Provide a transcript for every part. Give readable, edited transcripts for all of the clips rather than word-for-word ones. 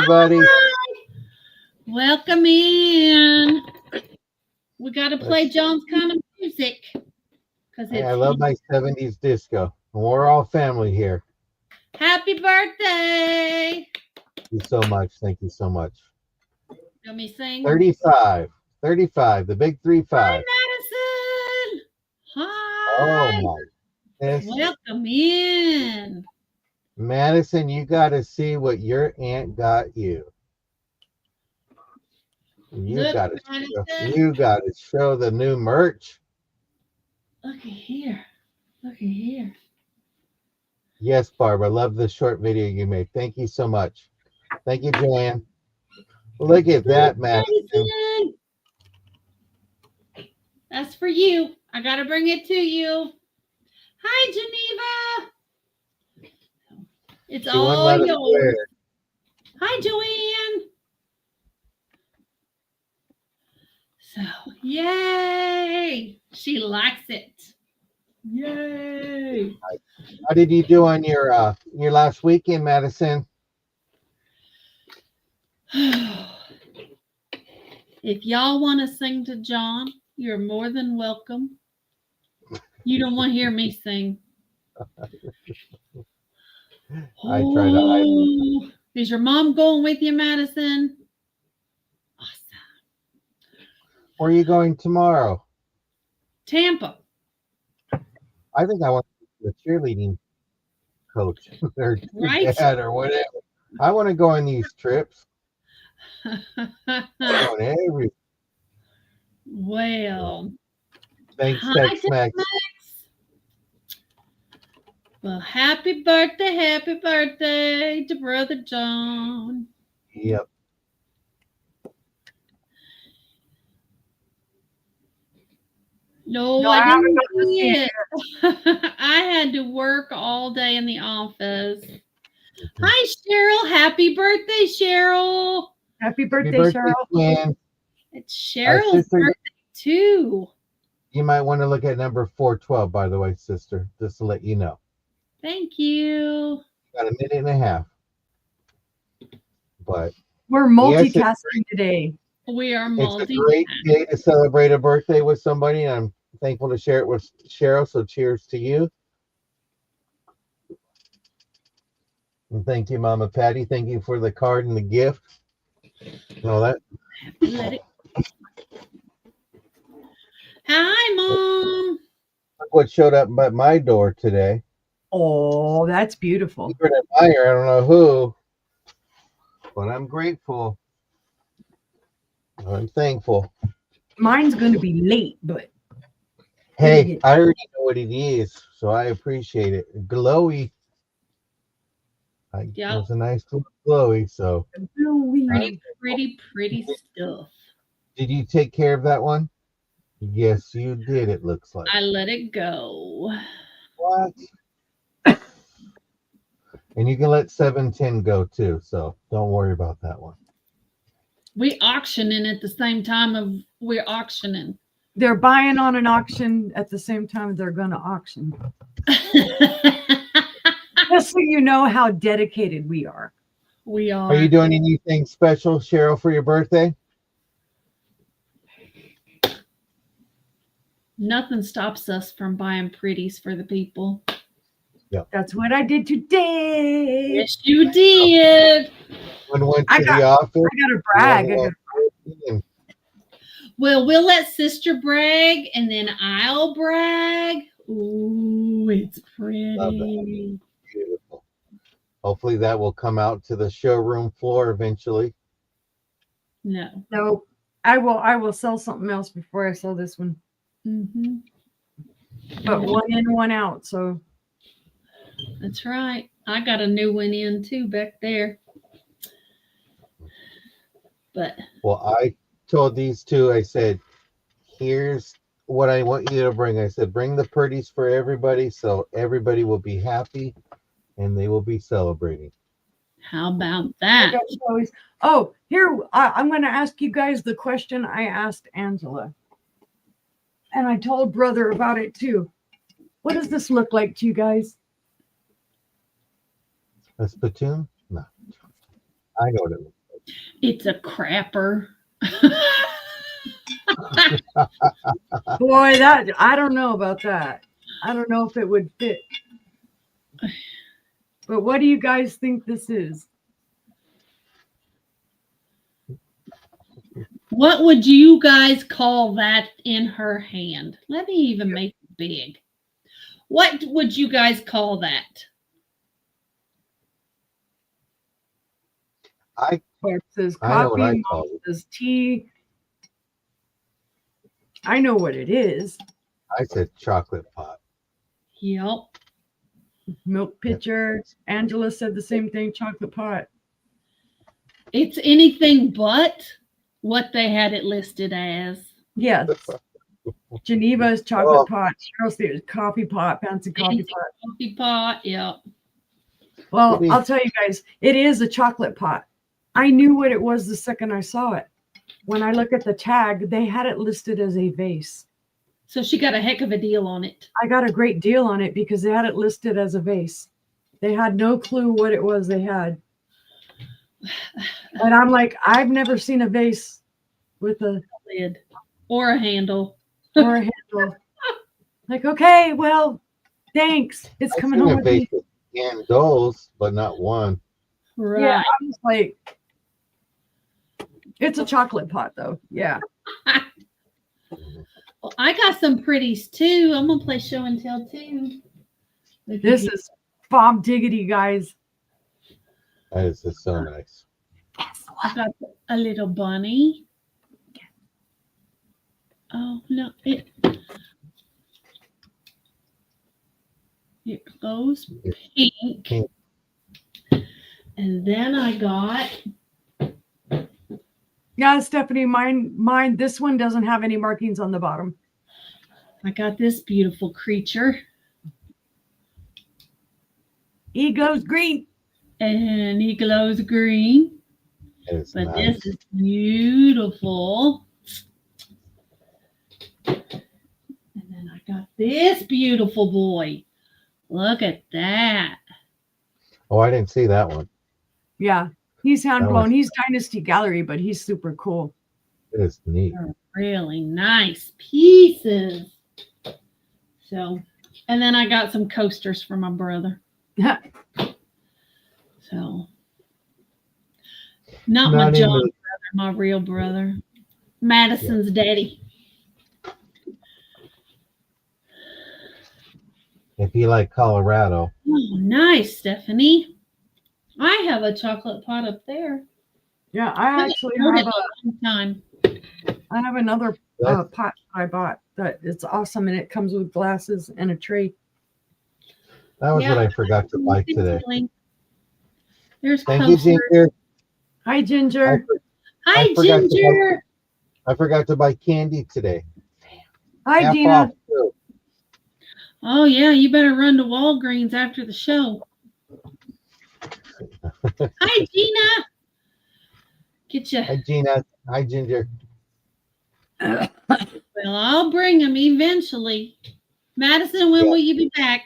everybody. Hi. Welcome in. We got to play John's kind of music because Hey, it's I love my 70s disco. We're all family here. Happy birthday. Thank you so much. Thank you so much. Let me sing. 35. 35. The big 35. Hi, Madison. Hi. Oh my goodness. Welcome in. Madison, you got to see what your aunt got you. You Look, got Madison. to show the new merch. Look at here. Look at here. Yes, Barb. I love the short video you made. Thank you so much. Thank you, Joanne. Look at that, Madison. Madison. That's for you. I got to bring it to you. Hi, Geneva. It's She wouldn't all let us yours. wear it. Hi, Joanne. So, yay. She likes it. Yay. How did you do on your last weekend, Madison? If y'all want to sing to John, you're more than welcome. You don't want to hear me sing. I try to hide it. Is your mom going with you, Madison? Awesome. Where are you going tomorrow? Tampa. I think I want to be the cheerleading coach or Right? dad or whatever. I want to go on these trips. On every. Well, Thanks, hi, Tex Max. Well, happy birthday to Brother John. Yep. No, I didn't see it. I had to work all day in the office. Hi, Cheryl. Happy birthday, Cheryl. Happy birthday, Cheryl. Man. It's Cheryl's birthday, too. You might want to look at number 412, by the way, sister, just to let you know. Thank you. Got a minute and a half. But we're multitasking today. We are multitasking. It's a great day to celebrate a birthday with somebody, and I'm thankful to share it with Cheryl. So cheers to you. And thank you, Mama Patty. Thank you for the card and the gift. And all that. Let it. Hi, Mom. Look what showed up at my door today. Oh, that's beautiful. I don't know who, but I'm grateful. I'm thankful. Mine's going to be late, but hey, I already know what it is, so I appreciate it. Glowy. It was a nice little glowy. So pretty stuff. Did you take care of that one? Yes, you did. It looks like I let it go. What? And you can let 710 go too, so don't worry about that one. We auctioning at the same time we're auctioning. They're buying on an auction at the same time they're going to auction. Just so you know how dedicated we are. We are. Are you doing anything special, Cheryl, for your birthday? Nothing stops us from buying pretties for the people. Yeah, that's what I did today. Yes, you did. When I went to the office, I got to brag. Well, we'll let Sister brag, and then I'll brag. Ooh, it's pretty. Beautiful. Hopefully that will come out to the showroom floor eventually. No, I will sell something else before I sell this one. Mm-hmm. But one in, one out. So that's right. I got a new one in too back there. But well, I told these two, I said, here's what I want you to bring. I said, bring the pretties for everybody so everybody will be happy and they will be celebrating. How about that? Oh, here, I'm going to ask you guys the question I asked Angela. And I told Brother about it too. What does this look like to you guys? A spittoon? No. I know what it looks It's a crapper. Boy, that I don't know about that. I don't know if it would fit. But what do you guys think this is? What would you guys call that in her hand? Let me even make it big. What would you guys call that? It says I know what coffee, I mom call it. says tea. I know what it is. I said chocolate pot. Yep. Milk pitcher. Angela said the same thing, chocolate pot. It's anything but what they had it listed as. Yes. Geneva's chocolate Well- pot. Cheryl says coffee pot, fancy coffee Fancy pot. Coffee pot. Yep. Well, Maybe- I'll tell you guys, it is a chocolate pot. I knew what it was the second I saw it. When I look at the tag, they had it listed as a vase. So she got a heck of a deal on it. I got a great deal on it because they had it listed as a vase. They had no clue what it was they had. And I'm like, I've never seen a vase with a Lid or a handle. or a handle. Like, okay, well, thanks. It's I've coming seen home a with me. vase with candles, but not one. Right. Yeah, I was like, it's a chocolate pot though. Yeah. Well, I got some pretties too. I'm gonna play show and tell too. This is Bob Diggity, guys. That is just so nice. I got a little bunny. Oh no, it glows pink. Pink. And then I got Yeah, Stephanie, mine, this one doesn't have any markings on the bottom. this beautiful creature. He goes green. And he glows green. It's But nice. this is beautiful. And then I got this beautiful boy. Look at that. Oh, I didn't see that one. Yeah, he's hand That blown. was- He's Dynasty Gallery, but he's super cool. It is neat. Really nice pieces. So, and then I got some coasters for my brother. So, not my Not John even- brother, my real brother, Madison's daddy. If you like Colorado, Oh, nice, Stephanie. I have a chocolate pot up there. Yeah, I actually Hold have it a long time. I have another that's, pot I bought that it's awesome, and it comes with glasses and a tray. that was what Yeah. I forgot to buy today. There's Thank you, posters. Ginger. Hi, I, Ginger. Hi, I forgot to buy- Ginger. I forgot to buy candy today. Hi, Half Gina. off, too. Oh yeah, you better run to Walgreens after the show. Hi, Gina. Get you. Hi, Gina. Hi, Ginger. Well, I'll bring them eventually. Madison, when Yeah. will you be back?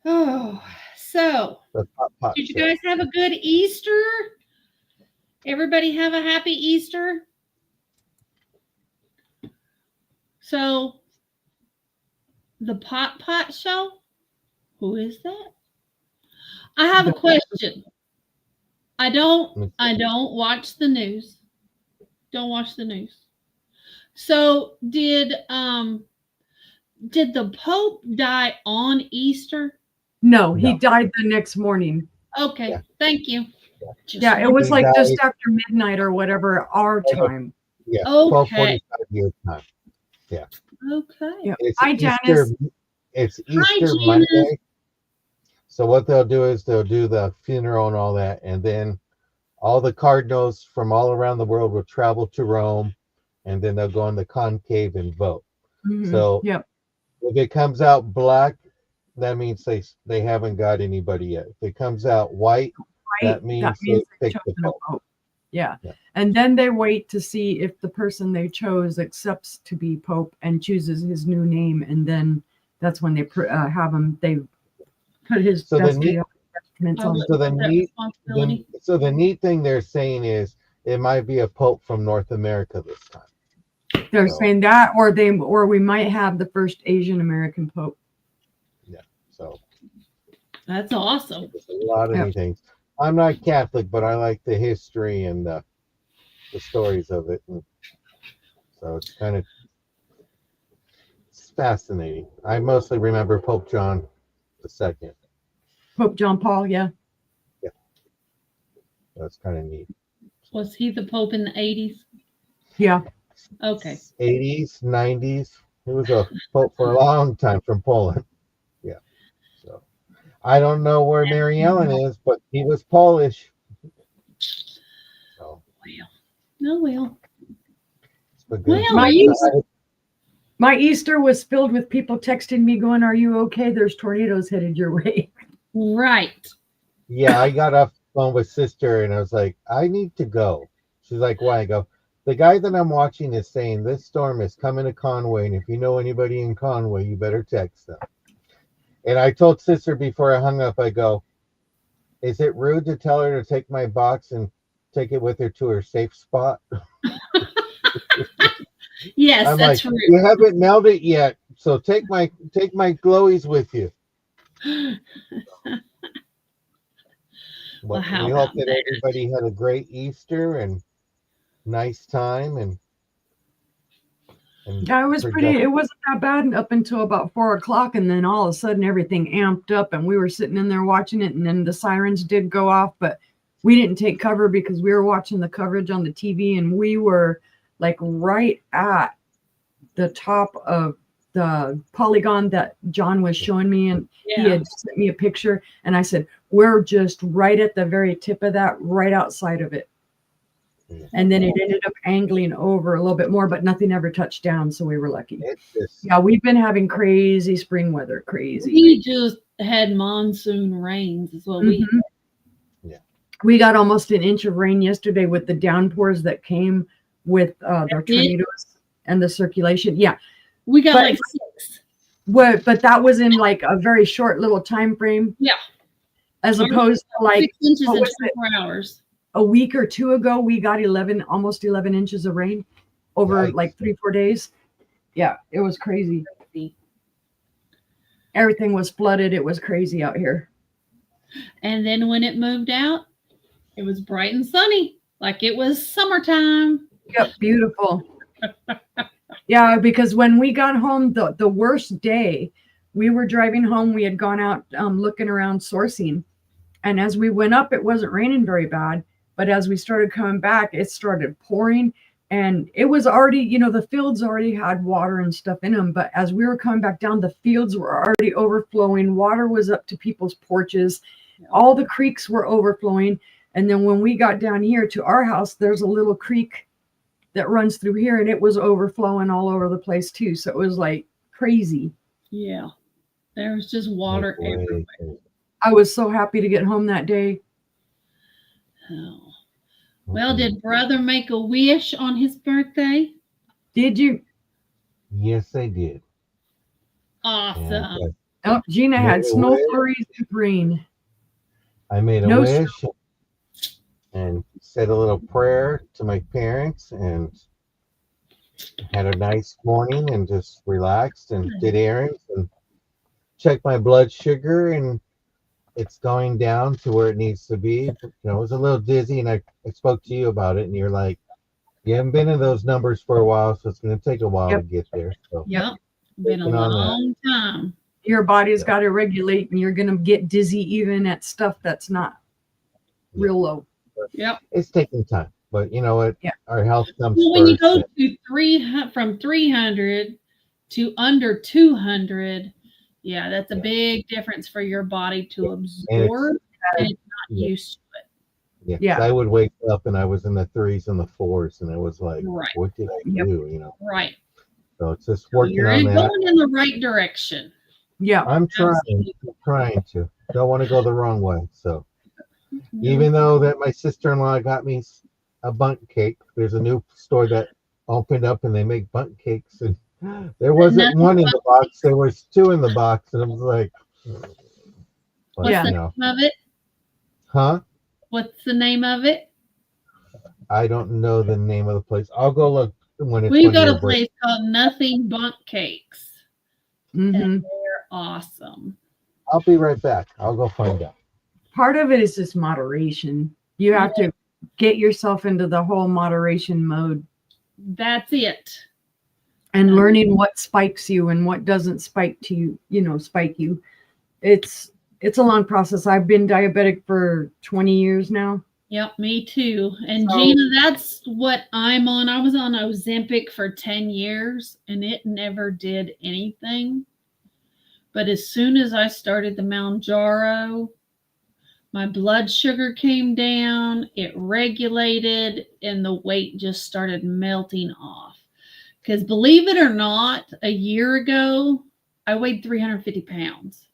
Oh, so The pot did you show. guys have a good Easter? Everybody have a happy Easter? So, the pot show? Who is that? I have a question. I don't watch the news. Don't watch the news. So, did the Pope die on Easter? No, he No. died the next morning. Okay, Yeah. thank you. Just Yeah, it was He like died- just after midnight or whatever our Okay. time. Yeah, Okay. 12:45 your time. okay. Yeah. It's Hi, Easter. Janice. It's Hi, Easter Janice. Monday. So what they'll do is they'll do the funeral and all that, and then all the cardinals from all around the world will travel to Rome, and then they'll go in the conclave and vote. Mhm. So Yep. if it comes out black, that means they haven't got anybody yet. If it comes out white, that means they they've picked the chosen a Pope. pope. Yeah. Yeah. And then they wait to see if the person they chose accepts to be pope and chooses his new name, and then that's when they have him. They put his So the best neat- video And so, So the That neat, responsibility. so the neat thing they're saying is it might be a pope from North America this time. they're So- saying that, or we might have the first Asian American Pope. So That's awesome. there's a lot of Yep. neat things. I'm not Catholic, but I like the history and the stories of it. And so it's kind of fascinating. I mostly remember Pope John II. Pope John Paul, yeah. That's kind of neat. Was he the Pope in the 80s? Yeah. Okay. 80s, 90s. He was a pope for a long time from Poland. Yeah. So I don't know where Mary Ellen is, but he was Polish. So No, well. it's been good. Well, My, you- my Easter was filled with people texting me going, "Are you okay? There's tornadoes headed your way." Right. Yeah, I got off the phone with sister and I was like, I need to go. She's like, why? I go, the guy that I'm watching is saying this storm is coming to Conway, and if you know anybody in Conway, you better text them. And I told sister before I hung up, I go, is it rude to tell her to take my box and take it with her to her safe spot? Yes, I'm that's like, you haven't mailed it yet, so take my glowies with you. rude. Well, But how we hope about that that? everybody had a great Easter and nice time and Yeah, it was pretty. It wasn't that bad up until about 4 o'clock, and then all of a sudden everything amped up, and we were sitting in there watching it, and then the sirens did go off, but we didn't take cover because we were watching the coverage on the TV, and we were like right at the top of the polygon that John was showing me, and he Yeah. had sent me a picture, and I said, we're just right at the very tip of that, right outside of it. And then it ended up angling over a little bit more, but nothing ever touched down, so we were lucky. it's just Yeah, we've been having crazy spring weather, crazy. We just had monsoon rains is what we Mhm. Yeah. We got almost an inch of rain yesterday with the downpours that came with the did? tornadoes and the circulation. Yeah, we got But- like 6. but that was in like a very short little time frame. Yeah. As opposed to like 6 inches what in was it? 24 hours. a week or two ago, we got almost 11 inches of rain over Yikes. like 3-4 days. Yeah, it was crazy. Everything was flooded. It was crazy out here. And then when it moved out, it was bright and sunny, like it was summertime. Yep, beautiful. Yeah, because when we got home, the worst day, we were driving home. We had gone out looking around sourcing, and as we went up, it wasn't raining very bad. But as we started coming back, it started pouring, and it was already, the fields already had water and stuff in them. But as we were coming back down, the fields were already overflowing. Water was up to people's porches. All the creeks were overflowing. And then when we got down here to our house, there's a little creek that runs through here, and it was overflowing all over the place too. So it was like crazy. Yeah. There was just water way everywhere. crazy. I was so happy to get home that day. Oh. Well, did brother make a wish on his birthday? Did you? Yes, I did. Awesome. And, Oh, Gina had No snow way. flurries and rain. I made a No wish and said a little prayer to my parents and had a nice morning and just relaxed and did errands and checked my blood sugar, and it's going down to where it needs to be. It was a little dizzy, and I spoke to you about it, and you're like, you haven't been in those numbers for a while, so it's going to take a while Yep. to get there. So Yep. Been a Working on that. long time. Your body's Yeah. got to regulate, and you're going to get dizzy even at stuff that's not Yeah. real low. Yep. it's taking time, but you know what? Yeah. Our health comes Well, when you first. go to from 300 to under 200, yeah, that's a Yeah. big difference for your body to And it's- absorb, and it's not Yeah. used to it. Yeah, 'cause Yeah. I would wake up and I was in the 3s and the 4s, and it was like, Right. what did I Yep. do? Right. So it's just So working you're on that. going in the right direction. Yeah. I'm trying to. Don't want to go the wrong way. So even though that my sister-in-law got me a bundt cake, there's a new store that opened up and they make bundt cakes, and there wasn't Nothing one in but- the box. There was 2 in the box, and I was like, but, What's Yeah. the you know, name of it? Huh? What's the name of it? I don't know the name of the place. I'll go look when it's We've on got your a break. place called Nothing Bunk Cakes, Hmm. and they're awesome. I'll be right back. I'll go find out. Part of it is just moderation. You have to get yourself into the whole moderation mode That's it. and learning what spikes you and what doesn't spike you. It's a long process. I've been diabetic for 20 years now. Yep, me too. And So- Gina, that's what I'm on. I was on Ozempic for 10 years and it never did anything. But as soon as I started the Mounjaro, my blood sugar came down, it regulated, and the weight just started melting off. Because believe it or not, a year ago, I weighed 350 pounds.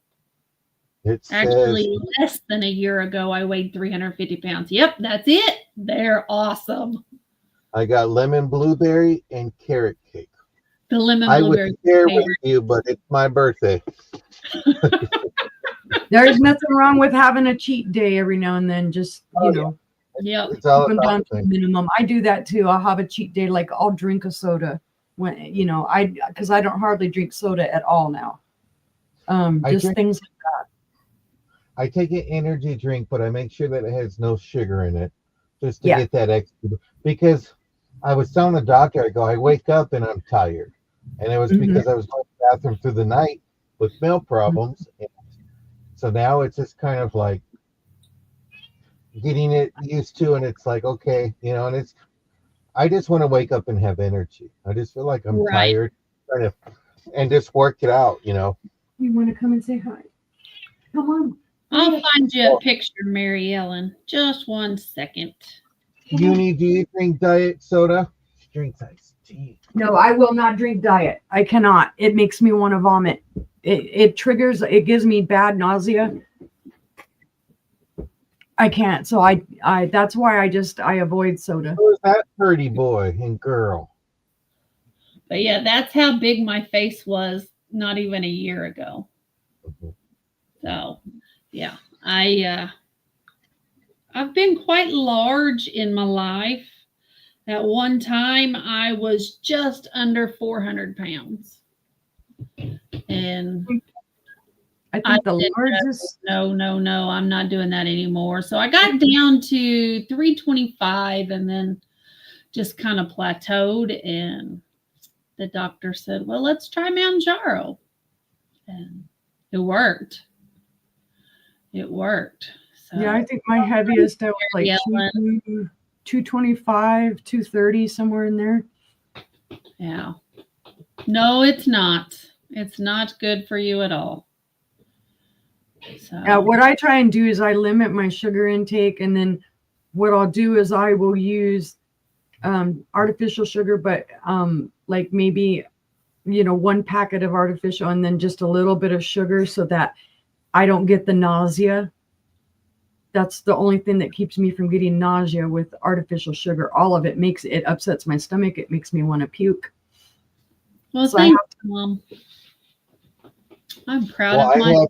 It Actually, says less than a year ago, I weighed 350 pounds. Yep, that's it. They're awesome. I got lemon blueberry and carrot cake. The lemon I would blueberry. share with favorite. you, but it's my birthday. There's nothing wrong with having a cheat day every now and then. Just Oh, yeah. Yep. It's all keep them down about to the minimum. I do that too. I'll have a cheat day, like I'll drink a soda when because I don't hardly drink soda at all now. I Just drink- things. I take an energy drink, but I make sure that it has no sugar in it, just to Yeah. get that extra. Because I was telling the doctor, I wake up and I'm tired, and it was Mhm. because I was going to the bathroom through the night with milk problems. And so now it's just kind of like getting it used to, and it's like okay, and it's. I just want to wake up and have energy. I just feel like I'm Right. tired, and just work it out. You want to come and say hi? Come on. I'll find you a picture, Mary Ellen. Just one second. Uni, do you drink diet soda? She drinks iced tea. No, I will not drink diet. I cannot. It makes me want to vomit. It triggers. It gives me bad nausea. I can't. So I that's why I avoid soda. Who is that pretty boy and girl? But yeah, that's how big my face was not even a year ago. So yeah, I've been quite large in my life. At one time, I was just under 400 pounds. And I think I the did largest. no, I'm not doing that anymore. So I got down to 325 and then just kind of plateaued. And the doctor said, well, let's try Mounjaro. And it worked. It worked. So, Yeah, I think my heaviest I was like Yeah. 225, 230, somewhere in there. yeah. No, it's not. It's not good for you at all. So, What I try and do is I limit my sugar intake, and then what I'll do is I will use artificial sugar, but like maybe 1 packet of artificial and then just a little bit of sugar so that I don't get the nausea. That's the only thing that keeps me from getting nausea with artificial sugar. All of it upsets my stomach. It makes me want to puke. well, so thanks, Mom. I'm proud Well, of my.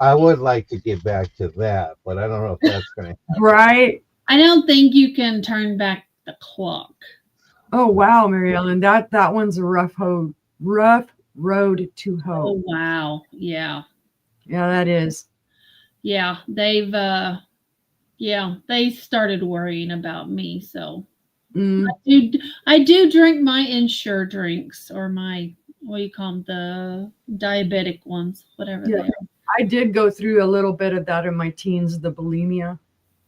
I would like to get back to that, but I don't know if that's going to happen. Right. I don't think you can turn back the clock. Oh wow, Mary Ellen, that one's a rough road to Oh hoe. wow, yeah, Yeah, that is. yeah. They've they started worrying about me. So Mm, I do drink my Ensure drinks or my what do you call them, the diabetic ones, whatever Yeah. they are. I did go through a little bit of that in my teens, the bulimia,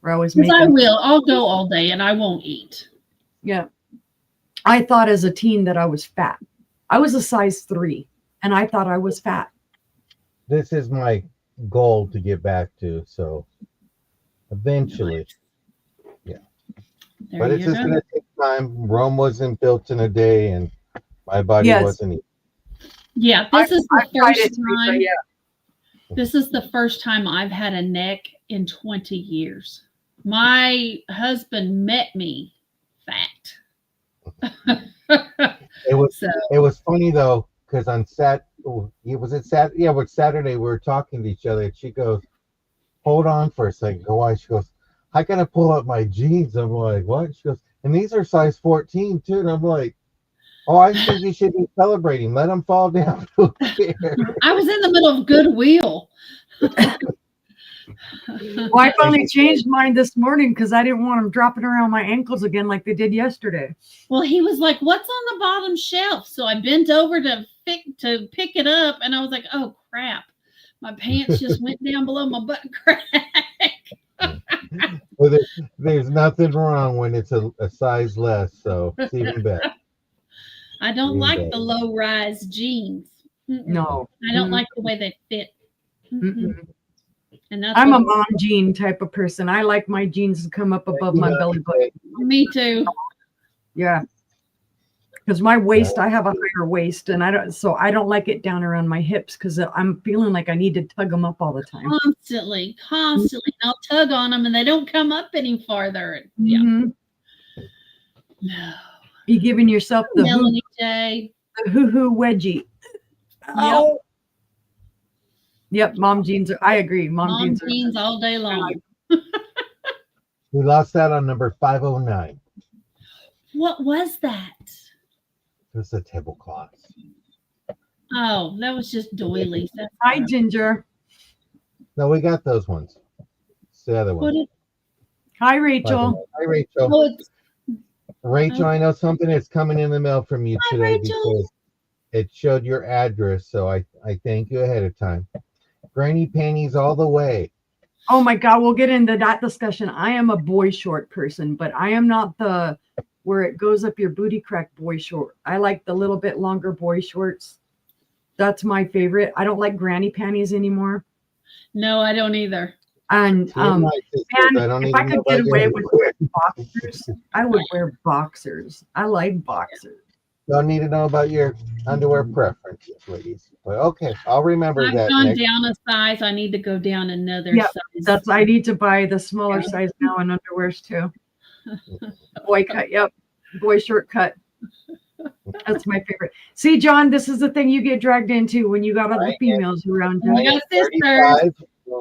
where I was Because I making. will. I'll go all day and I won't eat. Yeah. I thought as a teen that I was fat. I was a size 3 and I thought I was fat. This is my goal to get back to. So eventually, There but it's you just go. going to take time. Rome wasn't built in a day, and my body Yes. wasn't. Yeah, this is the tried first it too, so time. yeah. This is the first time I've had a neck in 20 years. My husband met me fat. It was So it was funny though, because it was Saturday we were talking to each other, and she goes, hold on for a second. Go, why? She goes, I gotta pull up my jeans. I'm like, what? She goes, and these are size 14 too. And I'm like, oh, I think you should be celebrating. Let them fall down. Who cares? I was in the middle of Goodwill. Well, I finally changed mine this morning because I didn't want them dropping around my ankles again like they did yesterday. Well, he was like, "What's on the bottom shelf?" So I bent over to pick it up, and I was like, "Oh crap! My pants just went down below my butt crack." Well, there's nothing wrong when it's a size less, so it's even better. I don't Even like better. the low rise jeans. Mm-mm. No. I don't like the way they fit. Mm-mm. Mm-mm. And that's I'm a what- mom jean type of person. I like my jeans to come up above my belly button. Me too. Yeah. Because my waist, I have a higher waist, and I don't like it down around my hips because I'm feeling like I need to tug them up all the time. Constantly. And I'll tug on them, and they don't come up any farther. Yeah. Mhm. No. You giving yourself the Melanie J. hoo wedgie. Oh. Yep, mom jeans I agree. Mom jeans all day long. We lost that on number 509. What was that? It was the tablecloths. Oh, that was just doilies. That's Hi, Ginger. No, we got those ones. It's the other what one. Hi, Rachel. Hi, Rachel. Oh, it's Rachel, I know something is coming in the mail from you Hi, today Rachel. because it showed your address, so I thank you ahead of time. Granny panties all the way. Oh my God, we'll get into that discussion. I am a boy short person, but I am not the where it goes up your booty crack boy short. I like the little bit longer boy shorts. That's my favorite. I don't like granny panties anymore. no, I don't either. And See, my sisters, man, if I could get away with wearing boxers, I would wear boxers. I like boxers. Don't need to know about your underwear preferences, ladies. But okay, I'll remember I've that. gone next. down a size. I need to go down another Yeah, size. I need to buy the smaller size now in underwears too. Boy cut, yep. Boy short cut. That's my favorite. See, John, this is the thing you get dragged into when you got other females around I you. got sisters. 35,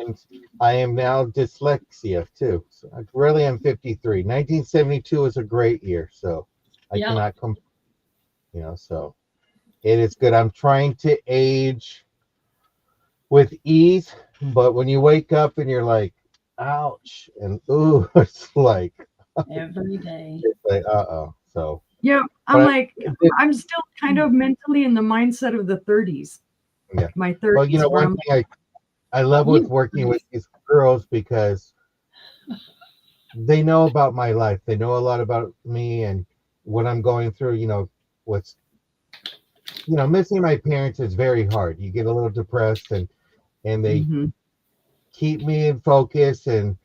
and I am now dyslexia too. So I really am 53. 1972 was a great year, so I Yeah. cannot come. So it is good. I'm trying to age with ease, but when you wake up and you're like, ouch, and ooh, it's like Every day. uh-oh. So Yeah, I'm But- like, I'm still kind of mentally in the mindset of the 30s. Yeah. My 30s. well, where one I'm thing I love with working with these girls because they know about my life. They know a lot about me and what I'm going through, what's missing my parents is very hard. You get a little depressed and they Mhm. keep me in focus and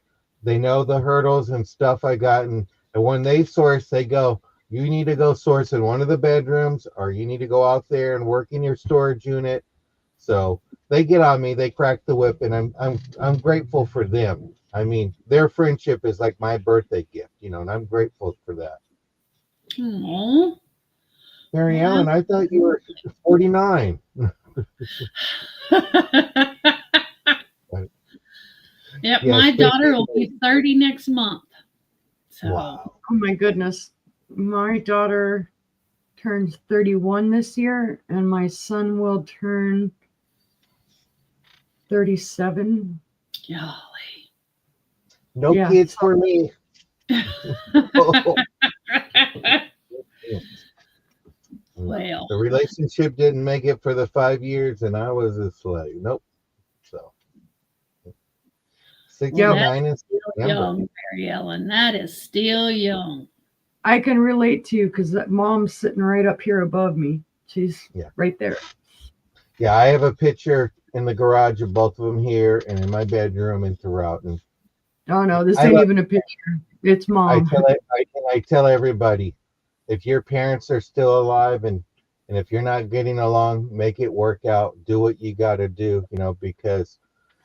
they know the hurdles and stuff I got and when they source, they go, you need to go source in one of the bedrooms or you need to go out there and work in your storage unit. So they get on me, they crack the whip, and I'm grateful for them. I mean, their friendship is like my birthday gift, and I'm grateful for that. Aw. Mary Yeah. Ellen, I thought you were 49. Yep, Yes, my daughter will basically. be 30 next month. So Wow. Oh my goodness. My daughter turns 31 this year, and my son will turn 37. golly. No Yeah, kids so- for me. Well, The relationship didn't make it for the 5 years, and I was a slave. Nope. So 69 and still young, Mary Ellen. That is still young. I can relate to you because that mom's sitting right up here above me. She's Yeah. right there. Yeah, I have a picture in the garage of both of them here and in my bedroom and throughout. And Oh no, this I ain't love- even a picture. It's I mom. tell everybody, if your parents are still alive and if you're not getting along, make it work out. Do what you got to do, because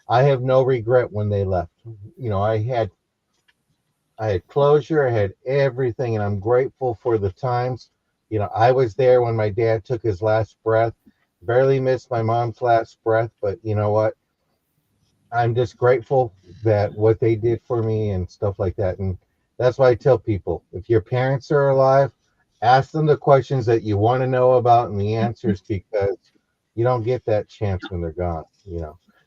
I have no regret when they left. I had closure, I had everything, and I'm grateful for the times. I was there when my dad took his last breath. Barely missed my mom's last breath, but you know what? I'm just grateful that what they did for me and stuff like that. And that's why I tell people, if your parents are alive, ask them the questions that you want to know about and the answers, because you don't get that chance when they're gone.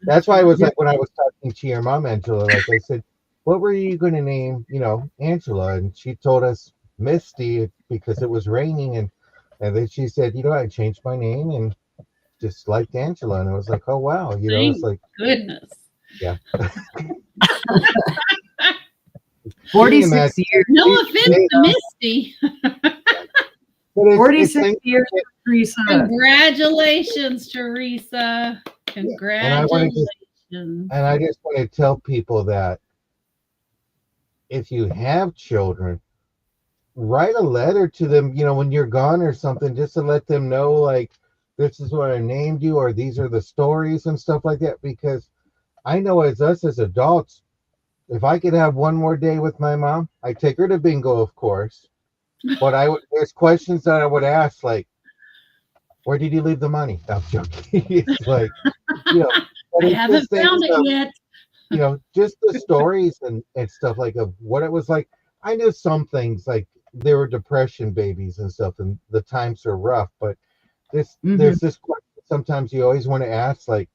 That's why I was Yeah. like, when I was talking to your mom, Angela, like I said, what were you going to name, Angela? And she told us Misty because it was raining. And then she said, I changed my name and just liked Angela. And I was like, oh, wow. It's Thank like, goodness. yeah. 46 years. No They- offense they- to Misty. but it's 46 things- years, Teresa. Congratulations, Teresa. And Congratulations. I just want to tell people that if you have children, write a letter to them, when you're gone or something, just to let them know, like, this is what I named you, or these are the stories and stuff like that. Because I know as adults, if I could have one more day with my mom, I take her to bingo, of course. But there's questions that I would ask, like, where did you leave the money? I'm joking. It's like, but I it's haven't just things found it of, yet. just the stories and stuff, like, of what it was like. I knew some things, like there were depression babies and stuff, and the times are rough. But there's this question sometimes you always want to ask, like,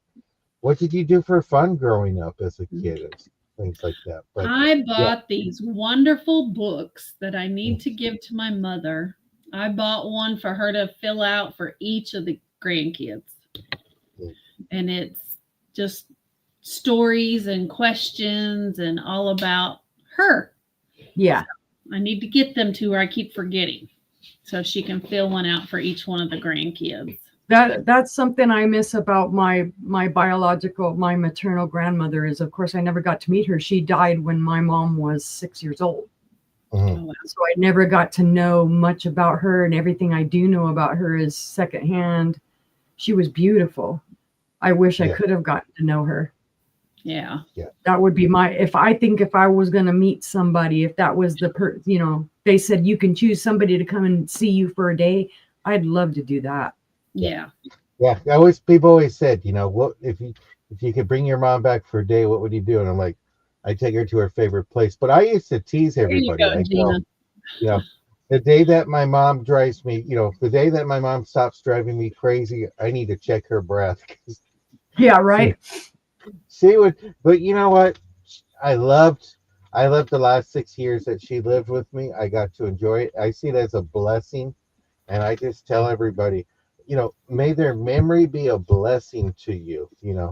what did you do for fun growing up as a kid? And things like that. But I bought these wonderful books that I need to give to my mother. I bought one for her to fill out for each of the grandkids. And it's just stories and questions and all about her. Yeah. I need to get them to her. I keep forgetting. So she can fill one out for each one of the grandkids. That's something I miss about my maternal grandmother is, of course, I never got to meet her. She died when my mom was 6 years old. mhm. Oh, wow. So I never got to know much about her, and everything I do know about her is secondhand. She was beautiful. I wish I Yeah. could have gotten to know her. Yeah. That would be if I was going to meet somebody, if that was they said you can choose somebody to come and see you for a day, I'd love to do that. Yeah. Yeah, people always said, what if you could bring your mom back for a day, what would you do? And I'm like, I take her to her favorite place. But I used to tease There you everybody. go, I Gina. go, the day that my mom drives me, the day that my mom stops driving me crazy, I need to check her breath. 'Cause Yeah, right. she would, but you know what? I loved the last 6 years that she lived with me. I got to enjoy it. I see it as a blessing. And I just tell everybody, may their memory be a blessing to you, Yeah.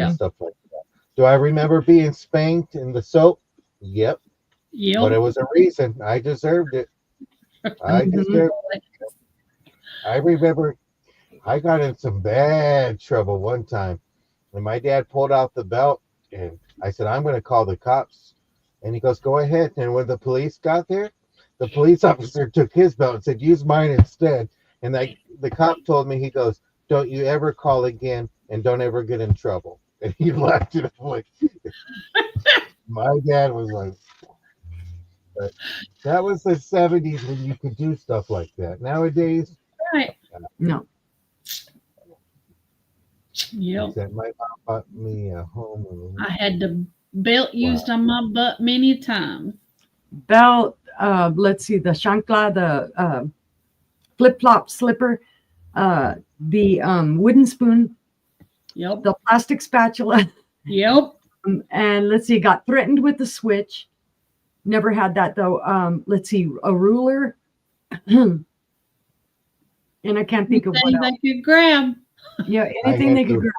and stuff like that. Do I remember being spanked in the soap? Yep. But it Yep. was a reason. I deserved it. I Mhm. deserved it. I remember I got in some bad trouble one time. And my dad pulled out the belt, and I said, I'm going to call the cops. And he goes, go ahead. And when the police got there, the police officer took his belt and said, use mine instead. And the cop told me, he goes, don't you ever call again, and don't ever get in trouble. And he left it. I'm like, my dad was like, but that was the 70s when you could do stuff like that. Nowadays, Right. No. Yep. that my mom bought me a home. I had the belt used on my butt many times. Belt, let's see, the chancla, the flip-flop slipper, the wooden spoon, Yep. the plastic spatula, Yep. and let's see, got threatened with the switch. Never had that though. Let's see, a ruler, and I can't think of what Anything else. they could grab. Yeah, I anything had they could to-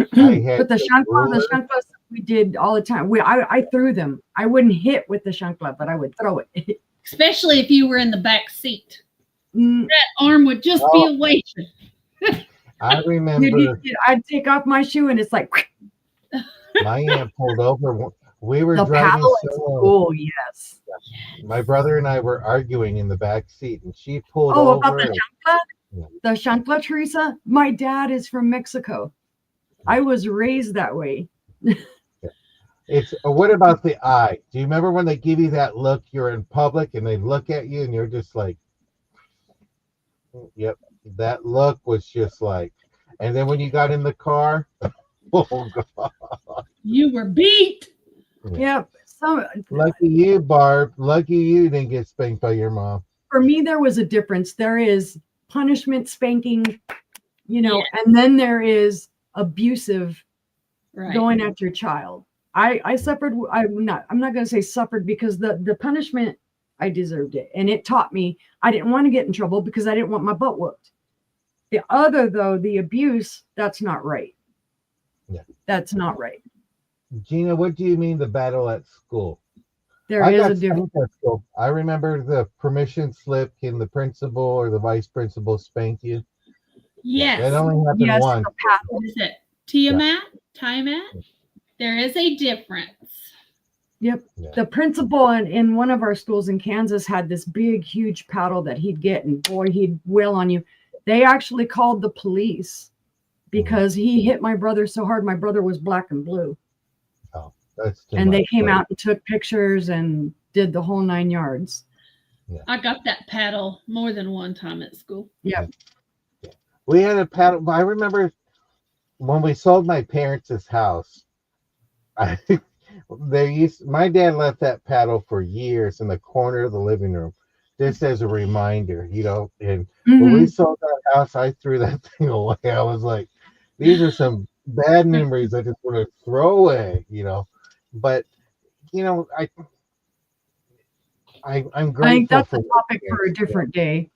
grab. I had But the the chancla ruler. we did all the time. I threw them. I wouldn't hit with the chancla, but I would throw it. Especially if you were in the back seat. Mm, That arm would just be away. I remember I'd take off my shoe and it's like my aunt pulled over. We were the driving paddle in solo. school. Yes. My brother and I were arguing in the back seat, and she pulled Oh, over. about the and- chancla? Yeah. The chancla, Teresa? My dad is from Mexico. I was raised that way. It's what about the eye? Do you remember when they give you that look? You're in public and they look at you, and you're just like, "Yep." That look was just like. And then when you got in the car, Oh, God. You were beat. Yep. So Lucky you, Barb. Lucky you didn't get spanked by your mom. for me, there was a difference. There is punishment, spanking, and then there is abusive Right. going at your child. I suffered. I'm not going to say suffered, because the punishment, I deserved it, and it taught me I didn't want to get in trouble because I didn't want my butt whooped. The other, though, the abuse, that's not right. Yeah. That's not right. Gina, what do you mean the battle at school? There I is got a difference. spanked at school. I remember the permission slip. Can the principal or the vice principal spank you? Yes. That only happened Yes, once. the paddle. What is it? Tiamat? Tiamat? There is a difference. Yep. Yeah. The principal in one of our schools in Kansas had this big, huge paddle that he'd get, and boy, he'd wail on you. They actually called the police because he hit my brother so hard. My brother was black and blue. Oh, that's too And much. they came But out and took pictures and did the whole 9 yards. I got that paddle more than one time at school. Yeah. we had a paddle. I remember when we sold my parents' house. My dad left that paddle for years in the corner of the living room, just as a reminder, And when we sold that house, I threw that thing away. I was like, these are some bad memories I just want to throw away, But I'm I grateful think that's for a topic for a different day.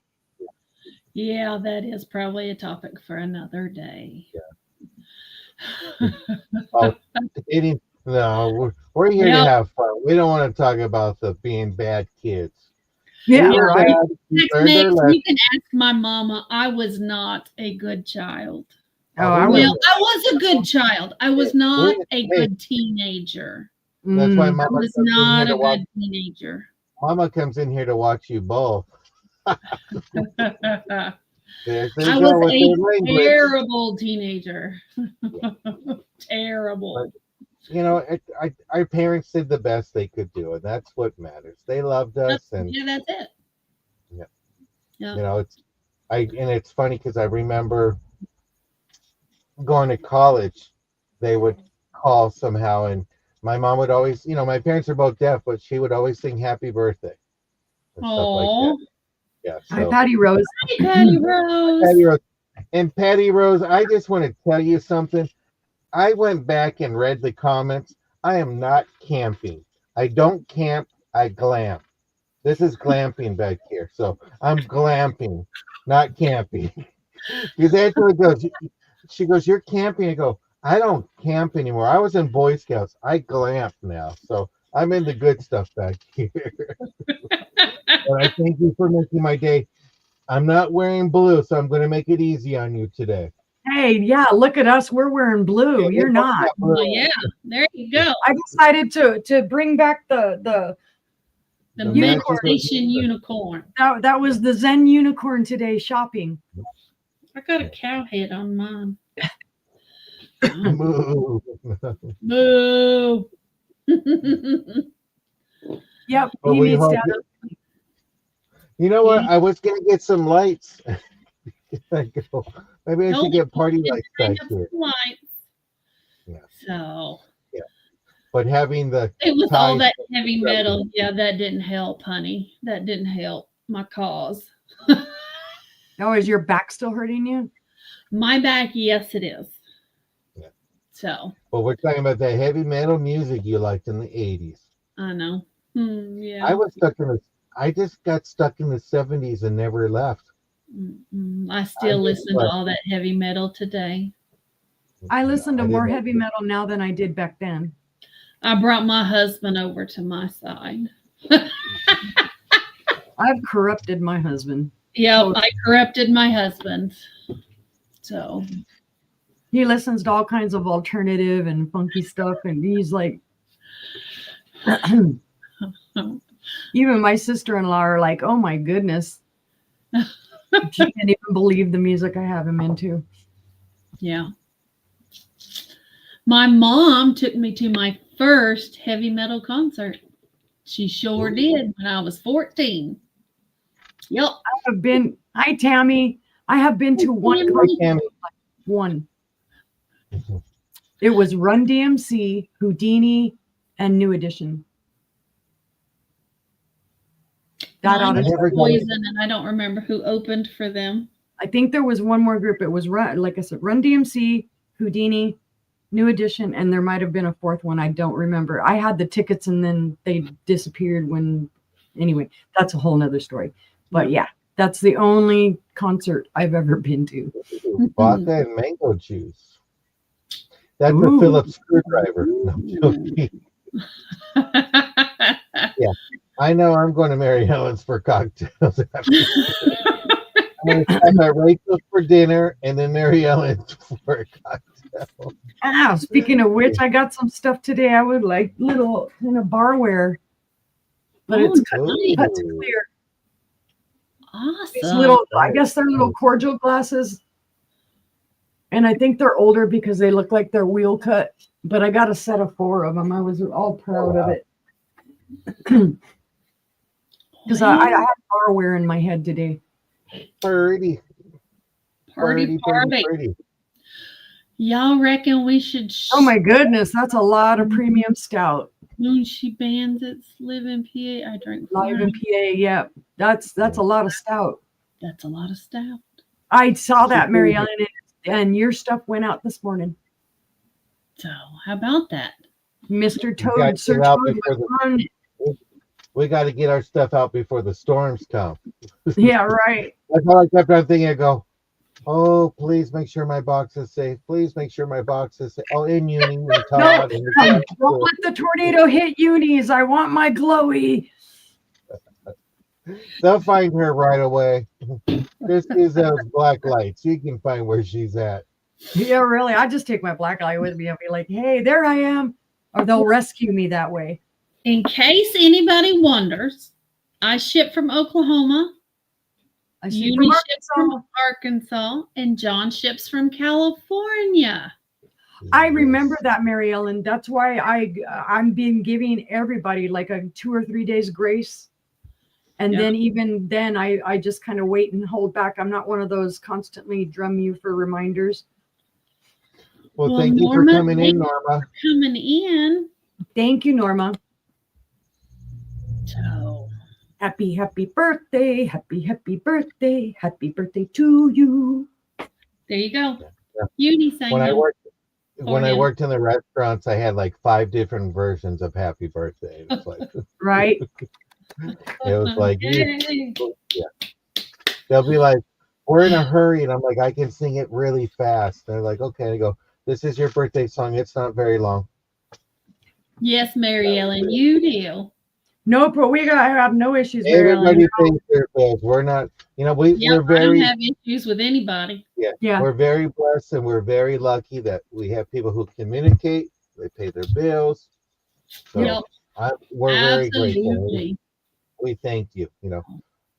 Yeah, that is probably a topic for another day. dating. No, we're here Yep. to have fun. We don't want to talk about the being bad kids. Yeah, We were right. bad. We Next, learned our Nick, lesson. you can ask my mama. I was not a good child. Oh, I we was. Well, I was a good child. I was not a Hey. good teenager. That's why Mm. I Mama was comes in here not to a watch. good teenager. Mama comes in here to watch you both. There they I go was with a their language. terrible teenager. Terrible. Our parents did the best they could do, and that's what matters. They loved us, and Yeah, that's it. Yeah. it's funny because I remember going to college. They would call somehow, and my mom would always, my parents are both deaf, but she would always sing "Happy Birthday" and stuff like Oh, that. Yeah. Hi, So Patty Rose. hi, Patty Rose. Patty Rose. And Patty Rose, I just want to tell you something. I went back and read the comments. I am not camping. I don't camp. I glam. This is glamping back here. So I'm glamping, not camping. Because actually she goes, you're camping. I go, I don't camp anymore. I was in Boy Scouts. I glamp now. So I'm in the good stuff back here. But I thank you for making my day. I'm not wearing blue, so I'm going to make it easy on you today. Hey, yeah, look at us. We're wearing blue. Yeah, You're not. Well, yeah, there you go. I decided to bring back the The Unicorn. meditation unicorn. that was the Zen unicorn today shopping. I got a cow head on mine. Moo. Boo. Yep, Well, he we needs hope to have You know what? I was going to get some lights. I go, maybe I should get party lights back here. Lights. Yeah. So But having the it was all ties- that heavy metal. Yeah, that didn't help, honey. That didn't help my cause. Oh, is your back still hurting you? My back, yes, it is. Yeah. So But we're talking about that heavy metal music you liked in the 80s. I know. Yeah. I just got stuck in the 70s and never left. I still I just listen to all that heavy metal today. I listen to I more didn't- heavy metal now than I did back then. I brought my husband over to my side. I've corrupted my husband. Yep, I corrupted my husband. So He listens to all kinds of alternative and funky stuff, and he's like, even my sister-in-law are like, oh my goodness. She can't even believe the music I have him into. yeah. My mom took me to my first heavy metal concert. She sure did when I was 14. Yep. Hi Tammy. I have been to one Hi, Tammy. one. It was Run DMC, Houdini, and New Edition. That ought Mine to, was never got Poison, and I don't remember who opened for them. I think there was one more group. It was like I said, Run DMC, Houdini, New Edition, and there might have been a fourth one. I don't remember. I had the tickets and then they disappeared when. Anyway, that's a whole nother story. But yeah, that's the only concert I've ever been to. Vodka and mango juice. That's a Ooh. Phillips screwdriver. No, I'm joking. I know I'm going to Mary Helen's for cocktails. I'm going to stop at Rachel's for dinner and then Mary Helen's for a cocktail. Speaking of which, I got some stuff today. I would like little barware, but it's cut to Ooh. clear. These Awesome. little, I guess they're little cordial glasses. And I think they're older because they look like they're wheel cut. But I got a set of 4 of them. I was all proud of it. Because I had barware in my head today. Party. Party. Party. Y'all reckon we should Oh my goodness, that's a lot of premium stout. Moonshee Bandits live in PA? I drink Live in PA, yeah. That's a lot of stout. That's a lot of stout. I saw that, Mary Ellen, and your stuff went out this morning. So how about that? Mr. got Toad, to Sir get out Toad before was on. We got to get our stuff out before the storms come. Yeah, right. That's all I kept on thinking. I go, oh, please make sure my box is safe. Please make sure my box is safe. Oh, and Uni and Todd. And Don't let the tornado hit unis. I want my glowy. they'll find her right away. Just use those black lights. You can find where she's at. Yeah, really. I just take my black eye with me. I'll be like, hey, there I am. Or they'll rescue me that way. In case anybody wonders, I ship from Oklahoma. I see Uni from ships from Arkansas, and John ships from California. I remember that, Mary Ellen. That's why I'm been giving everybody like a 2 or 3 days grace. And Yeah. then even then I just kind of wait and hold back. I'm not one of those constantly drum you for reminders. Well, Well, thank you for Norma, coming in, thank- Norma. Coming in. Thank you, Norma. So Happy birthday. Happy birthday. Happy birthday to you. there you go. Yeah. Uni sang When I them. worked him. in the restaurants, I had like 5 different versions of Happy Birthday. It was like, Right? Yay. they'll be like, we're in a hurry, and I'm like, I can sing it really fast. They're like, okay. I go, this is your birthday song. It's not very long. Yes, Mary Ellen, you do. No, but we have no issues, Mary Ellen. Everybody pays their bills. We're not, Yep, we're I don't very, have issues with anybody. Yeah. we're very blessed, and we're very lucky that we have people who communicate. They pay their bills. So Yep, we're very grateful. absolutely. We thank you.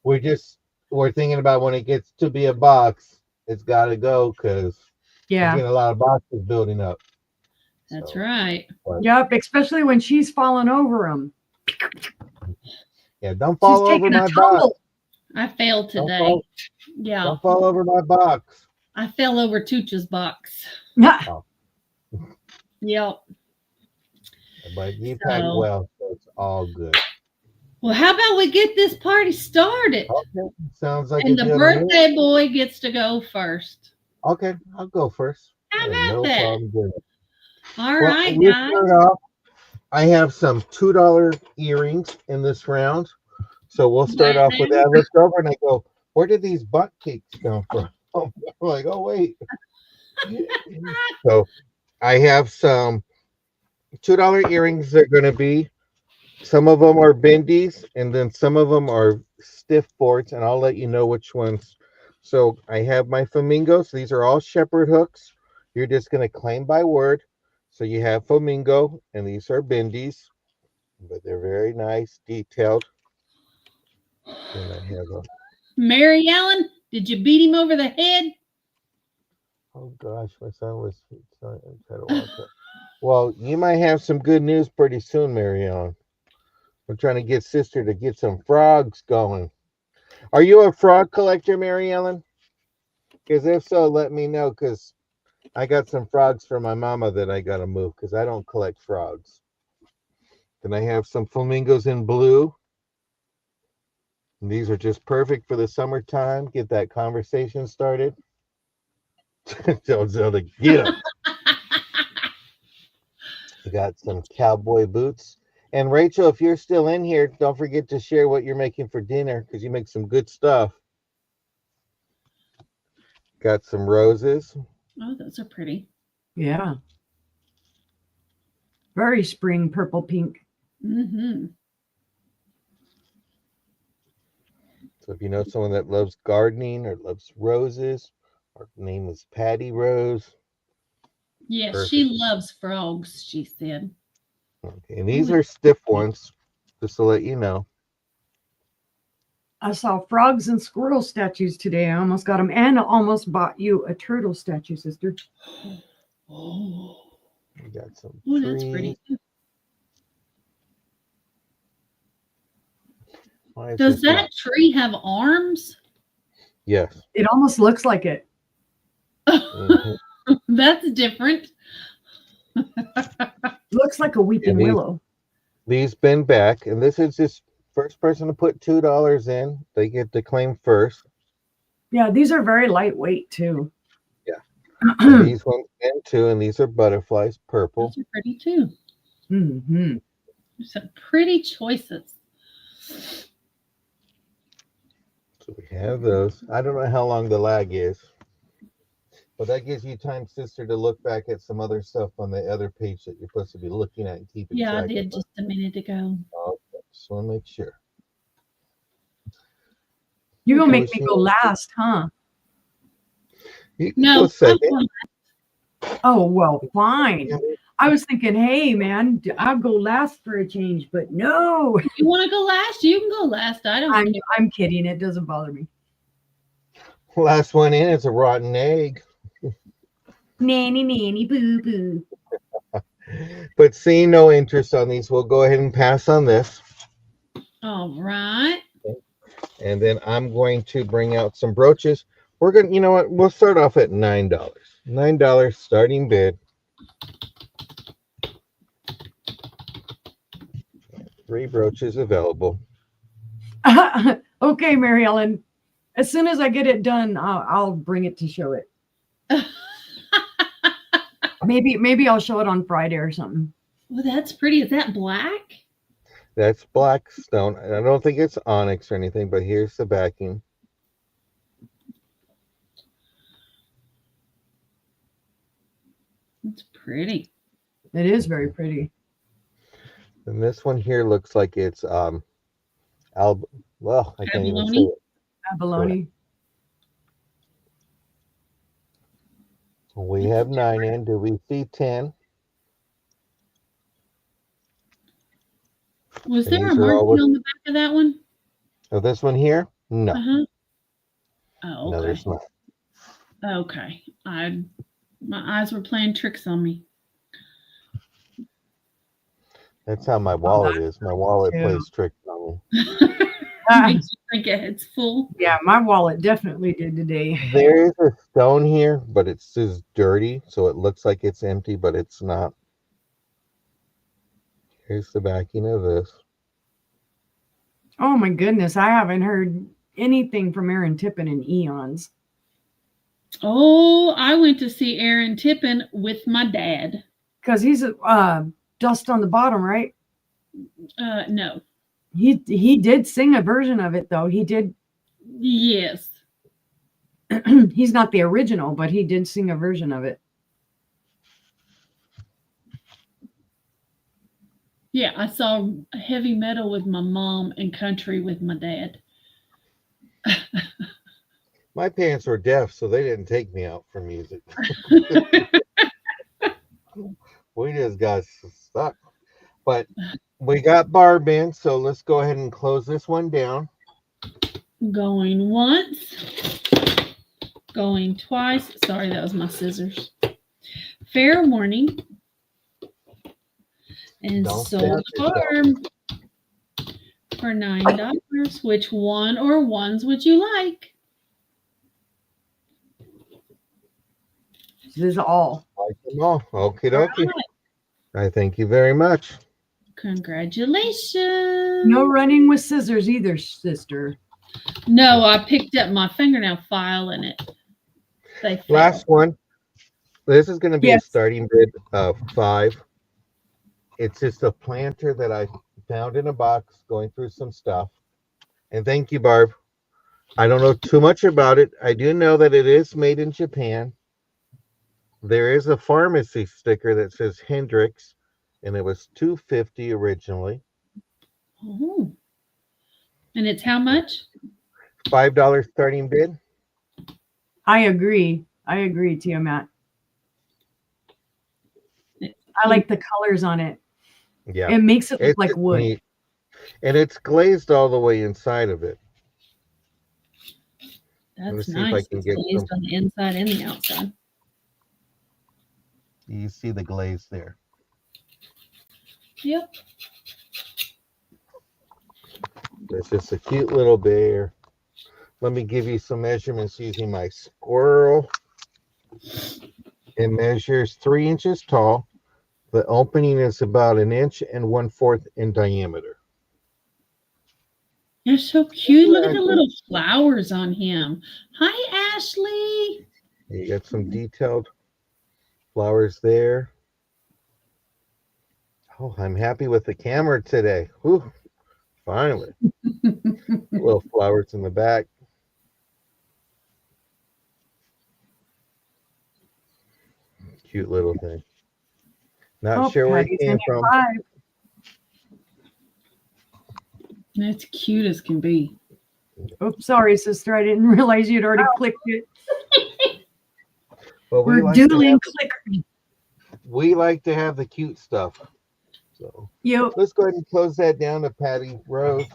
We're thinking about when it gets to be a box, it's got to go because we're Yeah. getting a lot of boxes building up. That's So, right. Yep. Especially when she's falling over them. Yeah, don't She's fall over taking a my box. tumble. I failed Don't today. fall, Yeah, don't fall over my box. I fell over Tucha's box. Yep. But you pack So- well, so it's all good. Well, how about we get this party started? Okay, sounds like And a the deal to me. birthday boy gets to go first. Okay, I'll go first. How Yeah, about no that? problem doing it. All Well, right, we'll guys. start off. I have some $2 earrings in this round. So we'll start off with that. Let's go over and I go, where did these butt cakes come from? I'm like, oh, wait. So I have some $2 earrings. They're going to be, some of them are bendies and then some of them are stiff boards, and I'll let you know which ones. So I have my flamingos. These are all shepherd hooks. You're just going to claim by word. So you have flamingo, and these are bendies, but they're very nice, detailed. And I have a, Mary Ellen, did you beat him over the head? oh gosh, my son was trying to walk up. Well, you might have some good news pretty soon, Marianne. We're trying to get sister to get some frogs going. Are you a frog collector, Mary Ellen? Because if so, let me know, because I got some frogs for my mama that I gotta move because I don't collect frogs. Then I have some flamingos in blue. And these are just perfect for the summertime. Get that conversation started. Tell Zelda, get 'em. I got some cowboy boots. And Rachel, if you're still in here, don't forget to share what you're making for dinner because you make some good stuff. Got some roses. Oh, those are pretty. Yeah. Very spring purple pink. Mm-hmm. So if you know someone that loves gardening or loves roses, her name is Patty Rose. Yes, Perfect. she loves frogs, she said. Okay, and these are stiff ones, just to let you know. I saw frogs and squirrel statues today. I almost got them, and I almost bought you a turtle statue, sister. Oh, We got some that's trees. pretty. Why is Does this that not- tree have arms? Yes. It almost looks like it. Mhm. That's different. Looks like a weeping these- willow. These bend back, and this is just first person to put $2 in. They get to claim first. Yeah, these are very lightweight too. Yeah. And these ones bend too, and these are butterflies, purple. Those are pretty too. Mm-hmm. Some pretty choices. So we have those. I don't know how long the lag is, but that gives you time, sister, to look back at some other stuff on the other page that you're supposed to be looking at and keeping Yeah, I track did of. just a minute ago. Okay, just want to make sure. You're gonna make Okay, me go last, huh? You can No, go second. Oh well, fine. Yeah. I was thinking, hey man, I'll go last for a change, but no. if you want to go last, you can go last. I don't care. I'm kidding. It doesn't bother me. Last one in is a rotten egg. Nanny boo boo. But seeing no interest on these, we'll go ahead and pass on this. All right. And then I'm going to bring out some brooches. We're going to, you know what? We'll start off at $9. $9 starting bid. 3 brooches available. Okay, Mary Ellen. As soon as I get it done, I'll bring it to show it. Maybe I'll show it on Friday or something. Well, that's pretty. Is that black? That's black stone. I don't think it's onyx or anything, but here's the backing. It's pretty. It is very pretty. And this one here looks like it's well, I can't even say Abalone? it. Abalone. We have 9 in. Do we see 10? Was And there a these are all marking with- on the back of that one? Oh, this one here? No, Uh-huh. Oh, no, okay. there's not. Okay. My eyes were playing tricks on me. That's how my wallet is. My wallet too. plays tricks on Makes you think it's full. Yeah, my wallet definitely did today. me. There is a stone here, but it's just dirty, so it looks like it's empty, but it's not. Here's the backing of this. Oh my goodness, I haven't heard anything from Aaron Tippin in eons. Oh, I went to see Aaron Tippin with my dad. Because he's Dust on the Bottom, right? No. He did sing a version of it though. He did. Yes. He's not the original, but he did sing a version of it. Yeah, I saw heavy metal with my mom and country with my dad. My parents were deaf, so they didn't take me out for music. We just got stuck. But we got Barb in, so let's go ahead and close this one down. Going once. Going twice. Sorry, that was my scissors. Fair warning. And Don't sold stab farm for $9. Which one or ones would you like? This is all. Like them all. Okie All dokie. right. I thank you very much. Congratulations. No running with scissors either, sister. No, I picked up my fingernail file and they fell. Last one. This is going to be a Yes. starting bid of 5. It's just a planter that I found in a box going through some stuff. And thank you, Barb. I don't know too much about it. I do know that it is made in Japan. There is a pharmacy sticker that says Hendrix, and it was $2.50 originally. Oh. And it's how much? $5 starting bid. I agree, Tiamat. I like the colors on it. Yeah, It makes it look it's like just wood. neat. And it's glazed all the way inside of it. Let me That's see if I nice. can It's get glazed some. on the inside and the outside. You see the glaze there. Yep. It's just a cute little bear. Let me give you some measurements using my squirrel. It measures 3 inches tall. The opening is about 1.25 inches in diameter. You're so cute. Look at the Ashley. little flowers on him. Hi, Ashley. You got some detailed flowers there. Oh, I'm happy with the camera today. Whew, finally. Little flowers in the back. Cute little thing. Not sure where it Patty's came in at from. 5. That's cute as can be. Oops, sorry, sister. I didn't realize you'd already clicked it. But We're like to doodling have, clicker. we like to have the cute stuff. So Yep. let's go ahead and close that down to Patty Rose.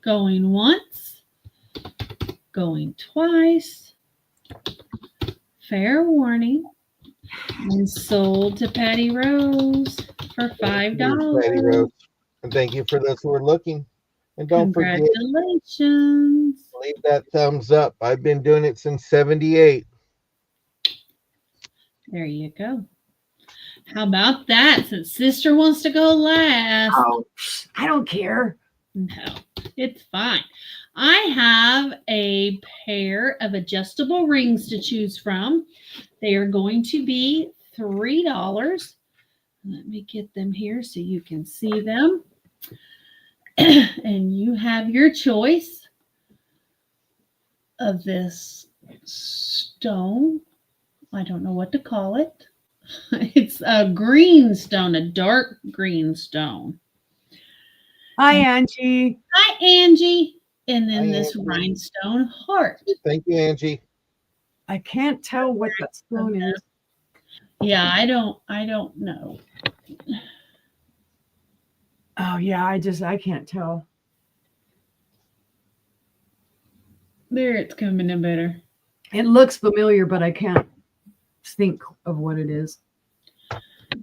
Going once. Going twice. Fair warning. And sold to Patty Rose for $5. Patty Rose. And thank you for those who are looking. And don't forget, Congratulations. leave that thumbs up. I've been doing it since 78. There you go. How about that? Since sister wants to go last. Oh, I don't care. No, it's fine. I have a pair of adjustable rings to choose from. They are going to be $3. Let me get them here so you can see them. And you have your choice of this stone. I don't know what to call it. It's a green stone, a dark green stone. Hi, Angie. Hi, Angie. And then Hi, this Angie. rhinestone heart. Thank you, Angie. I can't tell what that stone is. Yeah, I don't know. Oh yeah, I can't tell. There, it's coming in better. It looks familiar, but I can't think of what it is.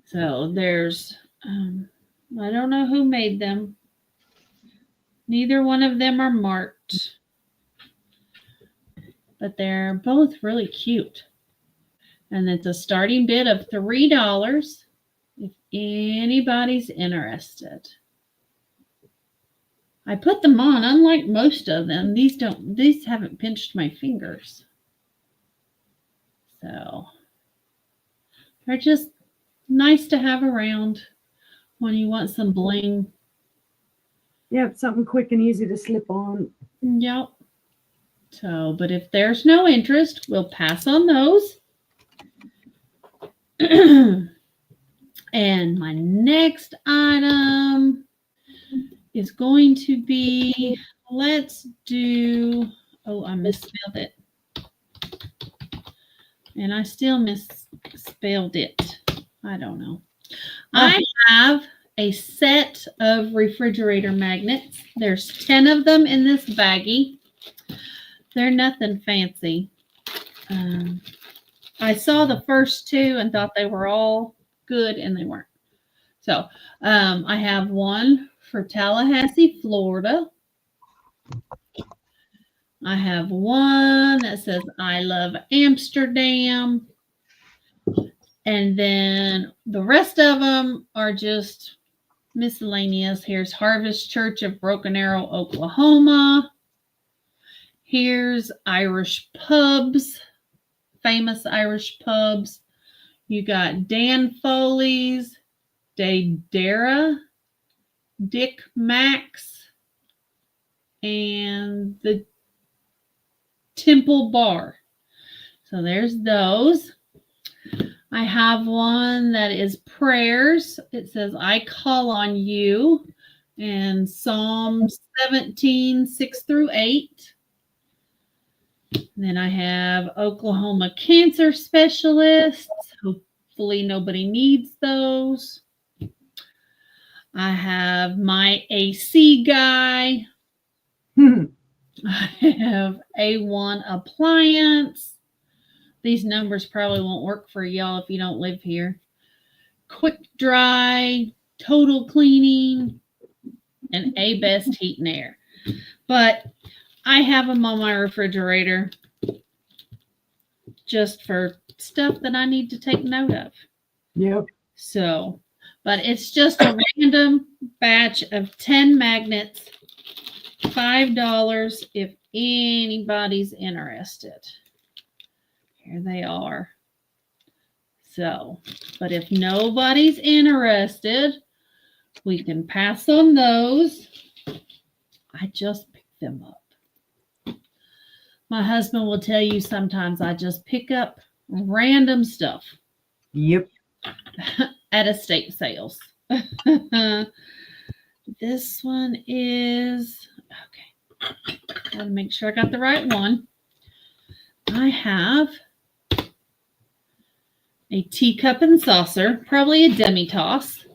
So there's, I don't know who made them. Neither one of them are marked, but they're both really cute. And it's a starting bid of $3 if anybody's interested. I put them on, unlike most of them. These haven't pinched my fingers. So they're just nice to have around when you want some bling. Yeah, something quick and easy to slip on. Yep. So, but if there's no interest, we'll pass on those. And my next item is going to be, let's do, oh, I misspelled it. And I still misspelled it. I don't know. I have a set of refrigerator magnets. There's 10 of them in this baggie. They're nothing fancy. I saw the first two and thought they were all good, and they weren't. So I have one for Tallahassee, Florida. I have one that says I love Amsterdam. And then the rest of them are just miscellaneous. Here's Harvest Church of Broken Arrow, Oklahoma. Here's Irish pubs, famous Irish pubs. You got Dan Foley's, Dara, Dick Max, and the Temple Bar. So there's those. I have one that is prayers. It says, I call on you, and Psalm 17, 6 through 8. And then I have Oklahoma Cancer Specialists. Hopefully nobody needs those. I have my AC guy. I have A1 Appliance. These numbers probably won't work for y'all if you don't live here. Quick Dry, Total Cleaning, and A Best Heat and Air. But I have them on my refrigerator just for stuff that I need to take note of. Yep. So, but it's just a random batch of 10 magnets, $5 if anybody's interested. Here they are. So, but if nobody's interested, we can pass on those. I just picked them up. My husband will tell you sometimes I just pick up random stuff. Yep. At estate sales. This one is, okay, gotta make sure I got the right one. I have a teacup and saucer, probably a demi-toss.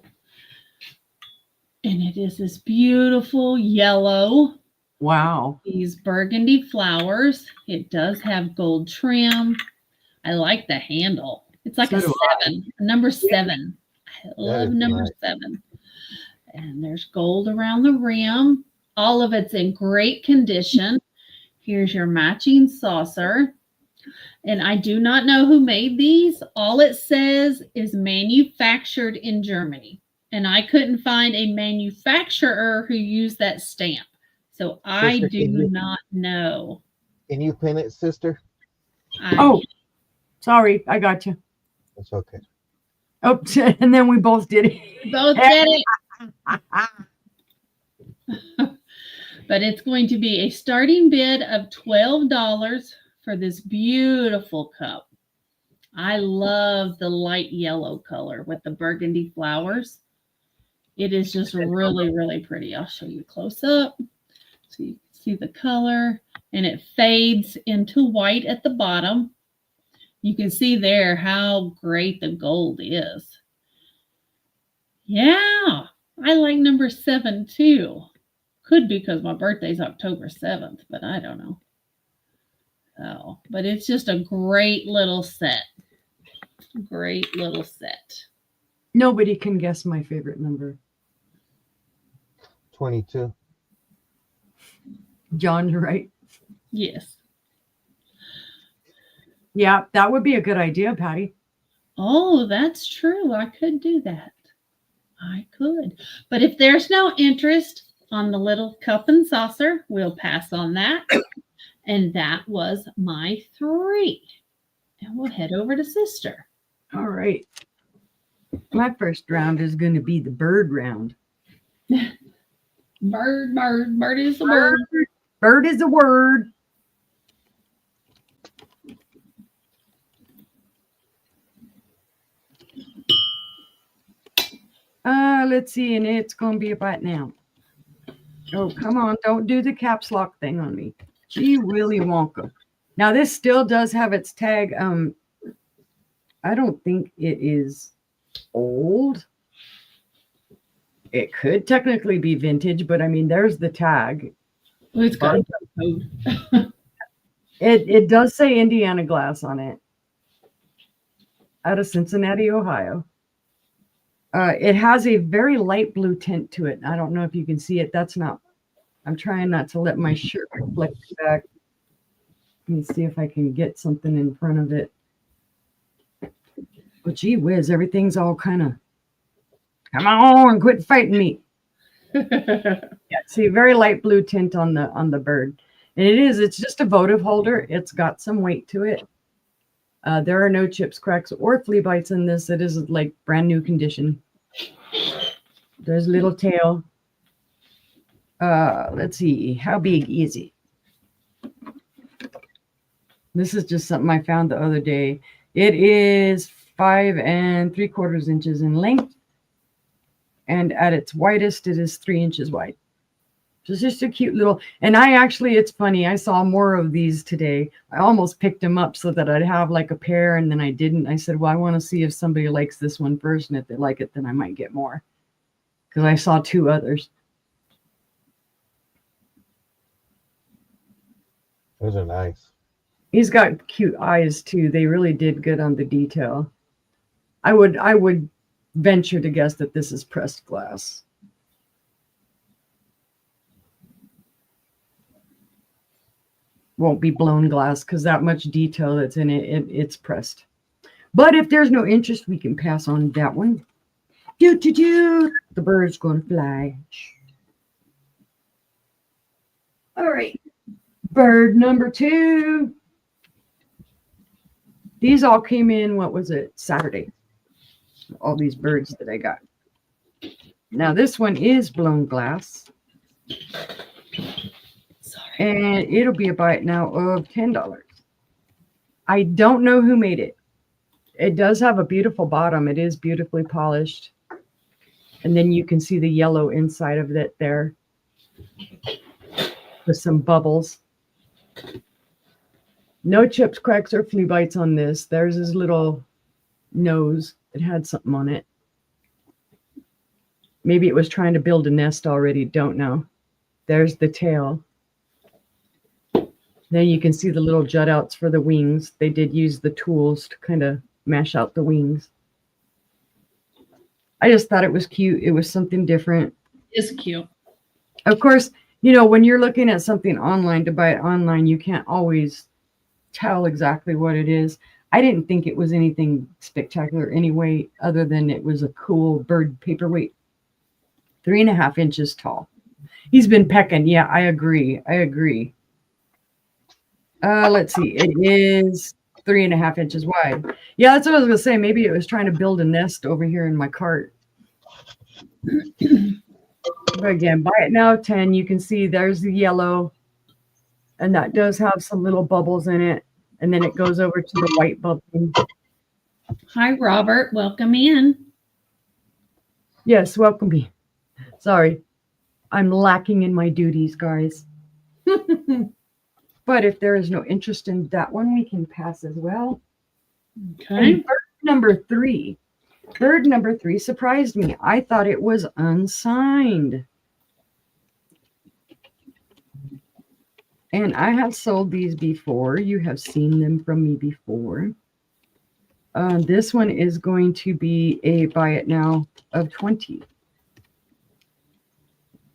And it is this beautiful yellow. Wow. These burgundy flowers. It does have gold trim. I like the handle. It's like So a do 7, a number 7. I love is number nice. 7. And there's gold around the rim. All of it's in great condition. Here's your matching saucer. And I do not know who made these. All it says is manufactured in Germany. And I couldn't find a manufacturer who used that stamp. So I Sister, do can you- not know. Can you pin it, sister? Oh, sorry. I got you. That's okay. Oh, and then we both did it. Both did it. But it's going to be a starting bid of $12 for this beautiful cup. I love the light yellow color with the burgundy flowers. It is just really, really pretty. I'll show you close up so you can see the color. And it fades into white at the bottom. You can see there how great the gold is. Yeah, I like number 7 too. Could be because my birthday's October 7th, but I don't know. Oh, but it's just a great little set. Great little set. Nobody can guess my favorite number. 22. John's right. Yes. Yeah, that would be a good idea, Patty. Oh, that's true. I could do that. I could. But if there's no interest on the little cup and saucer, we'll pass on that. And that was my 3. And we'll head over to Sister. All right. My first round is going to be the bird round. Bird, bird, bird is the word. Bird is a word. Let's see, and it's going to be about now. Oh, come on. Don't do the caps lock thing on me. Gee, Willy Wonka. Now, this still does have its tag. I don't think it is old. It could technically be vintage, but I mean, there's the tag. Oh, it's got a code. It does say Indiana Glass on it. Out of Cincinnati, Ohio. It has a very light blue tint to it. I don't know if you can see it. That's not, I'm trying not to let my shirt reflect back. Let me see if I can get something in front of it. But gee whiz, everything's all kind of, come on, quit fighting me. Yeah, see, very light blue tint on the bird. And it's just a votive holder. It's got some weight to it. There are no chips, cracks, or flea bites in this. It is like brand new condition. There's a little tail. Let's see, how big is it? This is just something I found the other day. It is 5 3/4 inches in length. And at its widest, it is 3 inches wide. So it's just a cute little, and it's funny. I saw more of these today. I almost picked them up so that I'd have like a pair, and then I didn't. I said, well, I want to see if somebody likes this one first. And if they like it, then I might get more. Because I saw 2 others. Those are nice. He's got cute eyes too. They really did good on the detail. I would venture to guess that this is pressed glass. Won't be blown glass because that much detail that's in it, it's pressed. But if there's no interest, we can pass on that one. The bird's gonna fly. All right. Bird number 2. These all came in, what was it, Saturday? All these birds that I got. Now this one is blown glass. Sorry. And it'll be a bite now of $10. I don't know who made it. It does have a beautiful bottom. It is beautifully polished. And then you can see the yellow inside of it there with some bubbles. No chips, cracks, or flea bites on this. There's his little nose. It had something on it. Maybe it was trying to build a nest already. Don't know. There's the tail. Then you can see the little jut outs for the wings. They did use the tools to kind of mash out the wings. I just thought it was cute. It was something different. It's cute. Of course, you know, when you're looking at something online to buy it online, you can't always tell exactly what it is. I didn't think it was anything spectacular anyway, other than it was a cool bird paperweight. 3.5 inches tall. He's been pecking. Yeah, I agree. Let's see. It is 3.5 inches wide. Yeah, that's what I was going to say. Maybe it was trying to build a nest over here in my cart. But again, buy it now, 10. You can see there's the yellow. And that does have some little bubbles in it. And then it goes over to the white bubble. Hi, Robert. Welcome in. Yes, welcome me. Sorry. I'm lacking in my duties, guys. But if there is no interest in that one, we can pass as well. Okay. And bird number 3. Bird number 3 surprised me. I thought it was unsigned. And I have sold these before. You have seen them from me before. This one is going to be a buy it now of 20.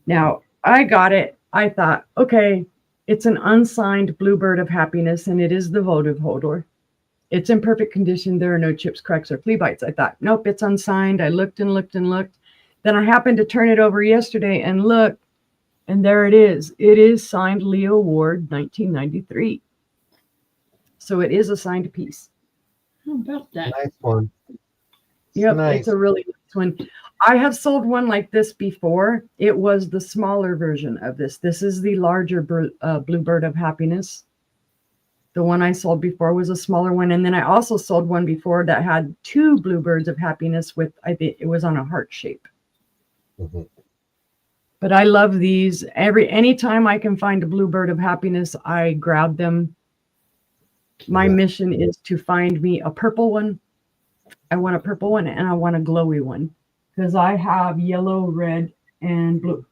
Now, I got it. I thought, okay, it's an unsigned bluebird of happiness, and it is the votive holder. It's in perfect condition. There are no chips, cracks, or flea bites. I thought, nope, it's unsigned. I looked and looked and looked. Then I happened to turn it over yesterday and look, and there it is. It is signed Leo Ward, 1993. So it is a signed piece. How about that? Nice one. Yep, Nice. it's a really nice one. I have sold one like this before. It was the smaller version of this. This is the larger bluebird of happiness. The one I sold before was a smaller one. And then I also sold one before that had 2 bluebirds of happiness with, I think it was on a heart shape. Mhm. But I love these. Anytime I can find a bluebird of happiness, I grab them. My Yeah. mission is to find me a purple one. I want a purple one and I want a glowy one because I have yellow, red, and blue.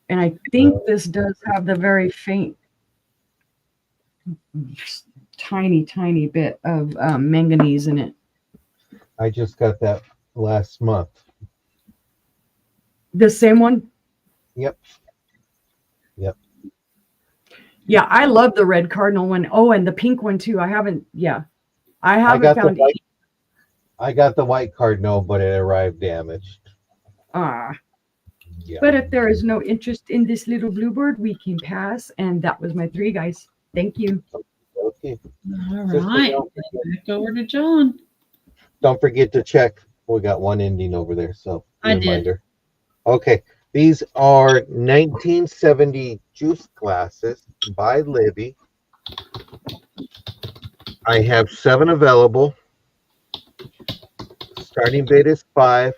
And I think this does have the very faint, tiny bit of manganese in it. I just got that last month. The same one? Yep. Yep. Yeah, I love the red cardinal one. Oh, and the pink one too. I haven't got the found white. I got the white cardinal, but it arrived damaged. Yeah. But if there is no interest in this little bluebird, we can pass. And that was my 3, guys. Thank you. Okay. All Sister, right. Back over to John. Don't forget to check. We got one ending over there, so I did. reminder. Okay, these are 1970 juice glasses by Libby. I have 7 available. Starting bid is 5.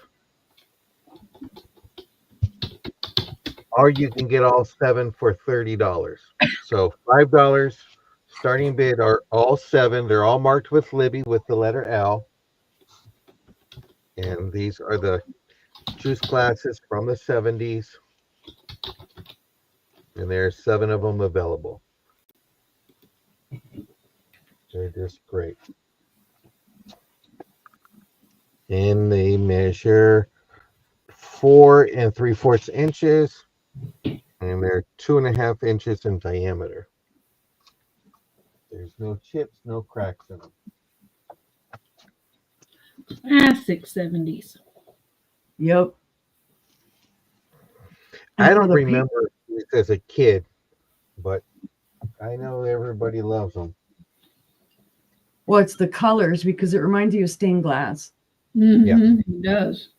Or you can get all 7 for $30. So $5. Starting bid are all 7. They're all marked with Libby with the letter L. And these are the juice glasses from the 70s. And there's 7 of them available. They're just great. And they measure 4 3/4 inches. And they're 2.5 inches in diameter. There's no chips, no cracks in them. Classic 70s. Yep. I don't remember these as a kid, but I know everybody loves them. Well, it's the colors because it reminds you of stained glass. Mm-hmm. It does.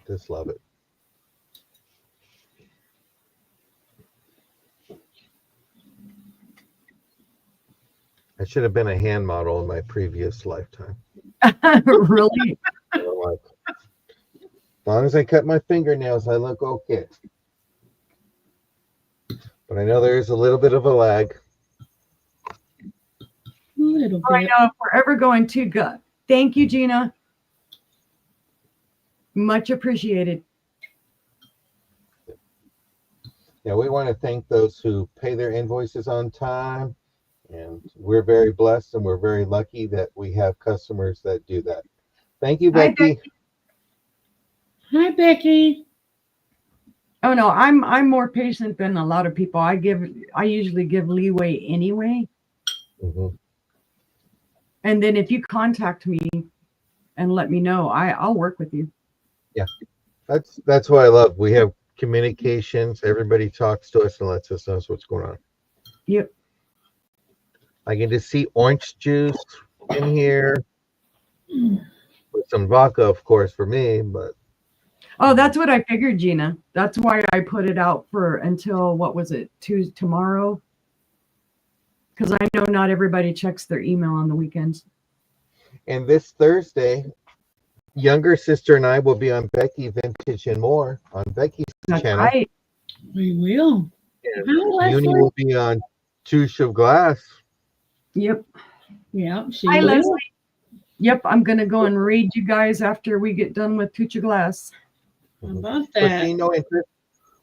Just love it. I should have been a hand model in my previous lifetime. Really? Like, as long as I cut my fingernails, I look okay. But I know there's a little bit of a lag. A little I bit. know if we're ever going to go. Thank you, Gina. Much appreciated. Yeah, we want to thank those who pay their invoices on time. And we're very blessed and we're very lucky that we have customers that do that. Thank you, Hi, Becky. Hi, Becky. Oh no, I'm more patient than a lot of people. I usually give leeway anyway. Mm-hmm. And then if you contact me and let me know, I'll work with you. Yeah, that's what I love. We have communications. Everybody talks to us and lets us know what's going on. Yep. I can just see orange juice in here with some vodka, of course, for me. But Oh, that's what I figured, Gina. That's why I put it out for until what was it, tomorrow? Because I know not everybody checks their email on the weekends. And this Thursday, younger sister and I will be on Becky Vintage and More on Becky's That's channel. right. We will. And Hi, Uni Leslie. will be on Touche of Glass. Yep. Yeah, she Hi, will. Leslie. Yep, I'm gonna go and read you guys after we get done with Tucha Glass. How about But that? see no interest,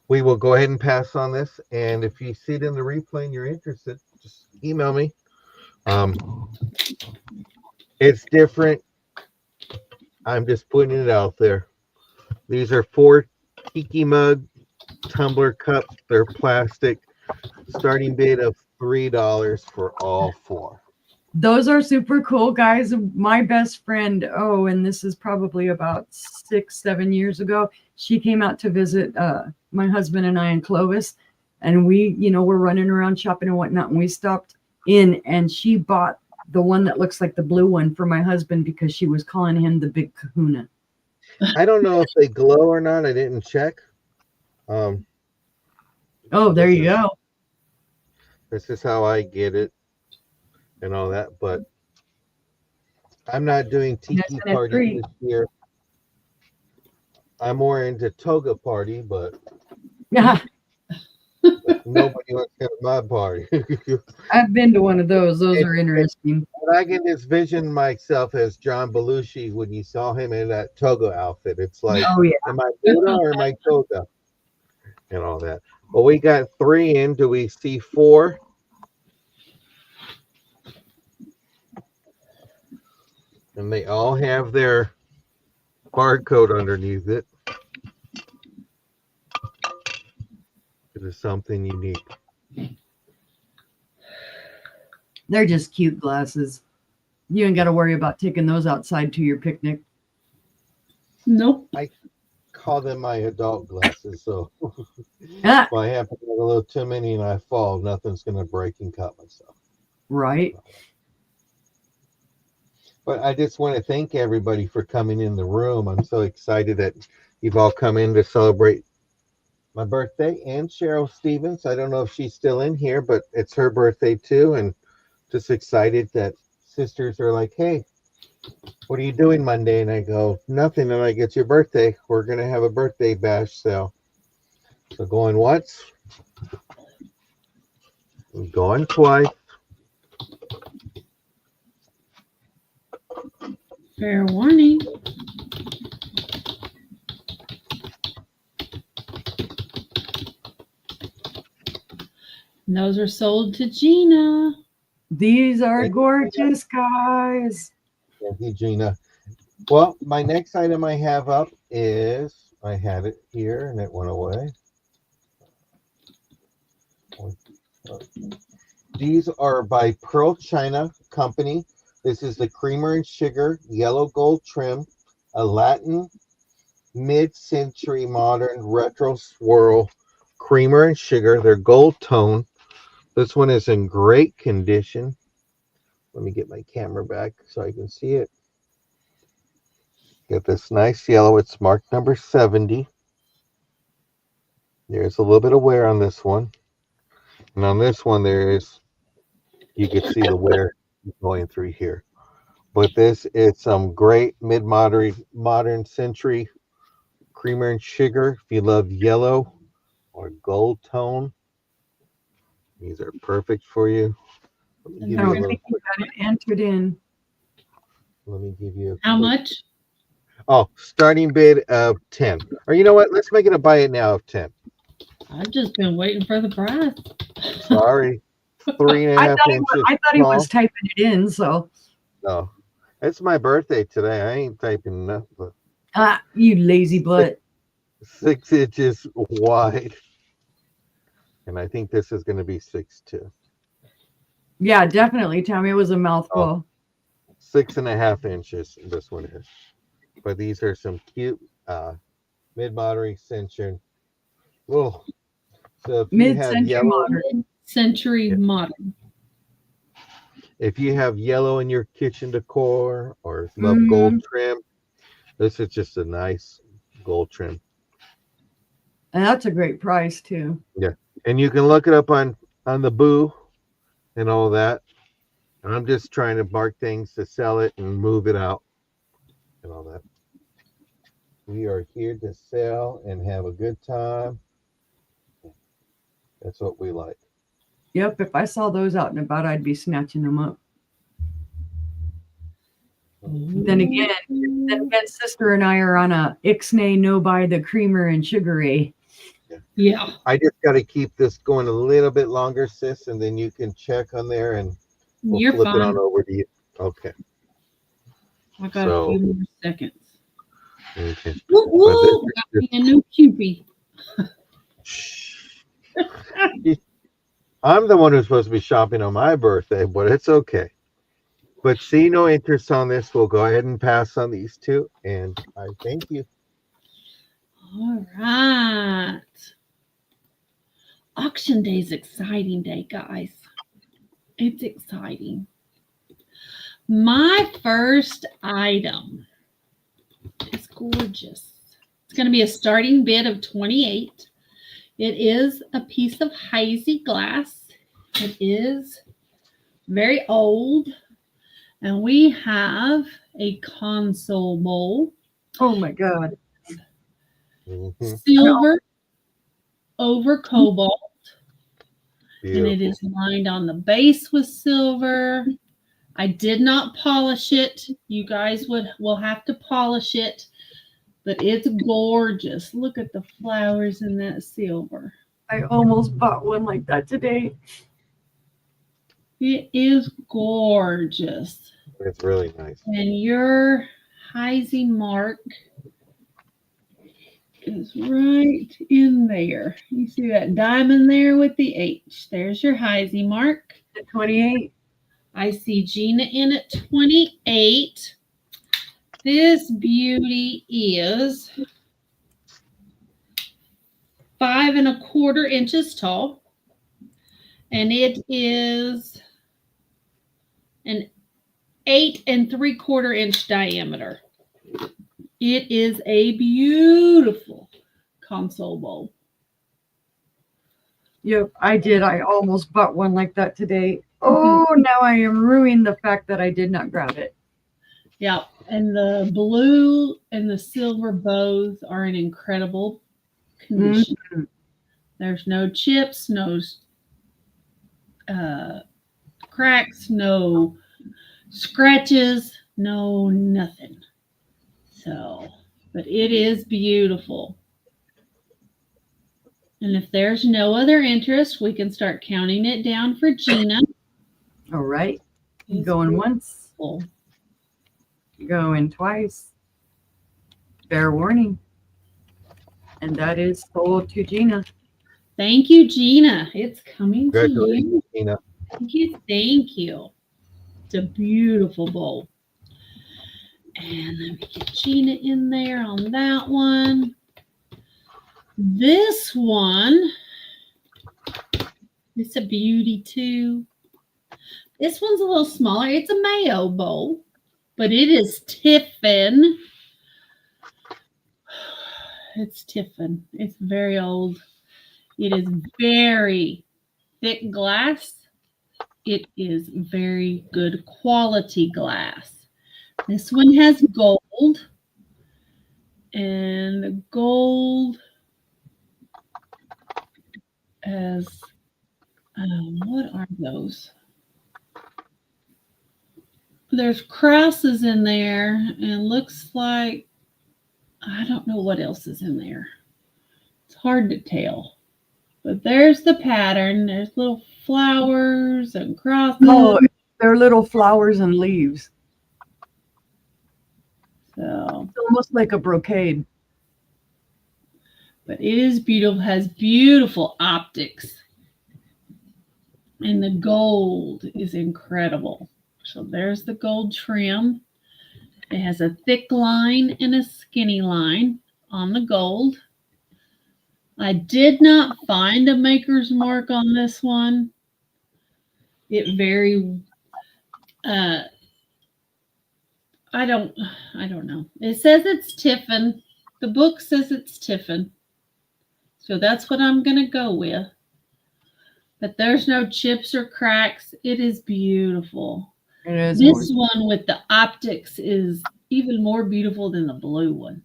we will go ahead and pass on this. And if you see it in the replay and you're interested, just email me. It's different. I'm just putting it out there. These are 4 tiki mug tumbler cups. They're plastic. Starting bid of $3 for all 4. Those are super cool, guys. My best friend, and this is probably about 6-7 years ago, she came out to visit my husband and I in Clovis, and we, we're running around shopping and whatnot, and we stopped in, and she bought the one that looks like the blue one for my husband because she was calling him the Big Kahuna. I don't know if they glow or not. I didn't check. Oh, there you go. This is how I get it and all that, but I'm not doing tiki party this year. I'm more into toga party, but Yeah, nobody wants to have my party. I've been to one of those. Those are interesting. But I can just vision myself as John Belushi when you saw him in that toga outfit. It's like, Oh yeah. am I Buddha or am I toga? And all that. Well, we got 3 in. Do we see 4? And they all have their barcode underneath it. It is something unique. They're just cute glasses. You ain't got to worry about taking those outside to your picnic. Nope. Call them my adult glasses. So Ah, if I happen to have a little too many and I fall, nothing's going to break and cut myself. right. But I just want to thank everybody for coming in the room. I'm so excited that you've all come in to celebrate my birthday and Cheryl Stevens. I don't know if she's still in here, but it's her birthday too. And just excited that sisters are like, hey, what are you doing Monday? And I go, nothing. And I get your birthday. We're going to have a birthday bash sale. So going once, going twice. Fair warning. And those are sold to Gina. These are Thank you. gorgeous, guys. Thank you, Gina. Well, my next item I have up is, I had it here and it went away. These are by Pearl China Company. This is the Creamer and Sugar Yellow Gold Trim, a Latin mid-century modern retro swirl creamer and sugar. They're gold tone. This one is in great condition. Let me get my camera back so I can see it. Get this nice yellow. It's marked number 70. There's a little bit of wear on this one. And on this one, you can see the wear going through here. But this is some great modern century creamer and sugar. If you love yellow or gold tone, these are perfect for you. Let me give I you a don't little think you got it entered in. Let me give you a How quick- much? Oh, starting bid of 10. Or you know what? Let's make it a buy it now of 10. I've just been waiting for the price. Sorry. 3.5 I thought inches he tall. was typing it in, so No. It's my birthday today. I ain't typing nothing. you lazy butt. 6 inches wide. And I think this is going to be 6'2". Yeah, definitely, Tommy. It was a mouthful. 6.5 inches. This one is. But these are some cute mid-moderate century. Oh, so if you have Mid-century yellow, modern. Century Yeah. modern. if you have yellow in your kitchen decor or love gold trim, this is just a nice gold trim. And that's a great price too. And you can look it up on the Boo and all that. And I'm just trying to mark things to sell it and move it out and all that. We are here to sell and have a good time. That's what we like. Yep, if I saw those out and about, I'd be snatching them up. Then again, sister and I are on a Ixnay no buy the creamer and sugary. Yeah. I just got to keep this going a little bit longer, sis, and then you can check on there and we'll You're flip it fine. on over to you. Okay. I got So- a few more seconds. Okay. Woo woo! But Got me a new Cupie. I'm the one who's supposed to be shopping on my birthday, but it's okay. But see no interest on this. We'll go ahead and pass on these two. And I thank you. All right. Auction day is exciting day, guys. It's exciting. My first item is gorgeous. It's going to be a starting bid of 28. It is a piece of hazy glass. It is very old. And we have a console bowl. Oh my God. Mhm. Silver over cobalt. And it Beautiful. is lined on the base with silver. I did not polish it. You guys will have to polish it. But it's gorgeous. Look at the flowers in that silver. I almost bought one like that today. It is gorgeous. It's really nice. And your Heisey mark is right in there. You see that diamond there with the H. There's your Heisey mark. At 28. I see Gina in at 28. This beauty is 5¼ inches tall, and it is an 8¾ inch diameter. It is a beautiful console bowl. Yep, I did. I almost bought one like that today. Oh, now I am ruining the fact that I did not grab it. Yeah, and the blue and the silver bows are in incredible condition. There's no chips, no cracks, no scratches, no nothing. So, but it is beautiful. And if there's no other interest, we can start counting it down for Gina. All right. It's Going once, beautiful. going twice. Fair warning. And that is sold to Gina. Thank you, Gina. It's coming to you. Congratulations, Gina. Thank you. Thank you. It's a beautiful bowl. And let me get Gina in there on that one. This one, it's a beauty too. This one's a little smaller. It's a mayo bowl, but it is Tiffin. It's Tiffin. It's very old. It is very thick glass. It is very good quality glass. This one has gold, and the gold has, what are those? There's crosses in there, and looks like, I don't know what else is in there. It's hard to tell. But there's the pattern. There's little flowers and crosses. Oh, they're little flowers and leaves. So, It's almost like a brocade. but it is beautiful, has beautiful optics. And the gold is incredible. So there's the gold trim. It has a thick line and a skinny line on the gold. I did not find a maker's mark on this one. It very, I don't know. It says it's Tiffin. The book says it's Tiffin. So that's what I'm going to go with. But there's no chips or cracks. It is beautiful. It is. This one with the optics is even more beautiful than the blue one.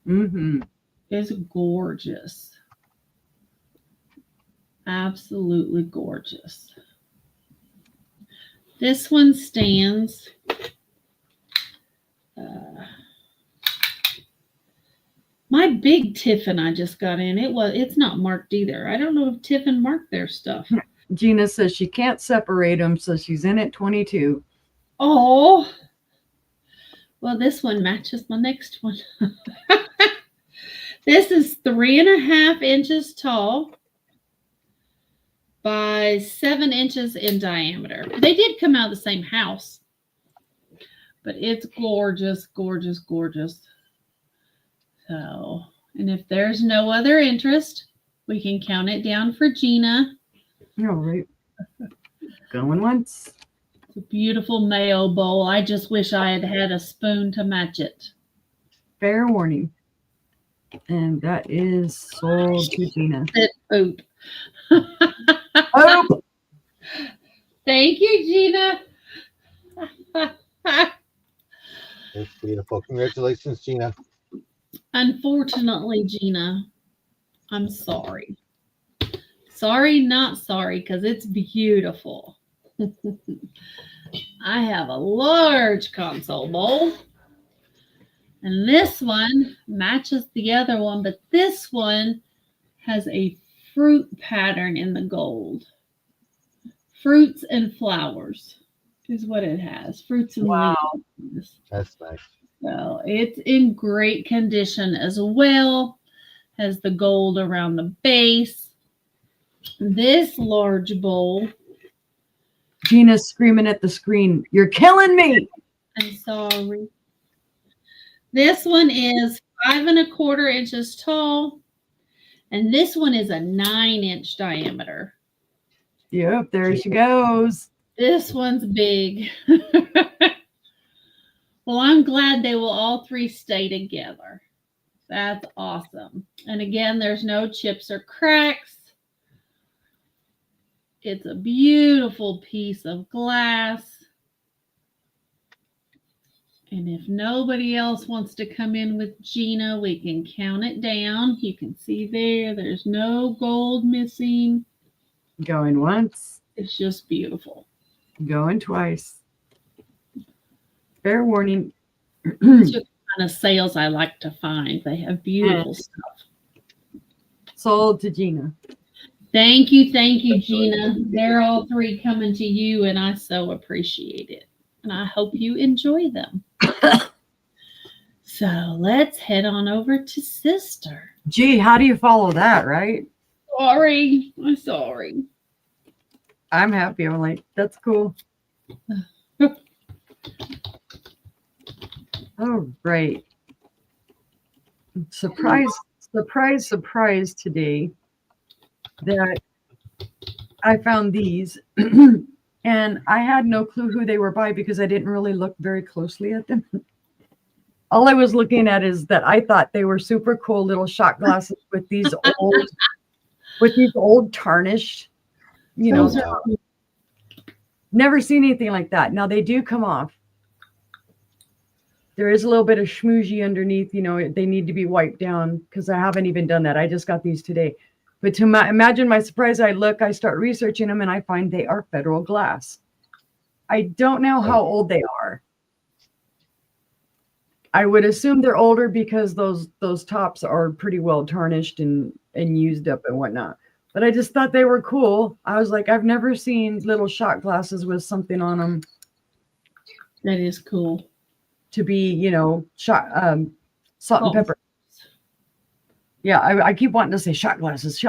Mm-hmm. It's gorgeous. Absolutely gorgeous. This one stands. My big Tiffin I just got in. It's not marked either. I don't know if Tiffin marked their stuff. Gina says she can't separate them, so she's in at 22. Oh, well, this one matches my next one. This is 3½ inches tall by 7 inches in diameter. They did come out of the same house, but it's gorgeous, gorgeous, gorgeous. So, and if there's no other interest, we can count it down for Gina. All right. Going once. It's a beautiful mayo bowl. I just wish I had had a spoon to match it. Fair warning. And that is sold to Gina. Oop. Oh, Thank you, Gina. It's beautiful. Congratulations, Gina. Unfortunately, Gina, I'm sorry. Sorry, not sorry, because it's beautiful. I have a large console bowl. And this one matches the other one, but this one has a fruit pattern in the gold. Fruits and flowers is what it has. Fruits and wow. leaves. That's nice. So it's in great condition as well. has the gold around the base. This large bowl, Gina's screaming at the screen, "You're killing me!" I'm sorry. This one is 5¼ inches tall, and this one is a 9-inch diameter. Yep, there she goes. This one's big. Well, I'm glad they will all three stay together. That's awesome. And again, there's no chips or cracks. It's a beautiful piece of glass. And if nobody else wants to come in with Gina, we can count it down. You can see there's no gold missing. Going once, It's just beautiful. going twice. Fair warning. It's just the kind of sales I like to find. They have beautiful stuff. Sold to Gina. Thank you, Gina. They're all three coming to you, and I so appreciate it. And I hope you enjoy them. So let's head on over to Sister. Gee, how do you follow that, right? Sorry. I'm sorry. I'm happy. I'm like, that's cool. Oh, great. Surprise today that I found these. And I had no clue who they were by because I didn't really look very closely at them. All I was looking at is that I thought they were super cool little shot glasses with these old tarnished, never seen anything like that. Now they do come off. There is a little bit of schmoozy underneath, they need to be wiped down because I haven't even done that. I just got these today. But to imagine my surprise, I start researching them and I find they are Federal glass. I don't know how old they are. I would assume they're older because those tops are pretty well tarnished and used up and whatnot. But I just thought they were cool. I was like, I've never seen little shot glasses with something on them. That is cool. To be, salt and pepper. Yeah, I keep wanting to say shot glasses.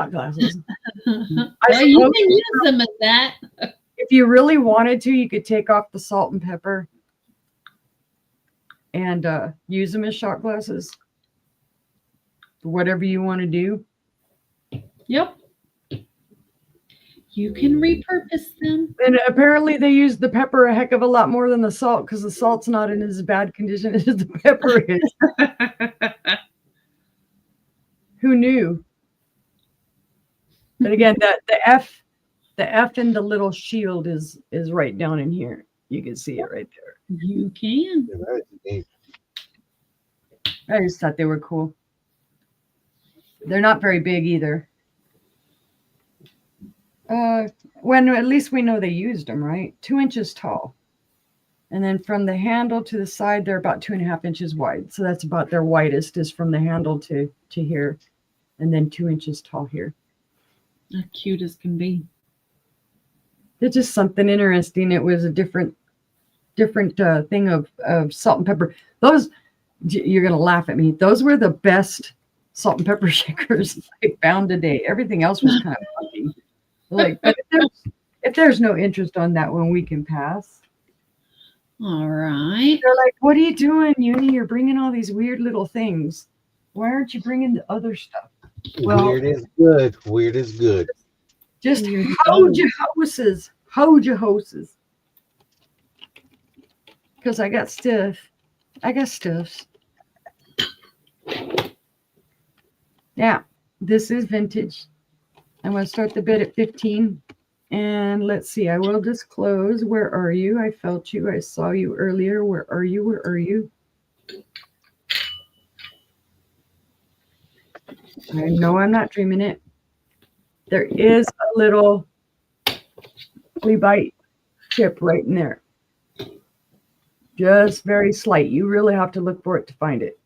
Well, you can use them as that. If you really wanted to, you could take off the salt and pepper and use them as shot glasses. Whatever you want to do. Yep. You can repurpose them. And apparently they use the pepper a heck of a lot more than the salt because the salt's not in as bad condition as the pepper is. Who knew? But again, the F in the little shield is right down in here. You can see it right there. You can. I just thought they were cool. They're not very big either. When at least we know they used them, right? 2 inches tall. And then from the handle to the side, they're about 2.5 inches wide. So that's about their widest is from the handle to here. And then 2 inches tall here. How cute as can be. It's just something interesting. It was a different thing of salt and pepper. Those, you're going to laugh at me. Those were the best salt and pepper shakers I found today. Everything else was kind of funky. Like, but if there's no interest on that one, we can pass. All right. They're like, what are you doing, Uni? You're bringing all these weird little things. Why aren't you bringing the other stuff? Well, weird is good. Weird is good. Just hold your hoses. Hold your hoses. Because I got stuff. Yeah, this is vintage. I'm going to start the bid at 15. And let's see, I will disclose. Where are you? I felt you. I saw you earlier. Where are you? Where are you? I know I'm not dreaming it. There is a little flea bite chip right in there. Just very slight. You really have to look for it to find it.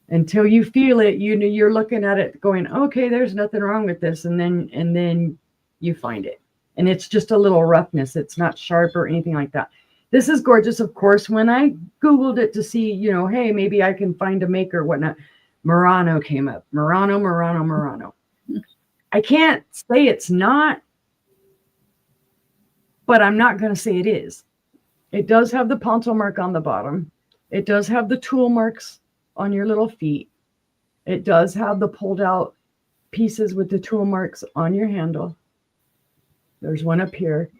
Until you feel it, you're looking at it going, okay, there's nothing wrong with this. And then you find it. And it's just a little roughness. It's not sharp or anything like that. This is gorgeous, of course. When I Googled it to see, hey, maybe I can find a maker or whatnot. Murano came up. Murano. I can't say it's not, but I'm not going to say it is. It does have the ponto mark on the bottom. It does have the tool marks on your little feet. It does have the pulled out pieces with the tool marks on your handle. There's one up here.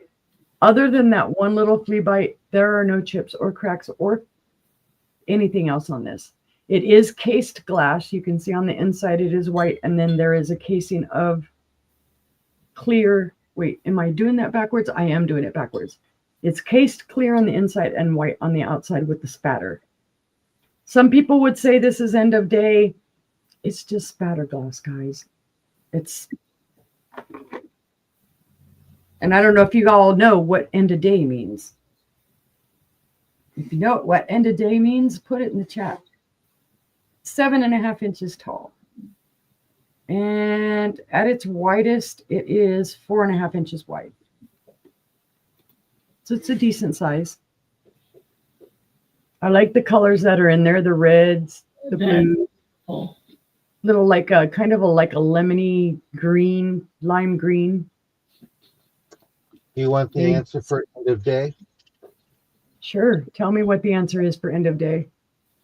Other than that one little flea bite, there are no chips or cracks or anything else on this. It is cased glass. You can see on the inside it is white, and then there is a casing of clear. Wait, am I doing that backwards? I am doing it backwards. It's cased clear on the inside and white on the outside with the spatter. Some people would say this is end of day. It's just spatter glass, guys. And I don't know if you all know what end of day means. If you know what end of day means, put it in the chat. 7.5 inches tall. And at its widest, it is 4.5 inches wide. So it's a decent size. I like the colors that are in there, the reds, the blue, little like a kind of a like a lemony green, lime green. You want the answer for end of day? Sure. Tell me what the answer is for end of day.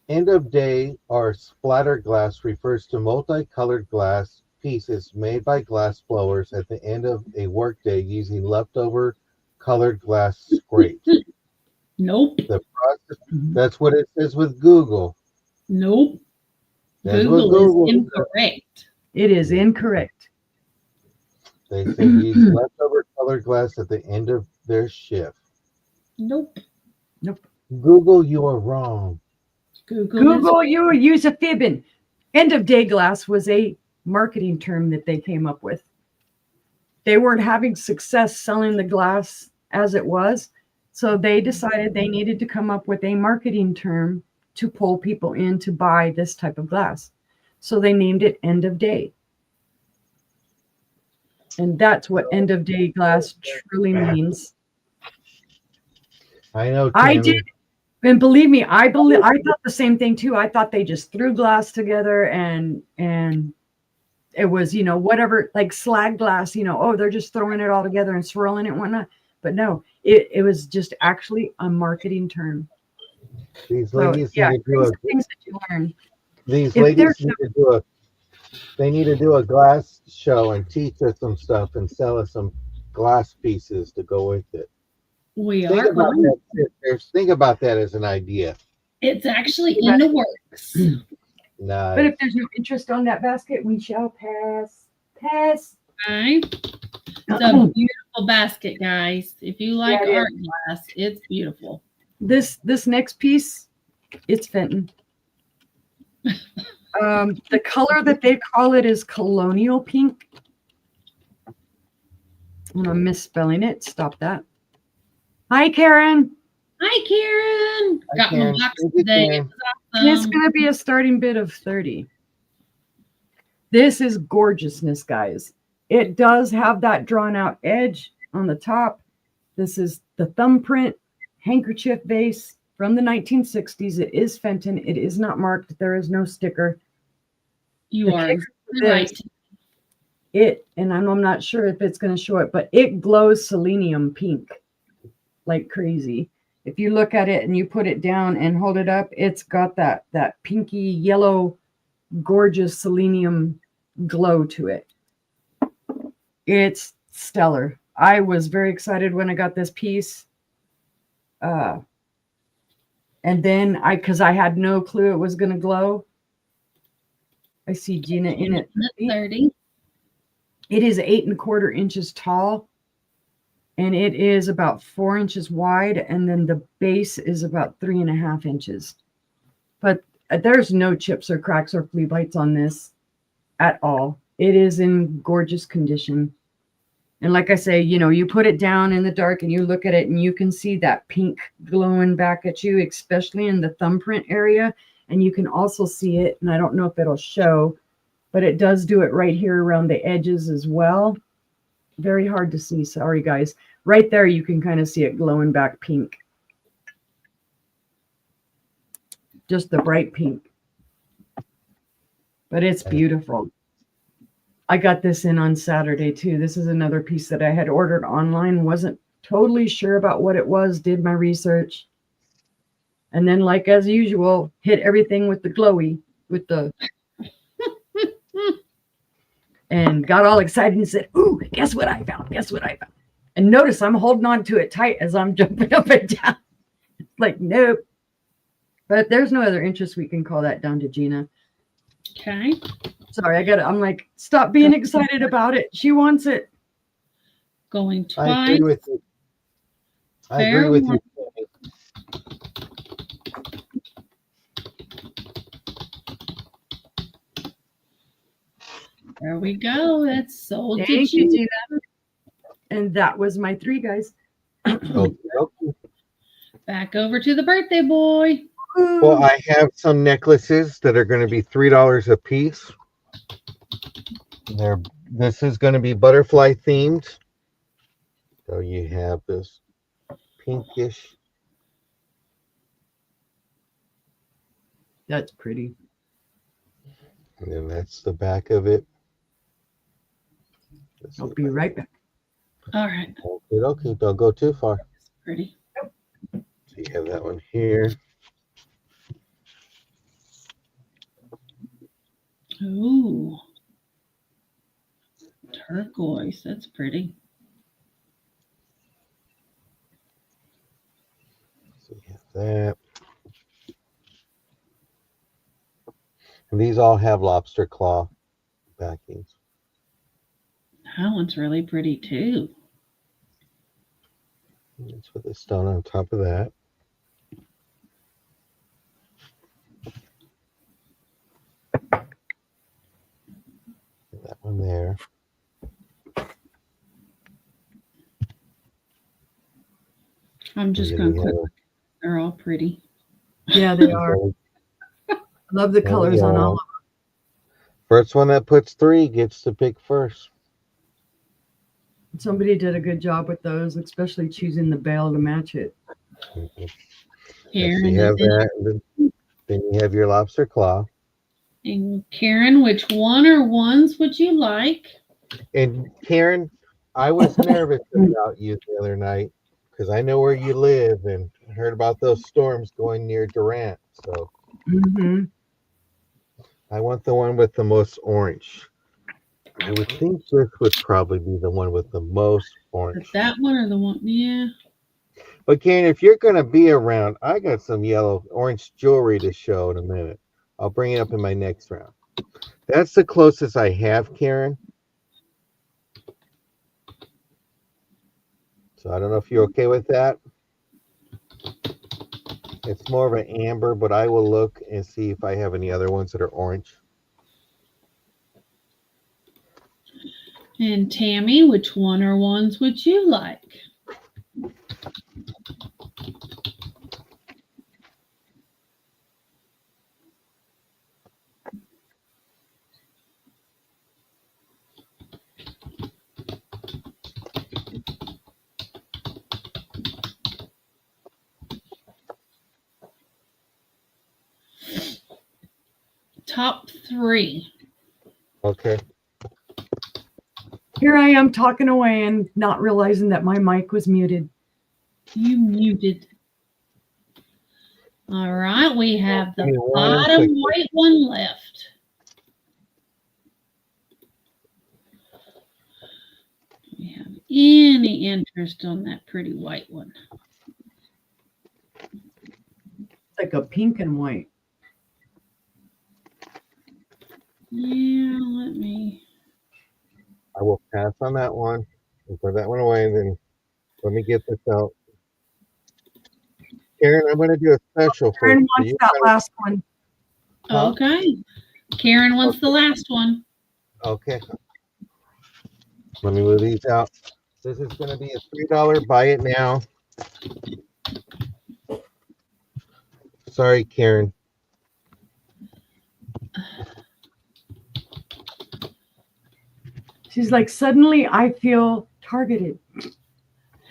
End of day or splatter glass refers to multicolored glass pieces made by glass blowers at the end of a workday using leftover colored glass scrapes. Nope. The process, that's what it says with Google. Nope. That's Google is incorrect. It is incorrect. They say use leftover colored glass at the end of their shift. Nope. Google, you are wrong. Google, you use a fibbing. End of day glass was a marketing term that they came up with. They weren't having success selling the glass as it was. So they decided they needed to come up with a marketing term to pull people in to buy this type of glass. So they named it end of day. And that's what end of day glass truly means. I know. I Tammy. did. And believe me, I thought the same thing too. I thought they just threw glass together and it was, whatever, like slag glass, oh, they're just throwing it all together and swirling it and whatnot. But no, it was just actually a marketing term. These ladies need to do things that you learn. These ladies need to do they need to do a glass show and teach us some stuff and sell us some glass pieces to go with it. Think about that as an idea. It's actually in the works. Nice. But if there's no interest on that basket, we shall pass. Okay. It's a beautiful basket, guys. If you like art glass, it's beautiful. This next piece, it's Fenton. The color that they call it is colonial pink. I'm misspelling it. Stop that. Hi, Karen. Hi, Karen. Got my box today. It's going to be a starting bid of 30. This is gorgeousness, guys. It does have that drawn out edge on the top. This is the thumbprint handkerchief vase from the 1960s. It is Fenton. It is not marked. There is no sticker. You are right. And I'm not sure if it's going to show it, but it glows selenium pink like crazy. If you look at it and you put it down and hold it up, it's got that pinky yellow, gorgeous selenium glow to it. It's stellar. I was very excited when I got this piece. And then because I had no clue it was going to glow. I see Gina in it. 30. It is 8.25 inches tall. And it is about 4 inches wide, and then the base is about 3.5 inches. But there's no chips or cracks or flea bites on this at all. It is in gorgeous condition. And like I say, you put it down in the dark and you look at it and you can see that pink glowing back at you, especially in the thumbprint area. And you can also see it, and I don't know if it'll show, but it does do it right here around the edges as well. Very hard to see. Sorry, guys. Right there, you can kind of see it glowing back pink. Just the bright pink. but it's beautiful. I got this in on Saturday too. This is another piece that I had ordered online. Wasn't totally sure about what it was. Did my research. And then, like as usual, hit everything with the glowy, with the... and got all excited and said, ooh, guess what I found? Guess what I found? And notice I'm holding on to it tight as I'm jumping up and down. Like, nope. But there's no other interest we can call that down to Gina. Okay. Sorry, I'm like, stop being excited about it. She wants it. Going twice. I agree with you. I agree with you. There we go. That's sold to Thank you, Gina. Gina. And that was my 3, guys. Okay. Back over to the birthday boy. Well, I have some necklaces that are going to be $3 a piece. This is going to be butterfly themed. So you have this pinkish. That's pretty. And then that's the back of it. I'll be right back. All right. Okay, don't go too far. Pretty. So you have that one here. Ooh. Turquoise. That's pretty. So you have that. And these all have lobster claw backings. That one's really pretty too. Let's put the stone on top of that. That one there. I'm just And going then to we put, they're all pretty. Yeah, they are. Love the colors on all of them. First one that puts 3 gets to pick first. Somebody did a good job with those, especially choosing the bail to match it. Here. So you have that, and then you have your lobster claw. And Karen, which one or ones would you like? And Karen, I was nervous about you the other night because I know where you live and heard about those storms going near Durant. So I want the one with the most orange. I would think this would probably be the one with the most orange. Is that one or the one? Yeah. But Karen, if you're going to be around, I got some yellow orange jewelry to show in a minute. I'll bring it up in my next round. That's the closest I have, Karen. So I don't know if you're okay with that. It's more of an amber, but I will look and see if I have any other ones that are orange. And Tammy, which one or ones would you like? Top 3. Okay. Here I am talking away and not realizing that my mic was muted. You muted. All right, we have the Give me one bottom second. white one left. Do we have any interest on that pretty white one? It's like a pink and white. Yeah, let me. I will pass on that one and put that one away. And then let me get this out. Karen, I'm going to do a special for Karen you. wants that last one. Huh? Okay. Karen wants the last one. Okay. Let me move these out. This is going to be a $3 buy it now. Sorry, Karen. She's like, suddenly I feel targeted.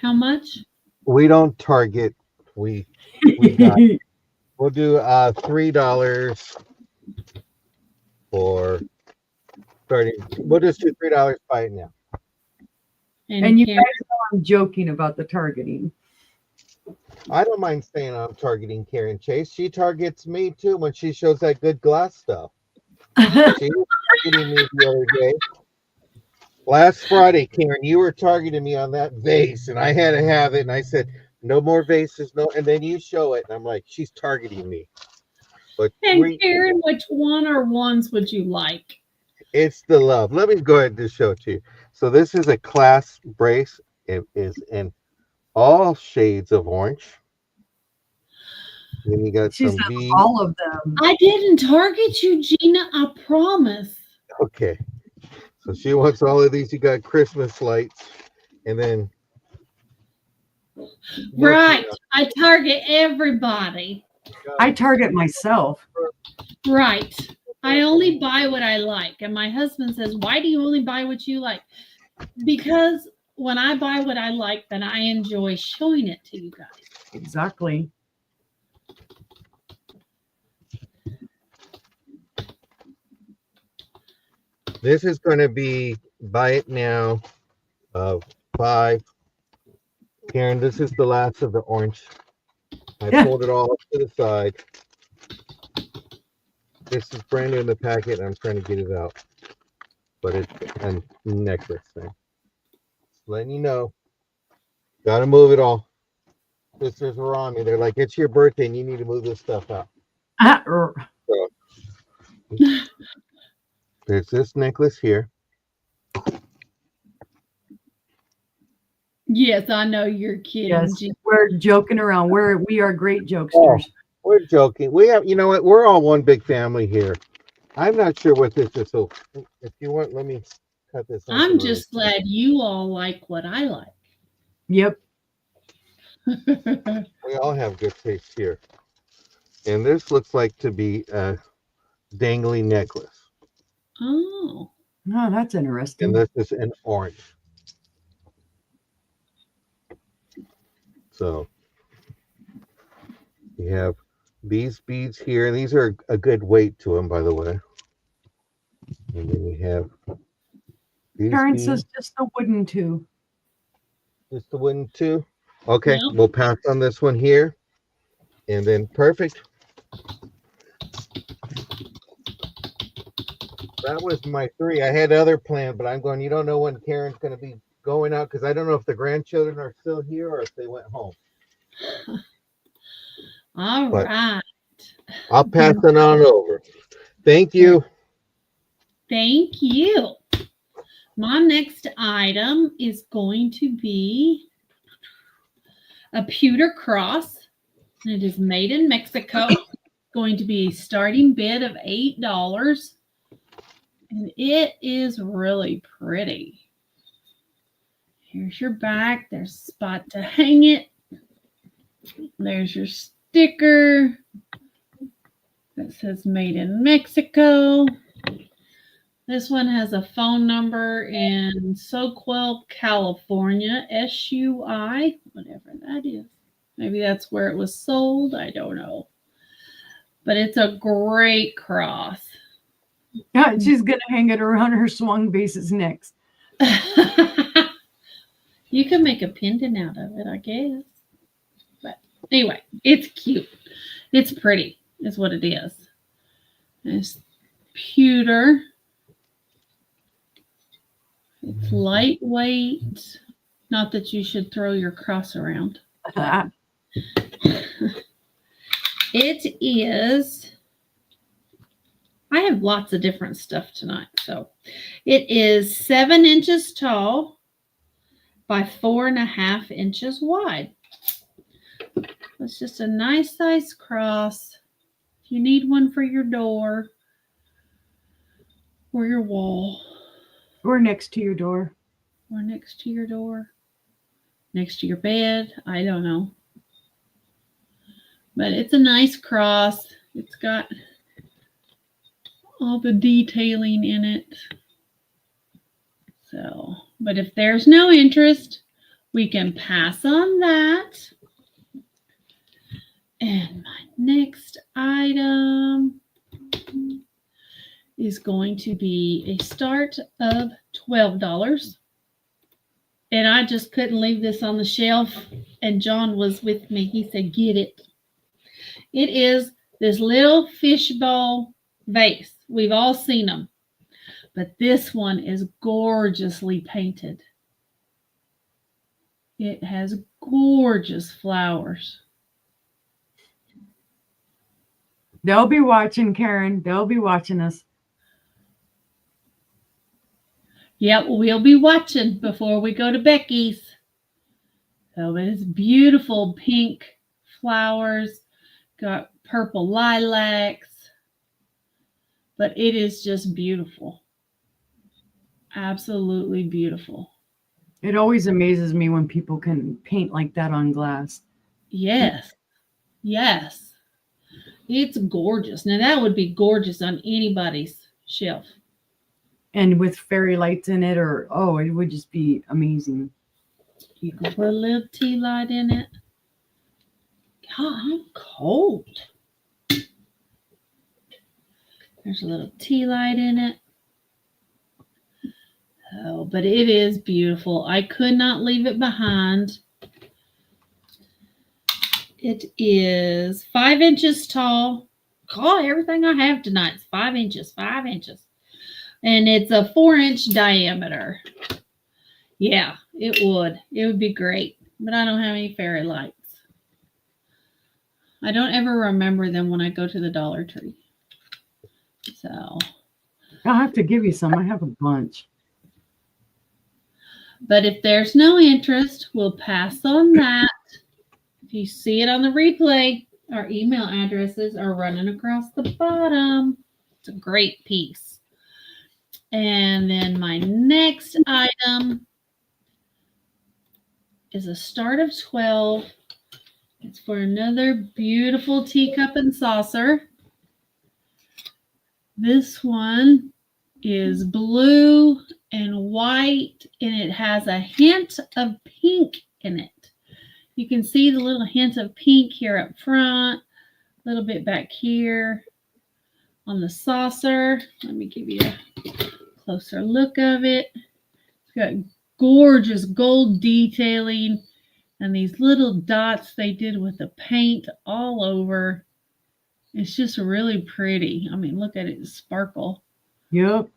How much? We don't target. We'll do $3. for starting. We'll just do $3 by it now. And you Karen- guys know I'm joking about the targeting. I don't mind saying I'm targeting Karen Chase. She targets me too when she shows that good glass stuff. She was targeting me the other day. Last Friday, Karen, you were targeting me on that vase, and I had to have it. And I said, "No more vases, no." And then you show it, and I'm like, "She's targeting me." But And Karen, which one or ones would you like? it's the love. Let me go ahead and just show it to you. So this is a class brace. It is in all shades of orange. Then you got She some said V. all of them. I didn't target you, Gina. I promise. Okay. So she wants all of these. You got Christmas lights, and then Right. I target everybody. I target myself. Right. I only buy what I like. And my husband says, "Why do you only buy what you like?" Because when I buy what I like, then I enjoy showing it to you guys. Exactly. This is going to be buy it now. 5. Karen, this is the last of the orange. I pulled it all up to the side. This is brand new in the packet. I'm trying to get it out, but it's a necklace thing. Just letting you know. Got to move it all. Sisters were on me. They're like, "It's your birthday, and you need to move this stuff out." There's this necklace here. Yes, I know you're kidding. Yes, Gina. we're joking around. We are great jokesters. We're joking. We have, you know what? We're all one big family here. I'm not sure what this is. So if you want, let me cut this. I'm just glad you all like what I like. Yep. We all have good taste here. And this looks like to be a dangly necklace. Oh. Oh, that's interesting. And this is an orange. So you have these beads here. These are a good weight to them, by the way. And then you have these Karen beads. says just the wooden two. Just the wooden two. Okay, Yep. we'll pass on this one here. And then perfect. That was my 3. I had other planned, but I'm going, you don't know when Karen's going to be going out because I don't know if the grandchildren are still here or if they went home. All But- right. I'll pass it on over. Thank you. Thank you. My next item is going to be a pewter cross. It is made in Mexico. Going to be a starting bid of $8. And it is really pretty. Here's your back. There's a spot to hang it. There's your sticker that says made in Mexico. This one has a phone number in Soquel, California, SUI, whatever that is. Maybe that's where it was sold. I don't know. But it's a great cross. Yeah, she's gonna hang it around her swung bases next. You can make a pendant out of it, I guess. But anyway, it's cute. It's pretty, is what it is. It's pewter. It's lightweight. Not that you should throw your cross around. It is. I have lots of different stuff tonight. So it is 7 inches tall by 4.5 inches wide. It's just a nice size cross. If you need one for your door or your wall Or next to your door. or next to your door, next to your bed, I don't know. But it's a nice cross. It's got all the detailing in it. So, but if there's no interest, we can pass on that. And my next item is going to be a start of $12. And I just couldn't leave this on the shelf. And John was with me. He said, get it. It is this little fishbowl vase. We've all seen them. But this one is gorgeously painted. It has gorgeous flowers. They'll be watching, Karen. They'll be watching us. Yep, we'll be watching before we go to Becky's. So it's beautiful pink flowers, got purple lilacs, but it is just beautiful. Absolutely beautiful. It always amazes me when people can paint like that on glass. Yes. Yes. It's gorgeous. Now that would be gorgeous on anybody's shelf. And with fairy lights in it, or it would just be amazing. You can put a little tea light in it. God, I'm cold. There's a little tea light in it. Oh, but it is beautiful. I could not leave it behind. It is 5 inches tall. God, everything I have tonight is 5 inches, 5 inches. And it's a 4-inch diameter. Yeah, it would. It would be great. But I don't have any fairy lights. I don't ever remember them when I go to the Dollar Tree. So. I'll have to give you some. I have a bunch. But if there's no interest, we'll pass on that. If you see it on the replay, our email addresses are running across the bottom. It's a great piece. And then my next item is a start of 12. It's for another beautiful teacup and saucer. This one is blue and white, and it has a hint of pink in it. You can see the little hint of pink here up front, a little bit back here on the saucer. Let me give you a closer look of it. It's got gorgeous gold detailing and these little dots they did with the paint all over. It's just really pretty. I mean, look at it sparkle. Yep.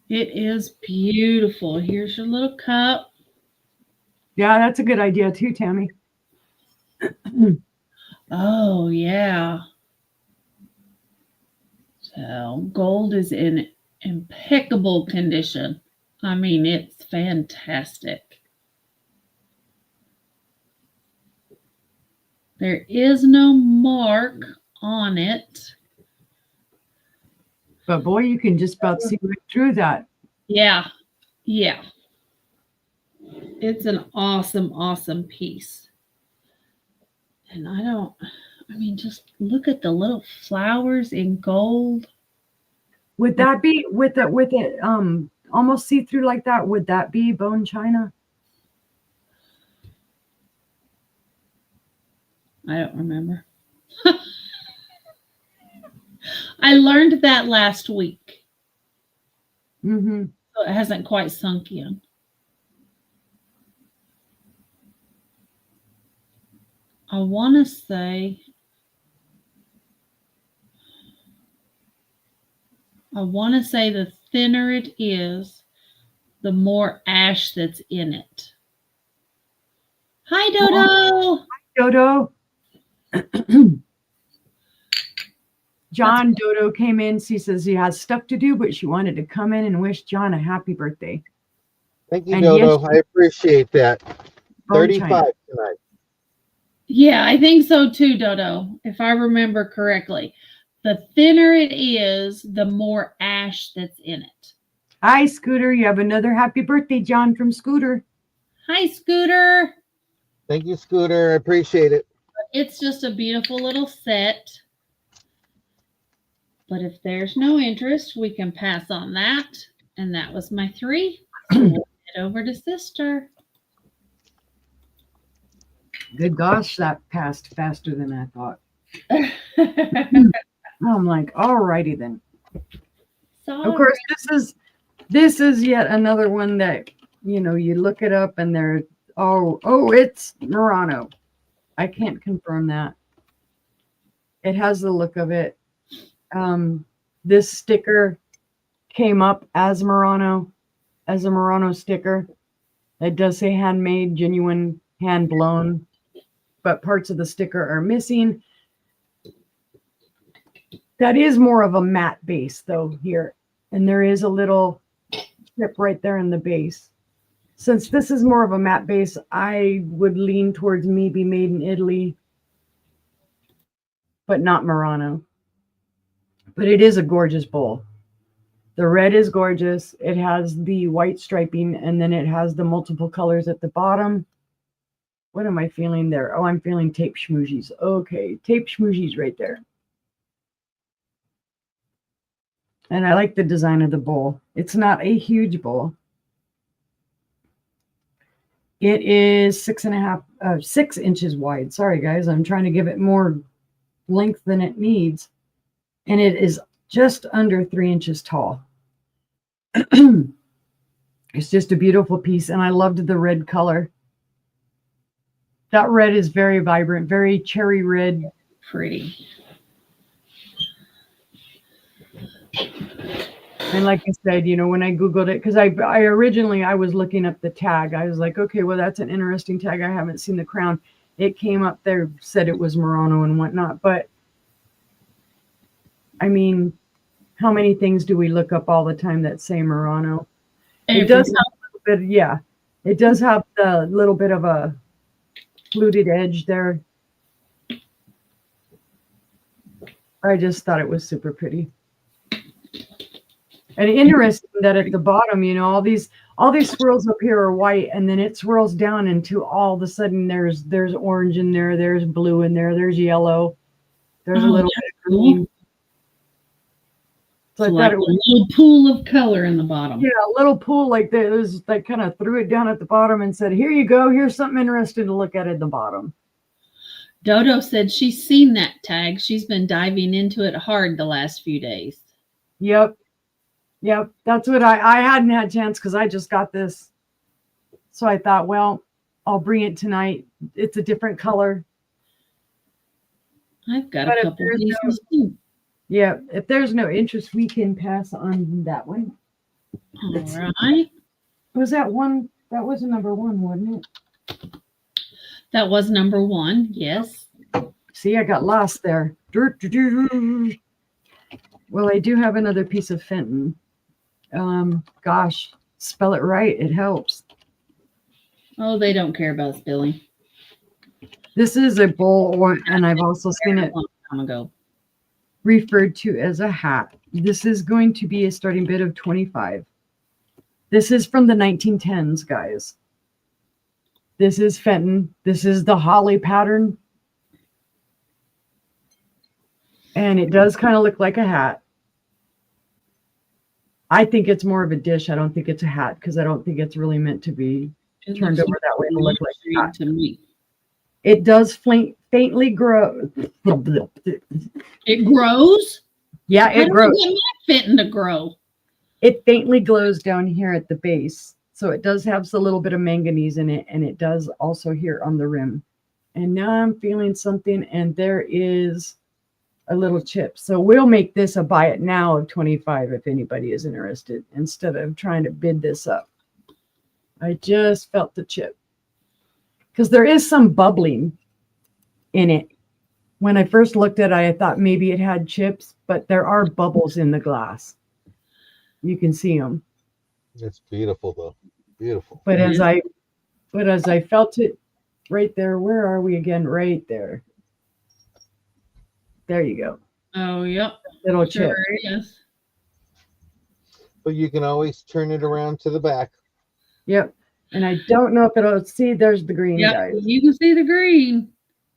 It is beautiful. Here's your little cup. Yeah, that's a good idea too, Tammy. Oh, yeah. So gold is in impeccable condition. I mean, it's fantastic. There is no mark on it. But boy, you can just about see right through that. Yeah. Yeah. It's an awesome, awesome piece. And just look at the little flowers in gold. Would that be with it almost see through like that? Would that be bone china? I don't remember. I learned that last week. Mm-hmm. So it hasn't quite sunk in. I want to say the thinner it is, the more ash that's in it. Hi, Dodo. Dodo. John Dodo came in. She says he has stuff to do, but she wanted to come in and wish John a happy birthday. Thank you, And Dodo. yes, I appreciate that. bone 35 china. tonight. Yeah, I think so too, Dodo, if I remember correctly. The thinner it is, the more ash that's in it. Hi, Scooter. You have another happy birthday, John, from Scooter. Hi, Scooter. Thank you, Scooter. I appreciate it. It's just a beautiful little set. But if there's no interest, we can pass on that. And that was my 3. So we'll head over to Sister. Good gosh, that passed faster than I thought. I'm like, all righty then. So Of course, this is yet another one that, you know, you look it up and they're, oh, it's Murano. I can't confirm that. It has the look of it. This sticker came up as Murano, as a Murano sticker. It does say handmade, genuine, hand blown, but parts of the sticker are missing. That is more of a matte base though here. And there is a little strip right there in the base. Since this is more of a matte base, I would lean towards maybe made in Italy, but not Murano. But it is a gorgeous bowl. The red is gorgeous. It has the white striping, and then it has the multiple colors at the bottom. What am I feeling there? Oh, I'm feeling tape schmoozies. Okay, tape schmoozies right there. And I like the design of the bowl. It's not a huge bowl. It is 6 inches wide. Sorry, guys. I'm trying to give it more length than it needs. And it is just under 3 inches tall. It's just a beautiful piece. And I loved the red color. That red is very vibrant, very cherry red. pretty. And like I said, you know, when I Googled it, because I originally I was looking up the tag. I was like, okay, well, that's an interesting tag. I haven't seen the crown. It came up there, said it was Murano and whatnot. But I mean, how many things do we look up all the time that say Murano? It does have a little bit, yeah. It does have the little bit of a fluted edge there. I just thought it was super pretty. And interesting that at the bottom, you know, all these swirls up here are white, and then it swirls down into all of a sudden there's orange in there, there's blue in there, there's yellow, there's a little bit of green. So It's I like thought it a was, little pool of color in the bottom. yeah, a little pool like that. It was like kind of threw it down at the bottom and said, "Here you go. Here's something interesting to look at the bottom." Dodo said she's seen that tag. She's been diving into it hard the last few days. Yep. That's what I hadn't had a chance because I just got this. So I thought, well, I'll bring it tonight. It's a different color. I've got But a if couple there's pieces too. Yeah, if there's no interest, we can pass on that one. All right. Was that one? That was a number one, wasn't it? That was number one. Yes. See, I got lost there. Well, I do have another piece of Fenton. Gosh, spell it right. It helps. Oh, they don't care about spelling. This is a bowl, and I've also seen it A long time ago. referred to as a hat. This is going to be a starting bid of 25. This is from the 1910s, guys. This is Fenton. This is the holly pattern. And it does kind of look like a hat. I think it's more of a dish. I don't think it's a hat because I don't think it's really meant to be It turned looks over that way to look like a hat. to me. It does faintly grow. It grows. Yeah, How it do grows. we get my fitting to grow? It faintly glows down here at the base. So it does have a little bit of manganese in it, and it does also here on the rim. And now I'm feeling something, and there is a little chip. So we'll make this a buy it now of 25 if anybody is interested, instead of trying to bid this up. I just felt the chip. Because there is some bubbling in it. When I first looked at it, I thought maybe it had chips, but there are bubbles in the glass. You can see them. It's beautiful though. Beautiful. But as I felt it right there, where are we again? Right there. There you go. Oh, yep. Little chip. Sure is. But you can always turn it around to the back. Yep. And I don't know if it'll see, there's the green, Yep. guys. You can see the green.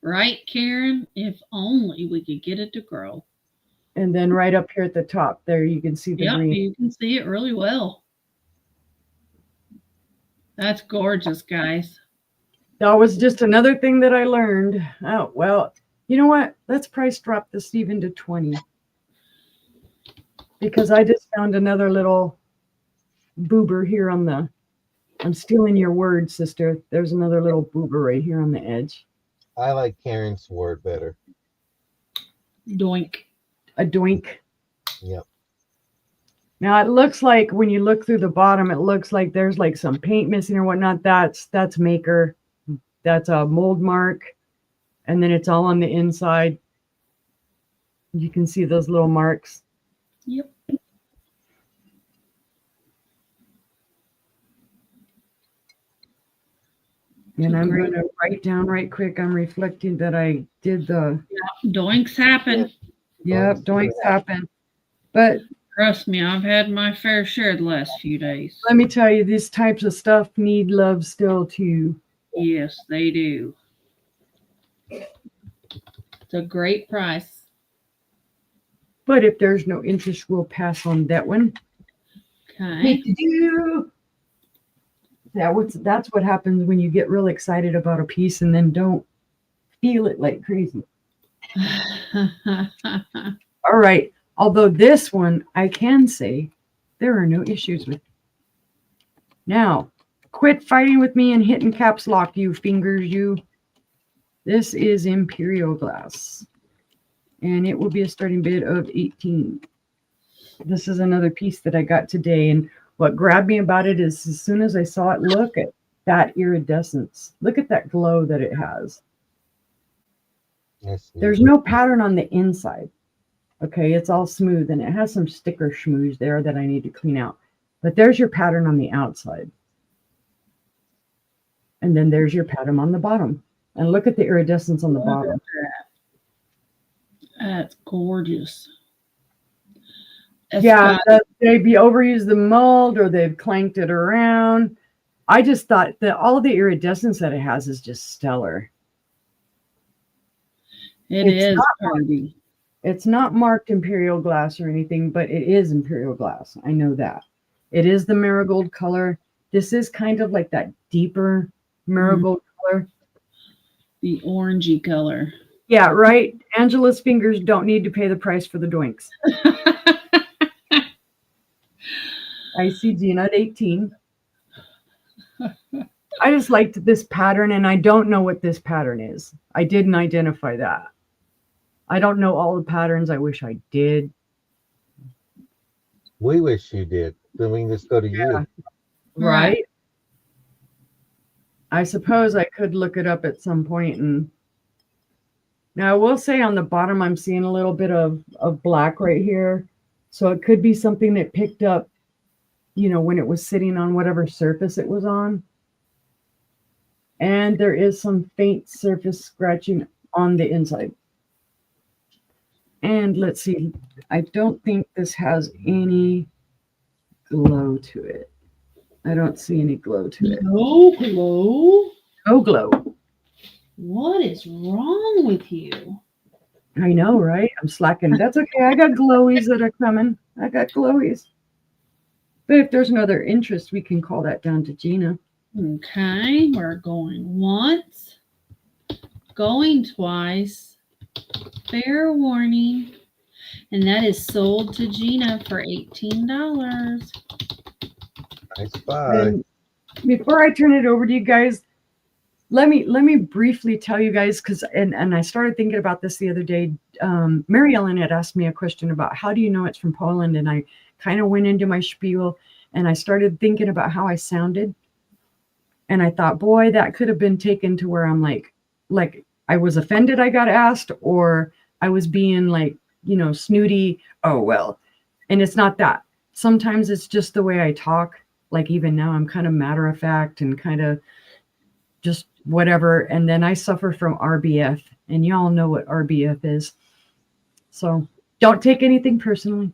Right, Karen? If only we could get it to grow. And then right up here at the top, there you can see the Yep, green. you can see it really well. That's gorgeous, guys. That was just another thing that I learned. Oh, well, you know what? Let's price drop this even to 20. because I just found another little boober here on the. I'm stealing your word, sister. There's another little boober right here on the edge. I like Karen's word better. Doink. A doink. Yep. Now it looks like when you look through the bottom, it looks like there's like some paint missing or whatnot. That's maker. That's a mold mark. And then it's all on the inside. You can see those little marks. Yep. And I'm going to write down right quick. I'm reflecting that I did the. Doinks happen. Yep, doinks happen. But Trust me, I've had my fair share the last few days. let me tell you, these types of stuff need love still too. Yes, they do. It's a great price. But if there's no interest, we'll pass on that one. Okay. That's what happens when you get real excited about a piece and then don't feel it like crazy. All right. Although this one, I can say there are no issues with. Now, quit fighting with me and hitting caps lock, you fingers, you. This is Imperial Glass. And it will be a starting bid of 18. This is another piece that I got today. And what grabbed me about it is as soon as I saw it, look at that iridescence. Look at that glow that it has. Yes, There's no pattern on the inside. Okay, it's all smooth and it has some sticker schmooze there that I need to clean out. But there's your pattern on the outside. And then there's your pattern on the bottom. And look at the iridescence on the bottom. That's gorgeous. Yeah, they've overused the mold or they've clanked it around. I just thought that all the iridescence that it has is just stellar. It's pretty. It's not marked Imperial Glass or anything, but it is Imperial Glass. I know that. It is the marigold color. This is kind of like that deeper marigold color. The orangey color. Yeah, right. Angela's fingers don't need to pay the price for the doinks. I see Gina at 18. I just liked this pattern, and I don't know what this pattern is. I didn't identify that. I don't know all the patterns. I wish I did. We wish you did. Then we can just go to you. Right? I suppose I could look it up at some point. And now I will say on the bottom, I'm seeing a little bit of black right here. So it could be something that picked up, you know, when it was sitting on whatever surface it was on. And there is some faint surface scratching on the inside. And let's see, I don't think this has any glow to it. I don't see any glow to it. No glow? No glow. What is wrong with you? I know, right? I'm slacking. That's okay. I got glowies that are coming. I got glowies. But if there's another interest, we can call that down to Gina. Okay, we're going once, going twice. Fair warning. And that is sold to Gina for $18. Nice buy. And before I turn it over to you guys, let me briefly tell you guys, because and I started thinking about this the other day. Mary Ellen had asked me a question about how do you know it's from Poland, and I kind of went into my spiel and I started thinking about how I sounded, and I thought, boy, that could have been taken to where I'm like I was offended I got asked, or I was being like, you know, snooty. Oh well, and it's not that. Sometimes it's just the way I talk. Like even now, I'm kind of matter of fact and kind of just whatever. And then I suffer from RBF, and y'all know what RBF is. So don't take anything personally.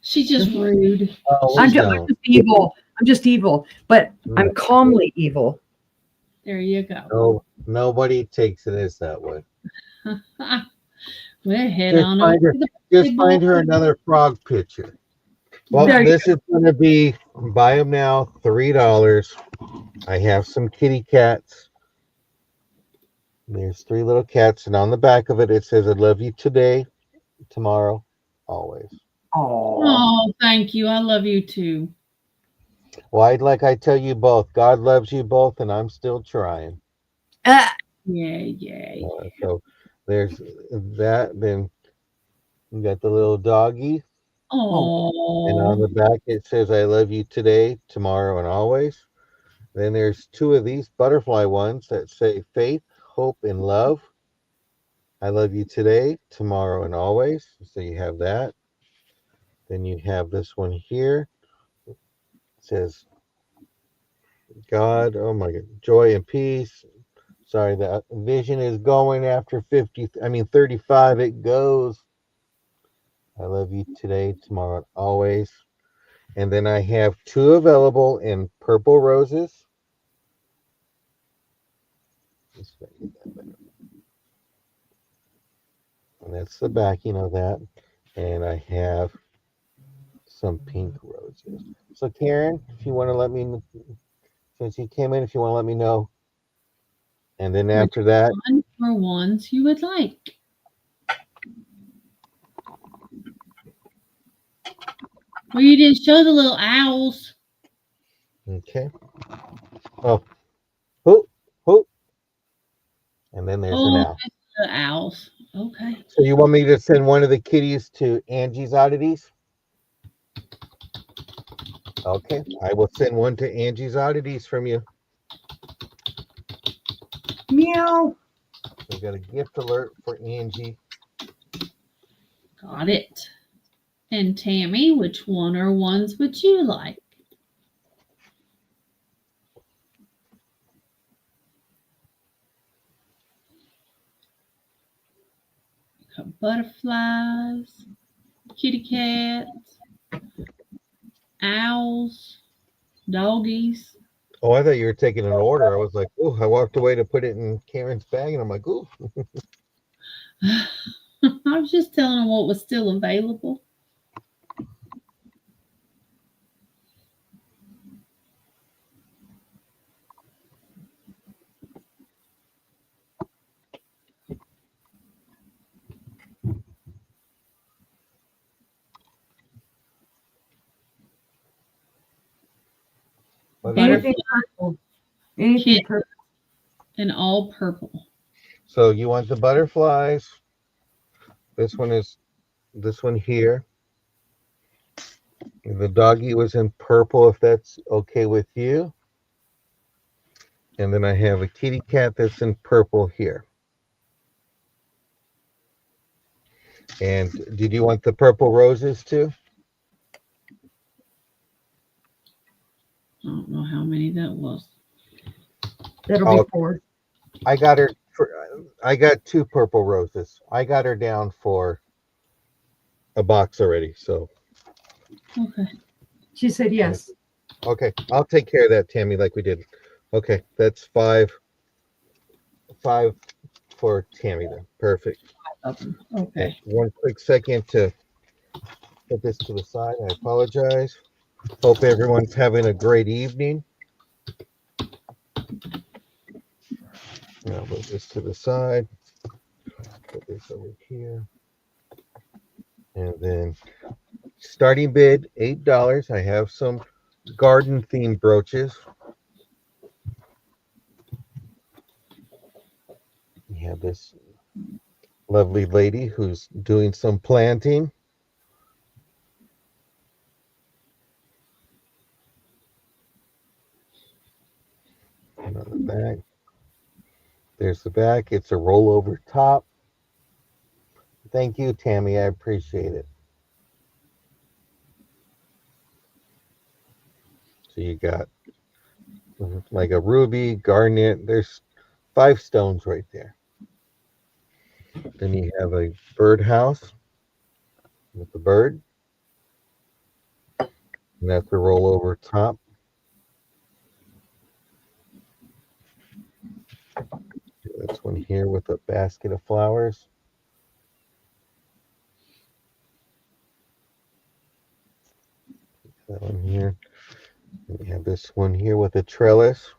She's just rude. I'm just evil. I'm just evil, but I'm calmly evil. There you go. No, nobody takes it as that way. We'll head Just on find over her- to the Just big find her bowl. another frog picture. Well, There you this is going to be, buy them now, $3. I have some kitty cats. There's 3 little cats, and on the back of it, it says, I love you today, tomorrow, always. Oh. Oh, thank you. I love you too. Well, I tell you both, God loves you both, and I'm still trying. Yay, yay. So there's that. Then you got the little doggy, and on Oh, the back it says, "I love you today, tomorrow, and always." Then there's two of these butterfly ones that say faith, hope, and love. I love you today, tomorrow, and always. So you have that. Then you have this one here. It says God, oh my God, joy and peace. Sorry, that vision is going after 35, it goes. I love you today, tomorrow, and always. And then I have two available in purple roses. And that's the backing of that. And I have some pink roses. So Karen, if you want to let me, since you came in, if you want to let me know. And then which after that, one or ones you would like? Well, you didn't show the little owls. okay. Oh, who, who? And then there's an Oh, owl. it's the owls. Okay. So you want me to send one of the kitties to Angie's Oddities? Okay, I will send one to Angie's Oddities from you. Meow. We got a gift alert for Angie. Got it. And Tammy, which one or ones would you like? Got butterflies, kitty cats, owls, doggies. Oh, I thought you were taking an order. I was like, oh, I walked away to put it in Karen's bag, and I'm like, oh. I was just telling them what was still available. Anything purple. Anything Kit purple. and all purple. So you want the butterflies? This one here. The doggy was in purple, if that's okay with you. And then I have a kitty cat that's in purple here. And did you want the purple roses too? I don't know how many that was. That'll Oh, be 4. I got her. I got 2 purple roses. I got her down for a box already. So Okay. She said yes. okay, I'll take care of that, Tammy, like we did. Okay, that's 5 for Tammy then. Perfect. Okay. One quick second to put this to the side. I apologize. Hope everyone's having a great evening. Now move this to the side. Put this over here. And then starting bid $8. I have some garden themed brooches. We have this lovely lady who's doing some planting. And on the back, there's the back. It's a rollover top. Thank you, Tammy. I appreciate it. So you got like a ruby, garnet. There's 5 stones right there. Then you have a birdhouse with the bird. And that's the rollover top. This one here with a basket of flowers. That one here. And we have this one here with a trellis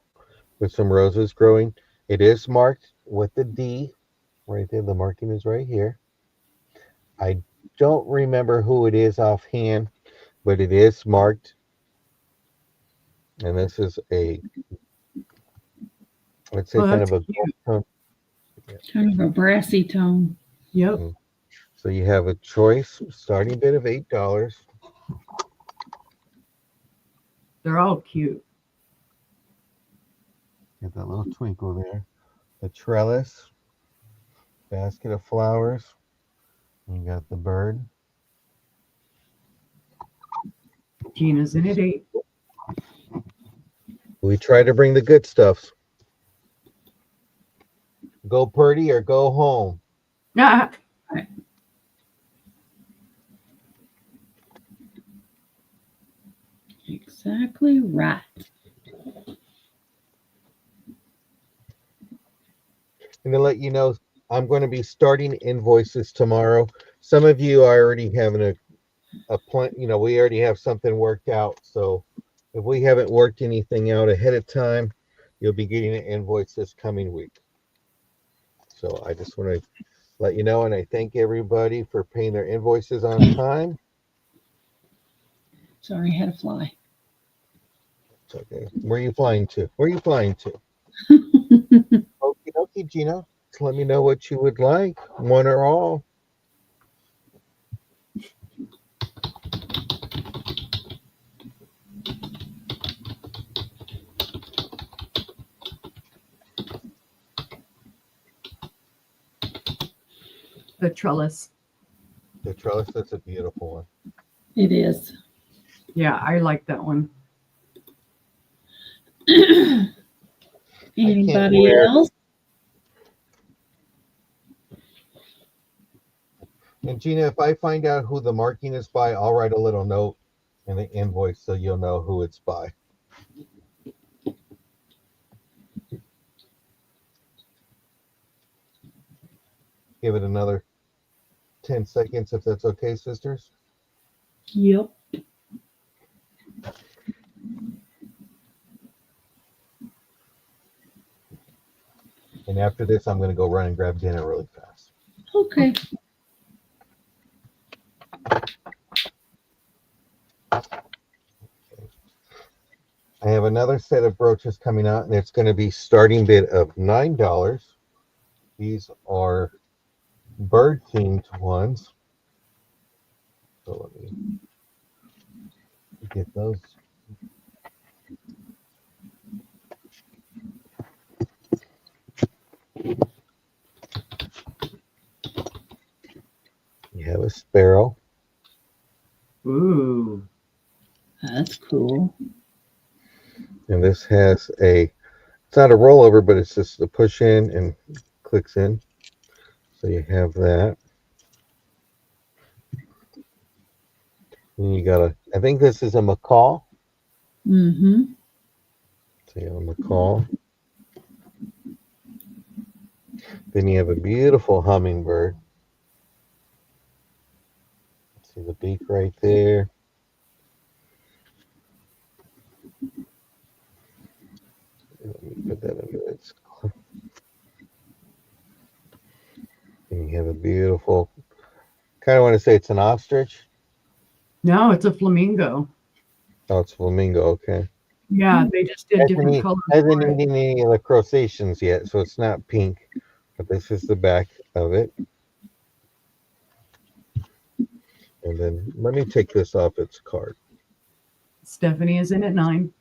with some roses growing. It is marked with the D right there. The marking is right here. I don't remember who it is offhand, but it is marked. And this is a, let's say, Oh, kind that's of a cute. gold Kind of a brassy tone. Yep. tone. So you have a choice starting bid of $8. They're all cute. Get that little twinkle there. The trellis, basket of flowers. You got the bird. Gina's in at 8. We try to bring the good stuffs. Go Purdy or go home. Ah, Exactly right. And to let you know, I'm going to be starting invoices tomorrow. Some of you are already having a plan, we already have something worked out. So if we haven't worked anything out ahead of time, you'll be getting an invoice this coming week. So I just want to let you know, and I thank everybody for paying their invoices on time. Sorry, I had a fly. It's okay. Where are you flying to? Where are you flying to? Okie dokie, Gina. Just let me know what you would like, one or all. the trellis. The trellis, that's a beautiful one. It is. Yeah, I like that one. Anybody wear- else? And Gina, if I find out who the marking is by, I'll write a little note in the invoice so you'll know who it's by. Give it another 10 seconds if that's okay, sisters. Yep. And after this, I'm going to go run and grab dinner really fast. Okay. I have another set of brooches coming out, and it's going to be starting bid of $9. These are bird themed ones. So let me get those. You have a sparrow. Ooh. That's cool. And this has it's not a rollover, but it's just a push in and clicks in. So you have that. And you got I think this is a macaw. Mm-hmm. So you have a macaw. Then you have a beautiful hummingbird. See the beak right there. Let me put that under its. And you have a beautiful, kind of want to say it's an ostrich. No, it's a flamingo. Oh, it's flamingo. Okay. Yeah, they just did different colors. Hasn't for it. eaten any of the crustaceans yet, so it's not pink. But this is the back of it. And then let me take this off its card. Stephanie is in at 9.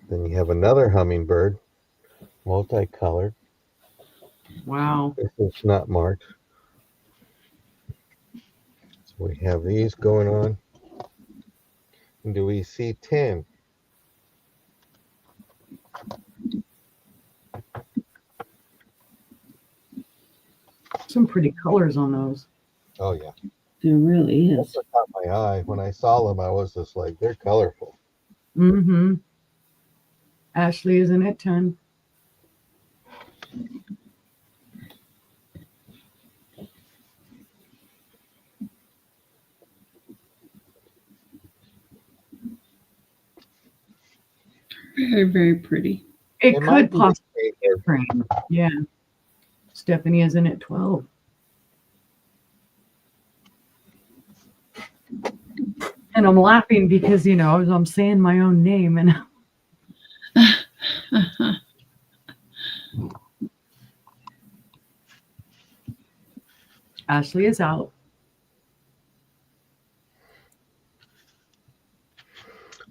Then you have another hummingbird, multicolored. Wow. This is not marked. So we have these going on. And do we see 10? Some pretty colors on those. Oh, yeah. There really That's is. what caught my eye. When I saw them, I was just like, they're colorful. Mm-hmm. Ashley is in at 10. Very, very pretty. It might could be possibly the be a frame. Yeah. Stephanie is in at 12. And I'm laughing because, I'm saying my own name and Ashley is out.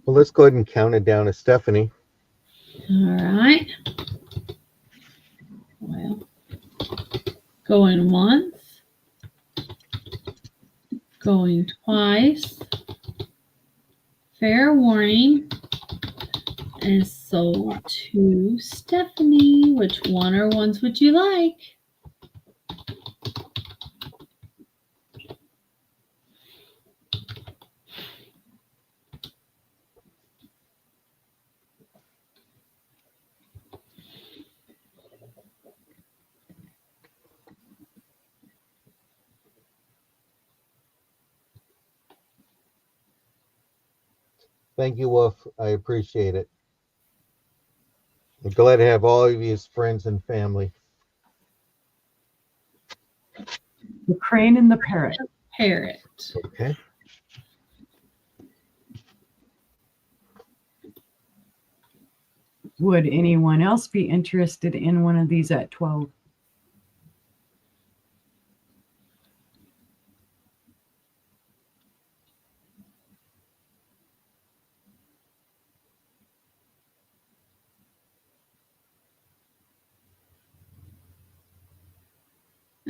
Well, let's go ahead and count it down to Stephanie. All right. Well, going once, going twice, fair warning, and sold to Stephanie. Which one or ones would you like? Thank you, Wolf. I appreciate it. I'm glad to have all of you as friends and family. The crane and the parrot. Parrot. Okay. Would anyone else be interested in one of these at 12?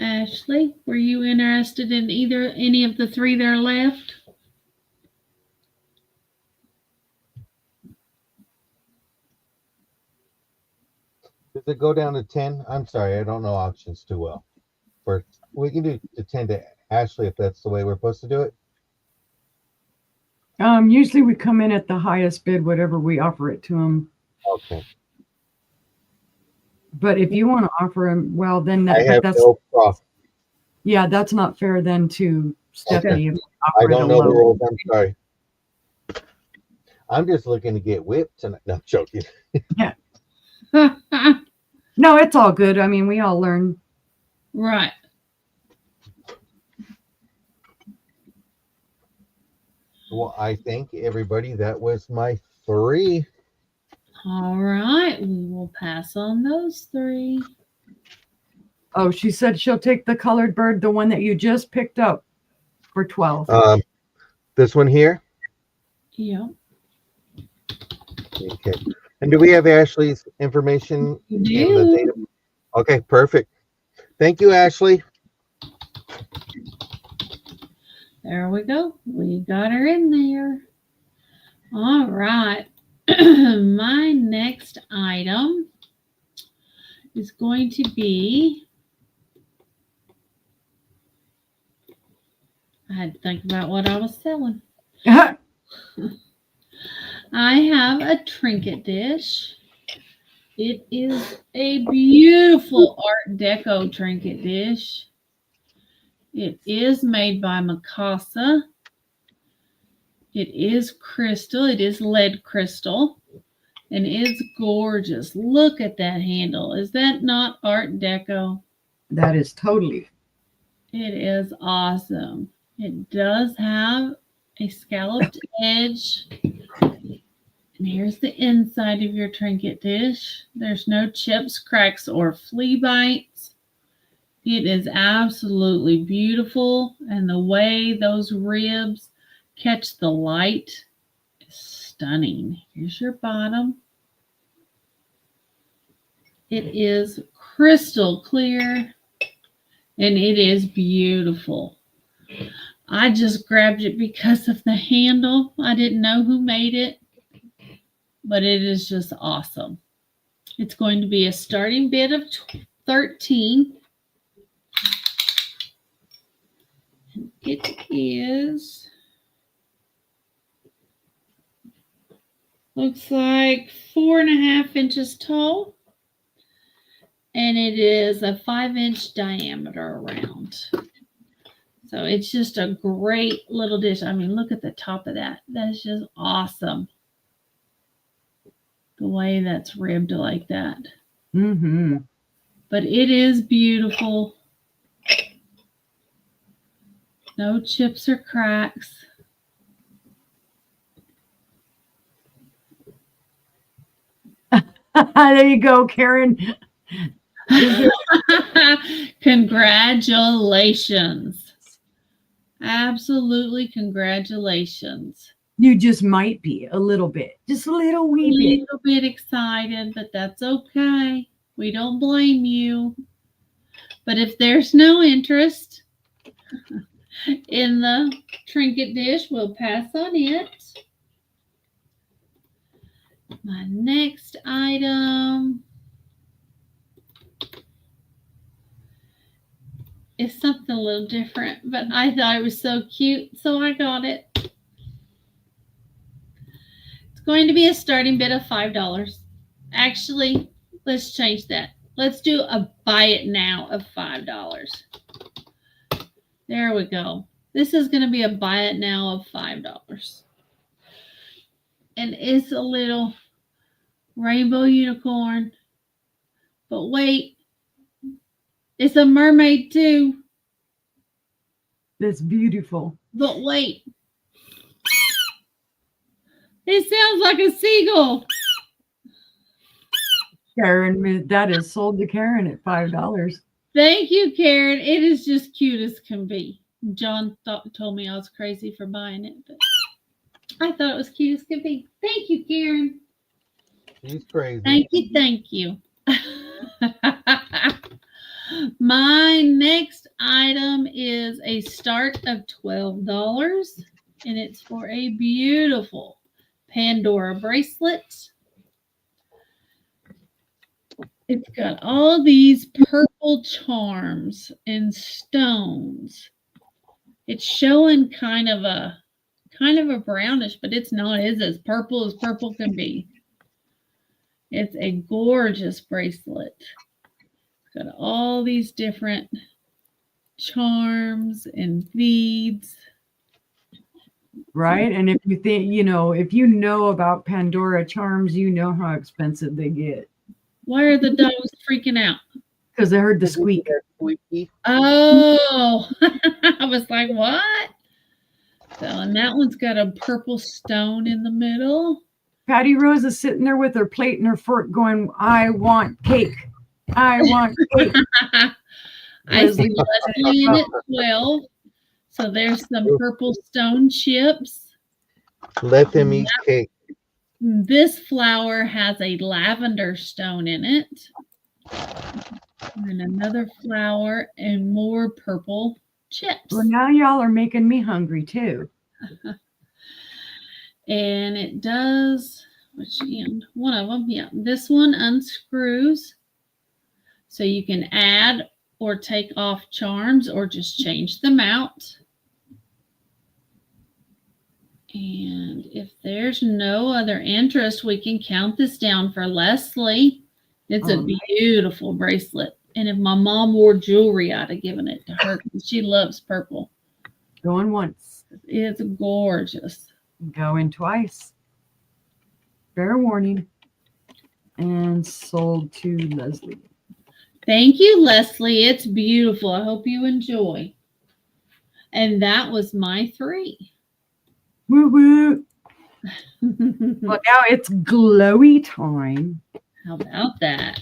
Ashley, were you interested in any of the three that are left? Does it go down to 10? I'm sorry, I don't know auctions too well. We can do the 10 to Ashley if that's the way we're supposed to do it. Usually we come in at the highest bid, whatever we offer it to them. Okay. But if you want to offer them, well, then I have no problem. Yeah, that's not fair then to Stephanie. If I don't know the rules. I'm sorry. I'm just looking to get whipped tonight. No, I'm joking. Yeah. No, it's all good. I mean, we all learn. Right. Well, I thank everybody. That was my 3. All right. We will pass on those 3. Oh, she said she'll take the colored bird, the one that you just picked up for 12. This one here? Yeah. Okay. And do we have Ashley's information in the data? Okay, perfect. Thank you, Ashley. There we go. We got her in there. All right. My next item is going to be, I had to think about what I was selling. I have a trinket dish. It is a beautiful Art Deco trinket dish. It is made by Mikasa. It is crystal. It is lead crystal. And it's gorgeous. Look at that handle. Is that not Art Deco? That is totally. It is awesome. It does have a scalloped edge. And here's the inside of your trinket dish. There's no chips, cracks, or flea bites. It is absolutely beautiful. And the way those ribs catch the light is stunning. Here's your bottom. It is crystal clear. And it is beautiful. I just grabbed it because of the handle. I didn't know who made it. But it is just awesome. It's going to be a starting bid of 13. And it is, looks like 4.5 inches tall. And it is a 5-inch diameter around. So it's just a great little dish. I mean, look at the top of that. That's just awesome. The way that's ribbed like that. Mm-hmm. But it is beautiful. No chips or cracks. There you go, Karen. Congratulations. Absolutely congratulations. You just might be a little bit, just a little A wee bit. little bit excited, but that's okay. We don't blame you. But if there's no interest in the trinket dish, we'll pass on it. My next item is something a little different, but I thought it was so cute, so I got it. It's going to be a starting bid of $5. Actually, let's change that. Let's do a buy it now of $5. There we go. This is going to be a buy it now of $5. And it's a little rainbow unicorn. But wait, it's a mermaid too. That's beautiful. But wait, it sounds like a seagull. Karen, that is sold to Karen at $5. Thank you, Karen. It is just cute as can be. John told me I was crazy for buying it, but I thought it was cute as could be. Thank you, Karen. She's crazy. Thank you. Thank you. My next item is a start of $12, and it's for a beautiful Pandora bracelet. It's got all these purple charms and stones. It's showing kind of a brownish, but it's not. It's as purple can be. It's a gorgeous bracelet. It's got all these different charms and beads. Right? And if you think, if you know about Pandora charms, you know how expensive they get. Why are the dogs freaking out? Because they heard the squeak. Squeaky. Oh, I was like, what? So, and that one's got a purple stone in the middle. Patty Rose is sitting there with her plate and her fork going, I want cake. I want cake. I see Leslie in at 12. So there's some purple stone chips. Let them eat cake. This flower has a lavender stone in it. And another flower and more purple chips. Well, now y'all are making me hungry too. And it does, which end? One of them, yeah. This one unscrews. So you can add or take off charms or just change them out. And if there's no other interest, we can count this down for Leslie. It's a beautiful bracelet. And if my mom wore jewelry, I'd have given it to her because she loves purple. Going once. It's gorgeous. Going twice. Fair warning. And sold to Leslie. Thank you, Leslie. It's beautiful. I hope you enjoy. And that was my 3. Woo woo. Well, now it's glowy time. How about that?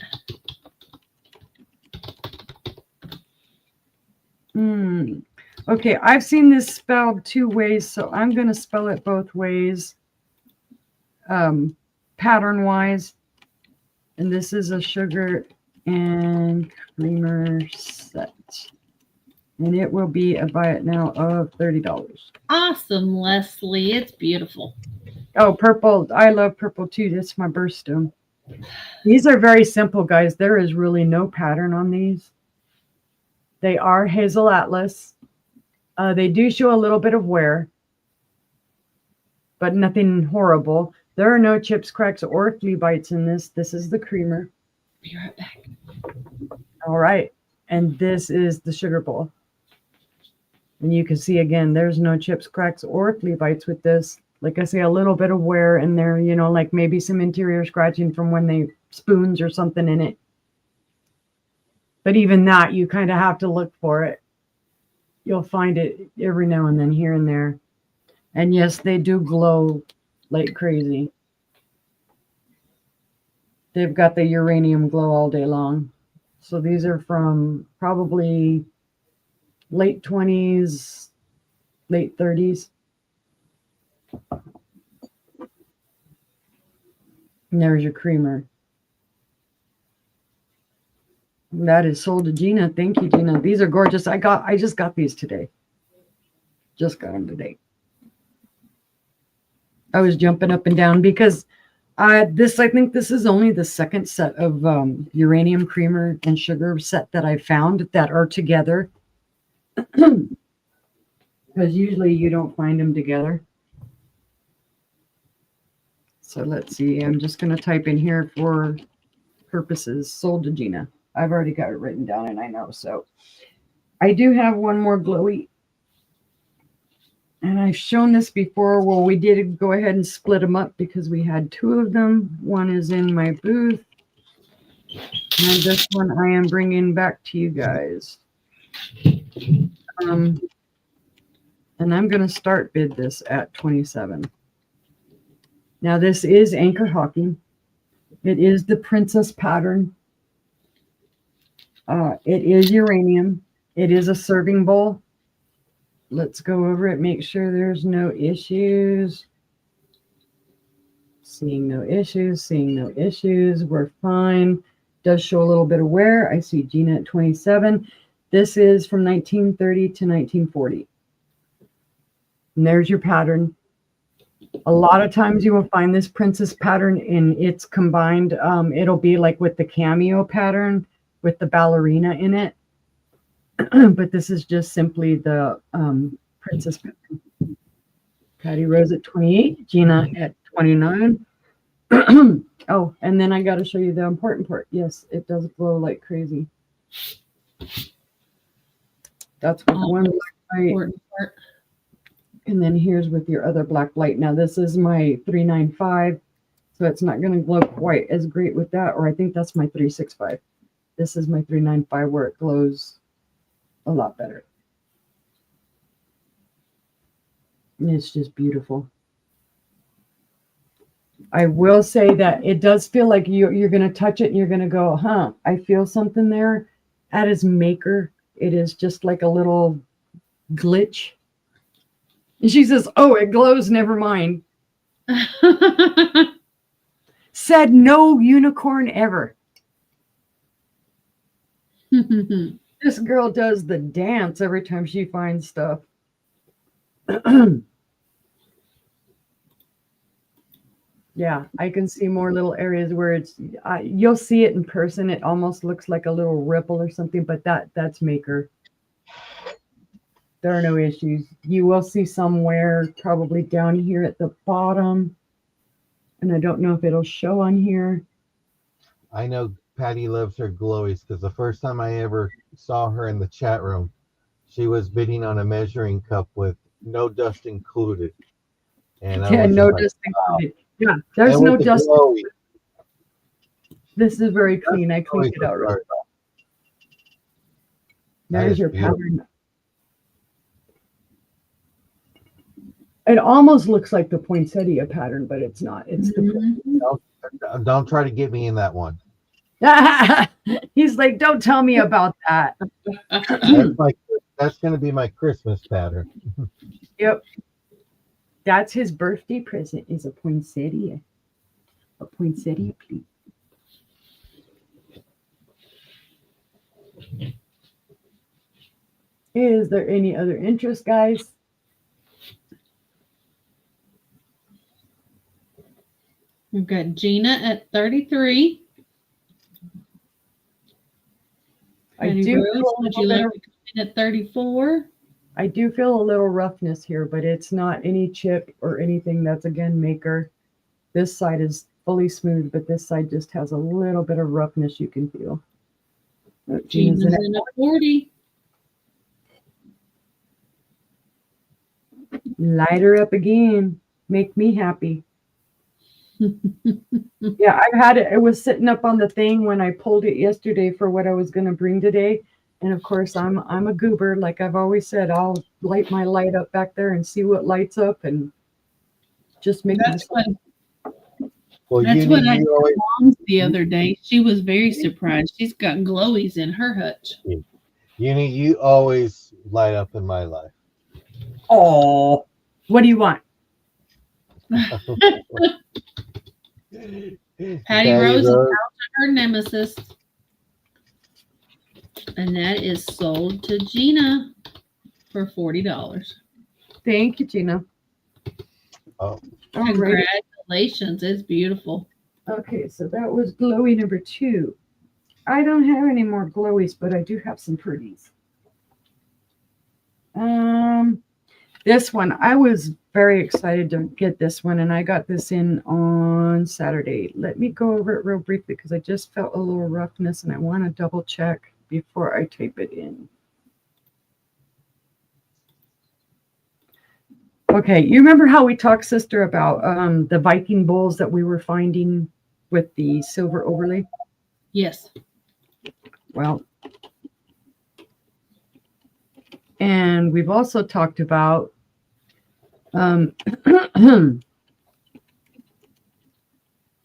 Okay, I've seen this spelled 2 ways, so I'm going to spell it both ways, pattern-wise. And this is a sugar and creamer set. And it will be a buy it now of $30. Awesome, Leslie. It's beautiful. Oh, purple. I love purple too. That's my birthstone. These are very simple, guys. There is really no pattern on these. They are Hazel Atlas. They do show a little bit of wear, but nothing horrible. There are no chips, cracks, or flea bites in this. This is the creamer. Be right back. All right. And this is the sugar bowl. And you can see, again, there's no chips, cracks, or flea bites with this. Like I say, a little bit of wear in there, like maybe some interior scratching from when they spoons or something in it. But even that, you kind of have to look for it. You'll find it every now and then here and there. And yes, they do glow like crazy. They've got the uranium glow all day long. So these are from probably late 20s, late 30s. And there's your creamer. That is sold to Gina. Thank you, Gina. These are gorgeous. I just got these today. Just got them today. I was jumping up and down because I think this is only the second set of uranium creamer and sugar set that I found that are together. Because usually you don't find them together. So let's see. I'm just going to type in here for purposes. Sold to Gina. I've already got it written down and I know. So I do have one more glowy. And I've shown this before. Well, we did go ahead and split them up because we had two of them. One is in my booth. And this one I am bringing back to you guys. And I'm going to start bid this at 27. Now this is Anchor Hocking. It is the Princess pattern. It is uranium. It is a serving bowl. Let's go over it, make sure there's no issues. Seeing no issues, seeing no issues. We're fine. Does show a little bit of wear. I see Gina at 27. This is from 1930 to 1940. And there's your pattern. A lot of times you will find this Princess pattern in its combined. It'll be like with the cameo pattern with the ballerina in it. But this is just simply the Princess pattern. Patty Rose at 28, Gina at 29. Oh, and then I got to show you the important part. Yes, it does glow like crazy. That's with one light. And then here's with your other black light. Now this is my 395, so it's not going to glow quite as great with that, or I think that's my 365. This is my 395 where it glows a lot better. And it's just beautiful. I will say that it does feel like you're going to touch it and you're going to go, huh, I feel something there. That is Maker. It is just like a little glitch. And she says, oh, it glows. Never mind. Said no unicorn ever. This girl does the dance every time she finds stuff. Yeah, I can see more little areas where it's, you'll see it in person. It almost looks like a little ripple or something, but that's Maker. There are no issues. You will see somewhere probably down here at the bottom. And I don't know if it'll show on here. I know Patty loves her glowies because the first time I ever saw her in the chat room, she was bidding on a measuring cup with no dust included. And yeah, no dust included. Yeah, there's no dust. Glowy. This is very clean. I cleaned it out really well. There's your pattern. It almost looks like the poinsettia pattern, but it's not. It's the Don't try to get me in that one. He's like, don't tell me about that. That's going to be my Christmas pattern. Yep. That's his birthday present is a poinsettia. A poinsettia, please. Is there any other interest, guys? We've got Gina at 33. I do Rose, would you like to come in at 34? I do feel a little roughness here, but it's not any chip or anything. That's again Maker. This side is fully smooth, but this side just has a little bit of roughness you can feel. Gina's in at 40. Light her up again. Make me happy. Yeah, I've had it. It was sitting up on the thing when I pulled it yesterday for what I was going to bring today. And of course, I'm a goober. Like I've always said, I'll light my light up back there and see what lights up and just make That's Well, That's you what need I you told always Mom the other day. She was very surprised. She's got glowies in her hutch. you always light up in my life. Oh, what do you want? Patty Rose is out to her nemesis. And that is sold to Gina for $40. Thank you, Gina. Oh. All right. Congratulations. It's beautiful. Okay, so that was glowy number 2. I don't have any more glowies, but I do have some pretties. This one, I was very excited to get this one, and I got this in on Saturday. Let me go over it real briefly because I just felt a little roughness, and I want to double check before I type it in. Okay, you remember how we talked, sister, about the Viking bowls that we were finding with the silver overlay? Yes. Well, and we've also talked about oh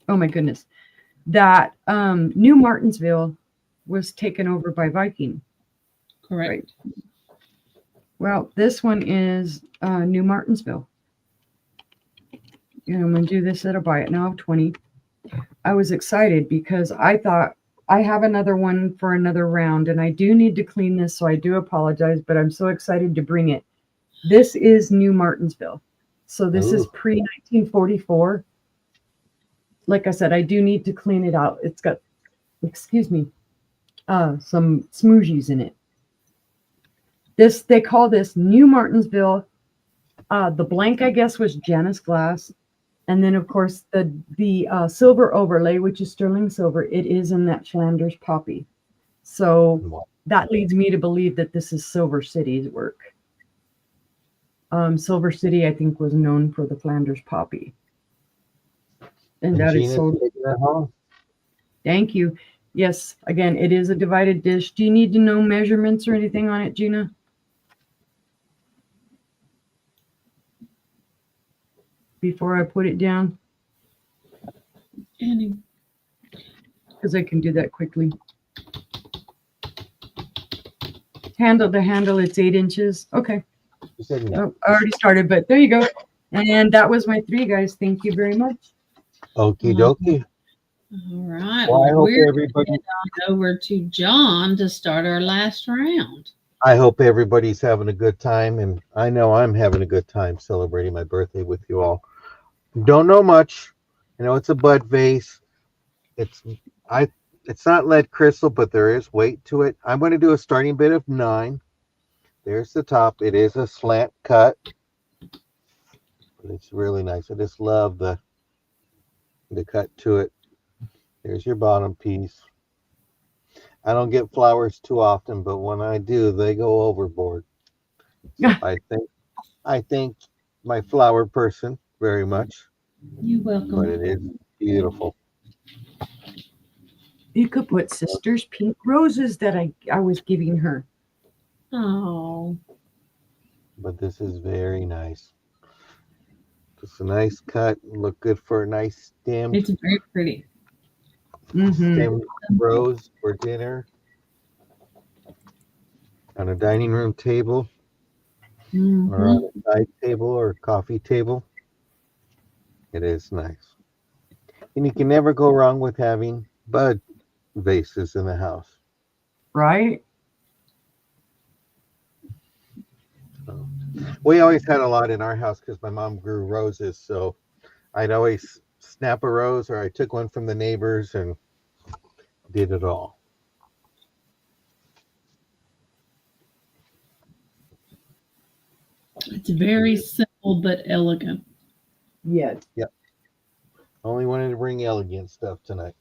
my goodness, that New Martinsville was taken over by Viking. Correct. Right. Well, this one is New Martinsville. And I'm going to do this at a buy it now of 20. I was excited because I thought I have another one for another round, and I do need to clean this, so I do apologize, but I'm so excited to bring it. This is New Martinsville. So this is pre-1944. Like I said, I do need to clean it out. It's got, excuse me, some smoogies in it. This, they call this New Martinsville. The blank, I guess, was Janus glass. And then, of course, the silver overlay, which is sterling silver, it is in that Flanders poppy. So that leads me to believe that this is Silver City's work. Silver City, I think, was known for the Flanders poppy. And that is sold. Thank you. Yes, again, it is a divided dish. Do you need to know measurements or anything on it, Gina? Before I put it down? Because I can do that quickly. Handle to handle, it's 8 inches. Okay. You said no. Oh, I already started, but there you go. And that was my 3, guys. Thank you very much. Okie dokie. All right. Well, I hope we're everybody. head on over to John to start our last round. I hope everybody's having a good time, and I know I'm having a good time celebrating my birthday with you all. Don't know much. You know, it's a bud vase. It's not lead crystal, but there is weight to it. I'm going to do a starting bid of 9. There's the top. It is a slant cut, but it's really nice. I just love the cut to it. There's your bottom piece. I don't get flowers too often, but when I do, they go overboard. So I thank my flower person very much. You're welcome. But it is beautiful. You could put sister's pink roses that I was giving her. Oh. But this is very nice. It's a nice cut. Look good for a nice stem. It's very pretty. Stem rose for dinner. On a dining room table. Or on a side table or coffee table. It is nice. And you can never go wrong with having bud vases in the house. Right? So, we always had a lot in our house because my mom grew roses. So I'd always snap a rose, or I took one from the neighbors and did it all. It's very simple but elegant. Yes. Yep. Only wanted to bring elegant stuff tonight.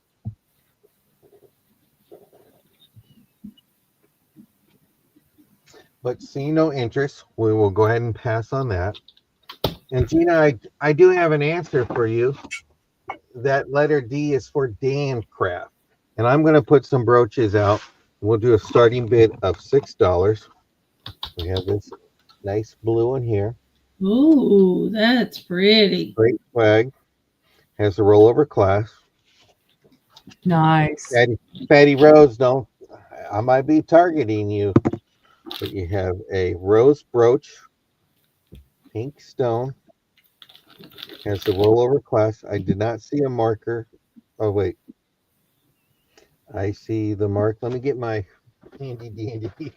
But seeing no interest, we will go ahead and pass on that. And Gina, I do have an answer for you. That letter D is for Dan Craft. And I'm going to put some brooches out. We'll do a starting bid of $6. We have this nice blue one here. Ooh, that's pretty. Great flag. has the rollover clasp. Nice. Fatty Rose, don't, I might be targeting you, but you have a rose brooch, pink stone, has the rollover clasp. I did not see a marker. Oh, wait. I see the mark. Let me get my handy dandy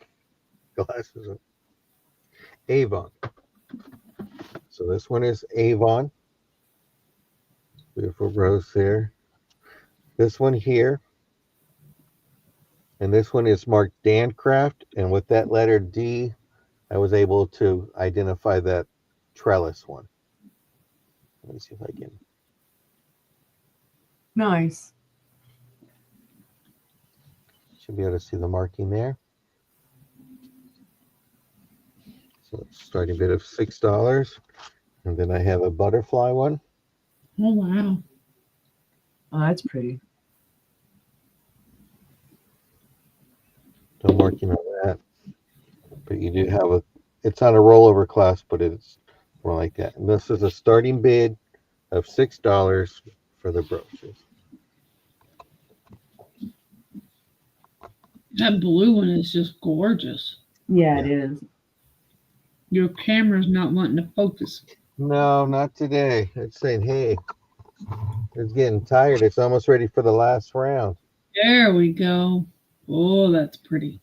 glasses. Avon. So this one is Avon. Beautiful rose there. This one here. And this one is marked Dancraft. And with that letter D, I was able to identify that trellis one. Let me see if I can. Nice. Should be able to see the marking there. So starting bid of $6. And then I have a butterfly one. Oh, wow. Oh, that's pretty. No marking on that. But you do have it's on a rollover clasp, but it's more like that. And this is a starting bid of $6 for the brooches. That blue one is just gorgeous. Yeah, it is. Your camera's not wanting to focus. No, not today. It's saying, hey, it's getting tired. It's almost ready for the last round. There we go. Oh, that's pretty.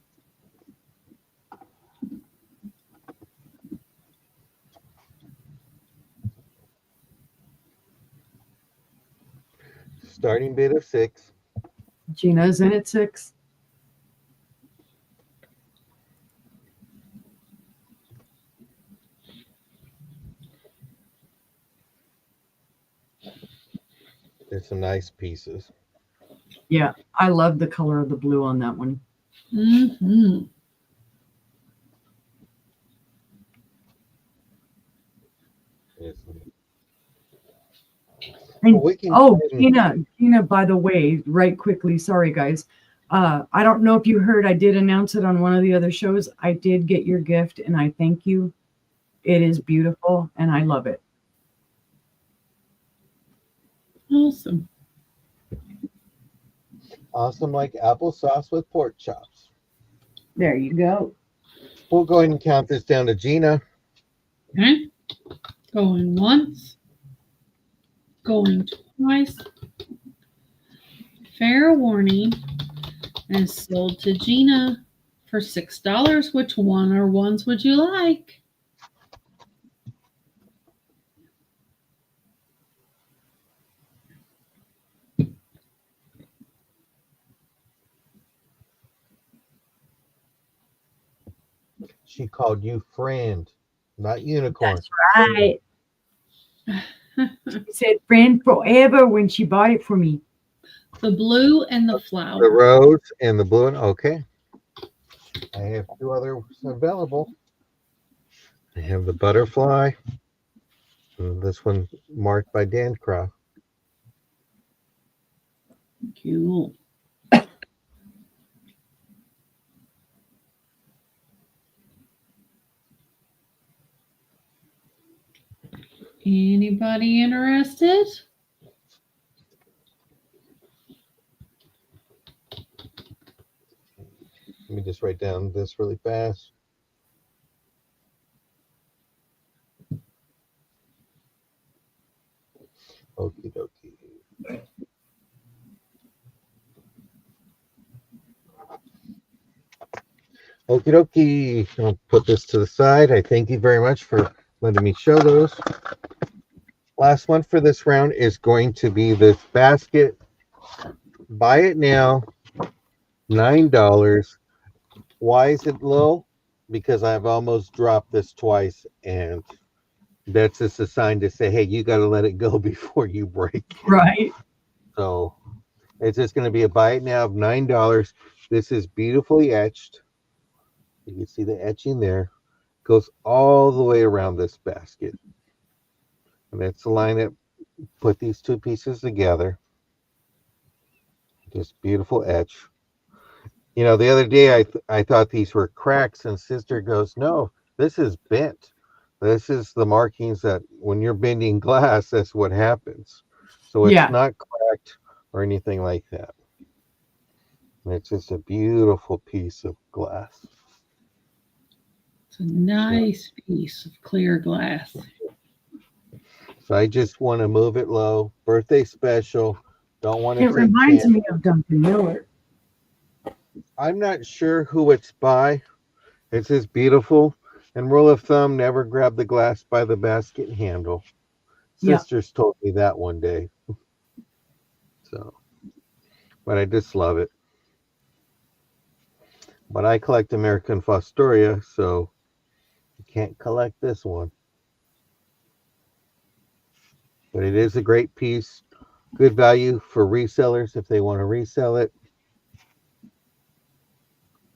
Starting bid of $6. Gina's in at 6. There's some nice pieces. Yeah, I love the color of the blue on that one. Mm-hmm. And, Well, we can Gina, by the way, right quickly, sorry guys. I don't know if you heard, I did announce it on one of the other shows. I did get your gift and I thank you. It is beautiful and I love it. Awesome. Awesome, like applesauce with pork chops. There you go. We'll go ahead and count this down to Gina. Okay. Going once. Going twice. Fair warning. And sold to Gina for $6. Which one or ones would you like? She called you friend, not unicorn. That's right. She said friend forever when she bought it for me. The blue and the The flower. rose and the blue one. Okay. I have 2 others available. I have the butterfly. And this one marked by Dancraft. Cool. Anybody interested? Let me just write down this really fast. Okie dokie. Okie dokie. I'll put this to the side. I thank you very much for letting me show those. Last one for this round is going to be this basket. Buy it now, $9. Why is it low? Because I've almost dropped this twice, and that's just a sign to say, hey, you got to let it go before you break. Right. So it's just going to be a buy it now of $9. This is beautifully etched. You can see the etching there. Goes all the way around this basket. And that's the line that put these 2 pieces together. Just beautiful etch. You know, the other day I thought these were cracks, and Sister goes, no, this is bent. This is the markings that when you're bending glass, that's what happens. So it's Yeah. not cracked or anything like that. And it's just a beautiful piece of glass. It's a nice piece of clear glass. So I just want to move it low. Birthday special. Don't want to It take reminds chance. me of Duncan Miller. I'm not sure who it's by. It's just beautiful. And rule of thumb, never grab the glass by the basket handle. Yeah. Sisters told me that one day. So, but I just love it. But I collect American Fostoria, so you can't collect this one. But it is a great piece. Good value for resellers if they want to resell it.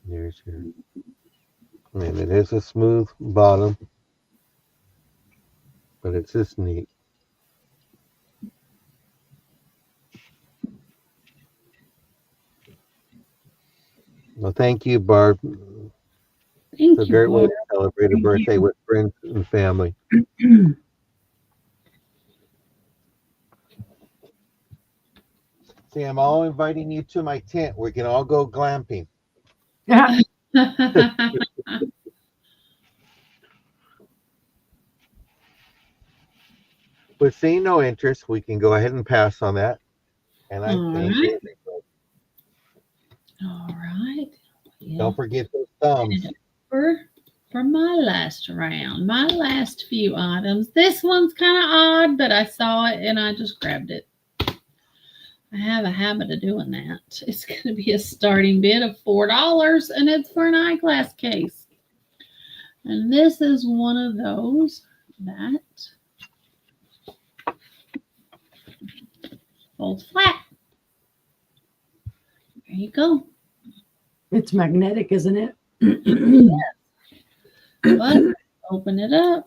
There's your, and it is a smooth bottom, but it's just neat. Well, thank you, Barb. Thank It's a you, great way Barb. to celebrate a Thank birthday you. with friends and family. See, I'm all inviting you to my tent. We can all go glamping. Yeah. But seeing no interest, we can go ahead and pass on that. And I All thank right. everybody. All right. Yeah. Don't forget those thumbs. For my last round, my last few items. This one's kind of odd, but I saw it and I just grabbed it. I have a habit of doing that. It's going to be a starting bid of $4, and it's for an eyeglass case. And this is one of those that folds flat. There you go. It's magnetic, isn't it? But open it up.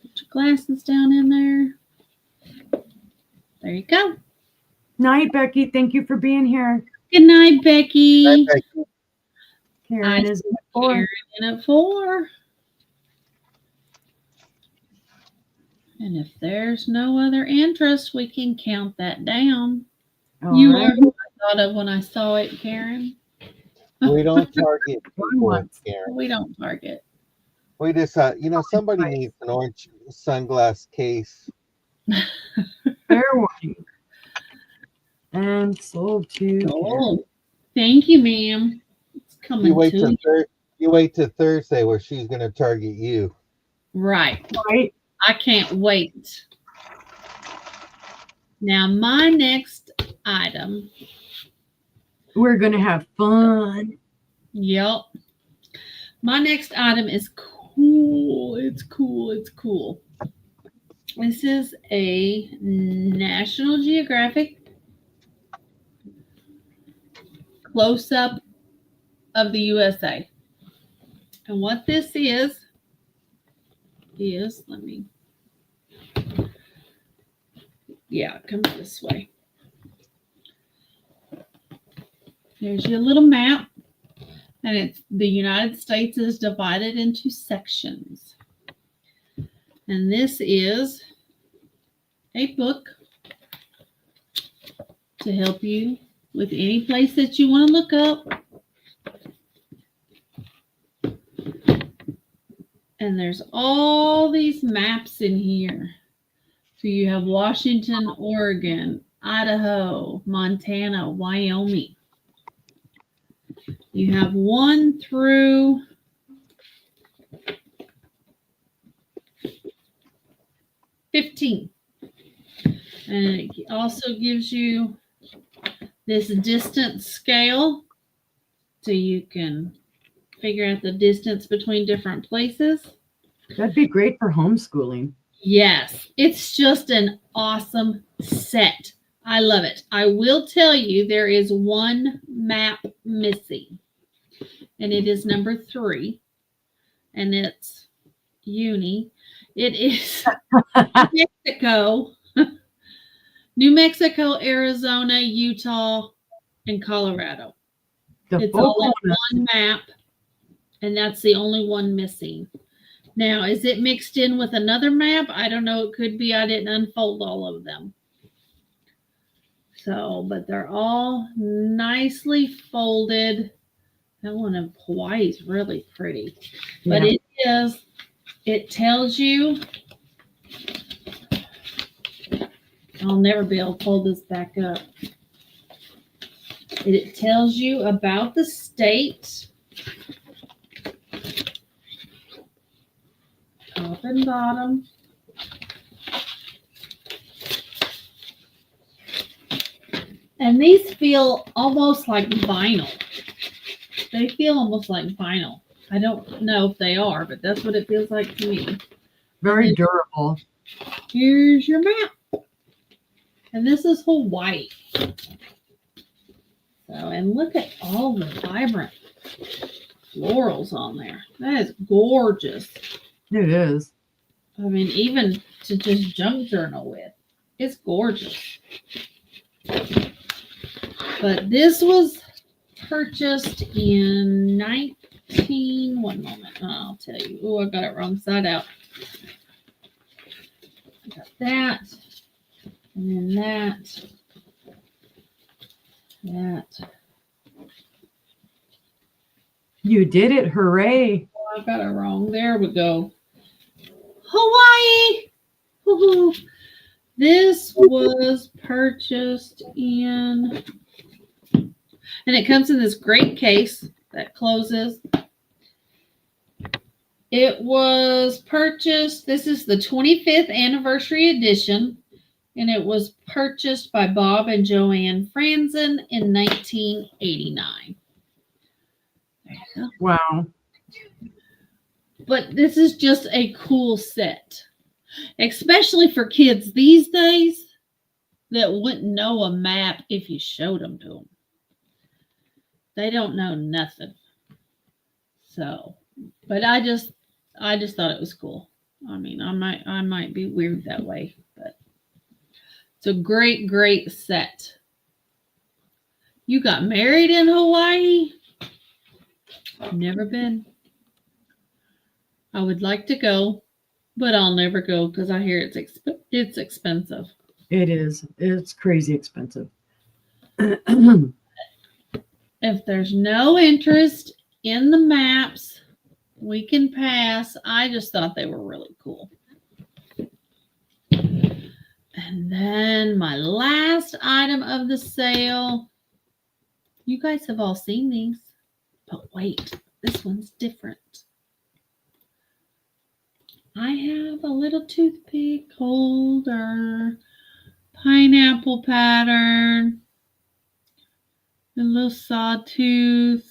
Put your glasses down in there. There you go. Night, Becky. Thank you for being here. Good night, Becky. Karen is at 4. Karen in at 4. And if there's no other interest, we can count that down. All You right. are who I thought of when I saw it, Karen. We don't target Going people, once. Karen. We don't target. We just, somebody needs an orange sunglass case. Fair warning. And sold to Karen. Oh, thank you, ma'am. It's coming You wait to till you. you wait till Thursday where she's going to target you. Right. Right? I can't wait. Now, my next item. We're going to have fun. Yep. My next item is cool. It's cool. It's cool. This is a National Geographic close-up of the USA. And what this is, let me, yeah, it comes this way. There's your little map. And it's the United States is divided into sections. And this is a book to help you with any place that you want to look up. And there's all these maps in here. So you have Washington, Oregon, Idaho, Montana, Wyoming. You have 1 through 15. And it also gives you this distance scale so you can figure out the distance between different places. That'd be great for homeschooling. Yes, it's just an awesome set. I love it. I will tell you there is one map missing, and it is number 3, and it's uni. It is Mexico, New Mexico, Arizona, Utah, and Colorado. The It's all focal on one map, and that's the only one missing. Now, is it mixed in with another map? I don't know. It could be. I didn't unfold all of them. So, but they're all nicely folded. That one of Hawaii is really pretty. But Yeah. it tells you, I'll never be able to pull this back up. It tells you about the state, top and bottom. And these feel almost like vinyl. They feel almost like vinyl. I don't know if they are, but that's what it feels like to me. Very durable. Here's your map. And this is Hawaii. So, and look at all the vibrant florals on there. That is gorgeous. It is. I mean, even to just junk journal with. It's gorgeous. But this was purchased in one moment. I'll tell you. Oh, I got it wrong side out. I got that. And then that. That. You did it. Hooray. Oh, I got it wrong. There we go. Hawaii. Woo-hoo. This was purchased in, and it comes in this great case that closes. It was purchased, this is the 25th anniversary edition, and it was purchased by Bob and Joanne Franzen in 1989. There you go. Wow. But this is just a cool set, especially for kids these days that wouldn't know a map if you showed them to them. They don't know nothing. So, but I just thought it was cool. I mean, I might be weird that way, but it's a great set. You got married in Hawaii? Never been. I would like to go, but I'll never go because I hear it's expensive. It is. It's crazy expensive. If there's no interest in the maps, we can pass. I just thought they were really cool. And then my last item of the sale. You guys have all seen these, but wait, this one's different. I have a little toothpick holder, pineapple pattern, a little sawtooth.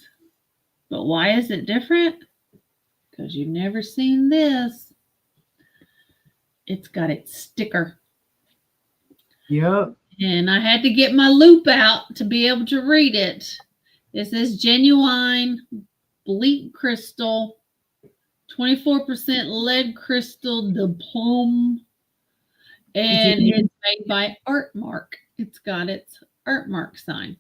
But why is it different? Because you've never seen this. It's got its sticker. Yep. And I had to get my loop out to be able to read it. It says genuine bleak crystal, 24% lead crystal diplome. And it's made by Artmark. It's got its Artmark sign.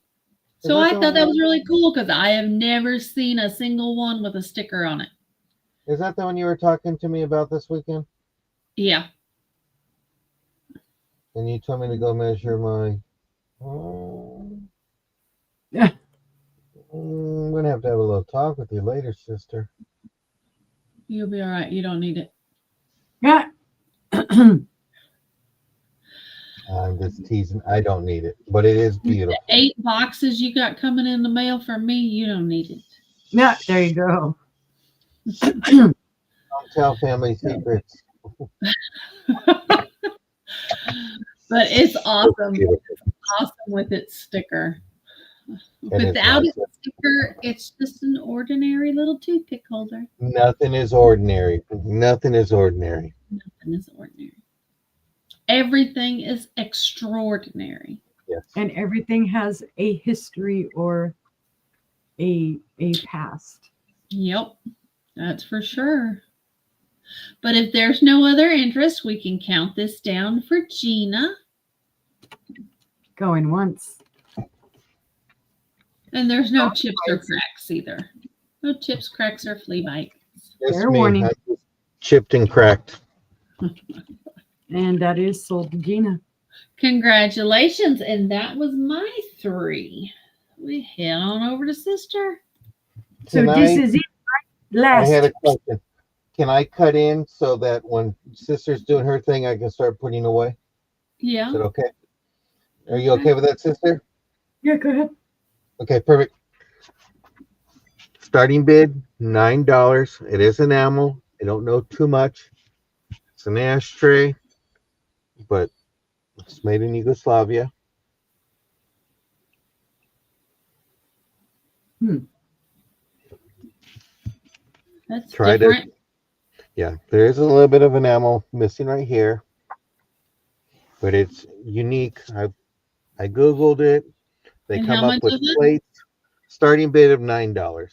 So I thought that was really cool because I have never seen a single one with a sticker on it. Is that the one you were talking to me about this weekend? Yeah. And you told me to go measure my. Yeah. I'm gonna have to have a little talk with you later, sister. You'll be all right. You don't need it. Yeah. I'm just teasing. I don't need it, but it is beautiful. The 8 boxes you got coming in the mail from me, you don't need it. Yeah, there you go. Don't tell family secrets. But it's awesome. Beautiful. Awesome with its sticker. And Without it's its sticker, it's just an ordinary little toothpick holder. nothing is ordinary. Nothing is ordinary. Nothing is ordinary. Everything is extraordinary. Yes. And everything has a history or a past. Yep, that's for sure. But if there's no other interest, we can count this down for Gina. Going once. And there's no chips or cracks either. No chips, cracks, or flea bites. Just Fair me. warning. I'm just chipped and cracked. And that is sold to Gina. Congratulations. And that was my 3. We head on over to sister. So Can this I- is it. I Last. had a question. Can I cut in so that when sister's doing her thing, I can start putting away? Yeah. Is it okay? Are you okay with that, sister? Yeah, go ahead. Okay, perfect. Starting bid, $9. It is enamel. I don't know too much. It's an ashtray, but it's made in Yugoslavia. That's Tried it. different. Yeah, there is a little bit of enamel missing right here, but it's unique. I Googled it. They And come how up much with is it? plates. Starting bid of $9.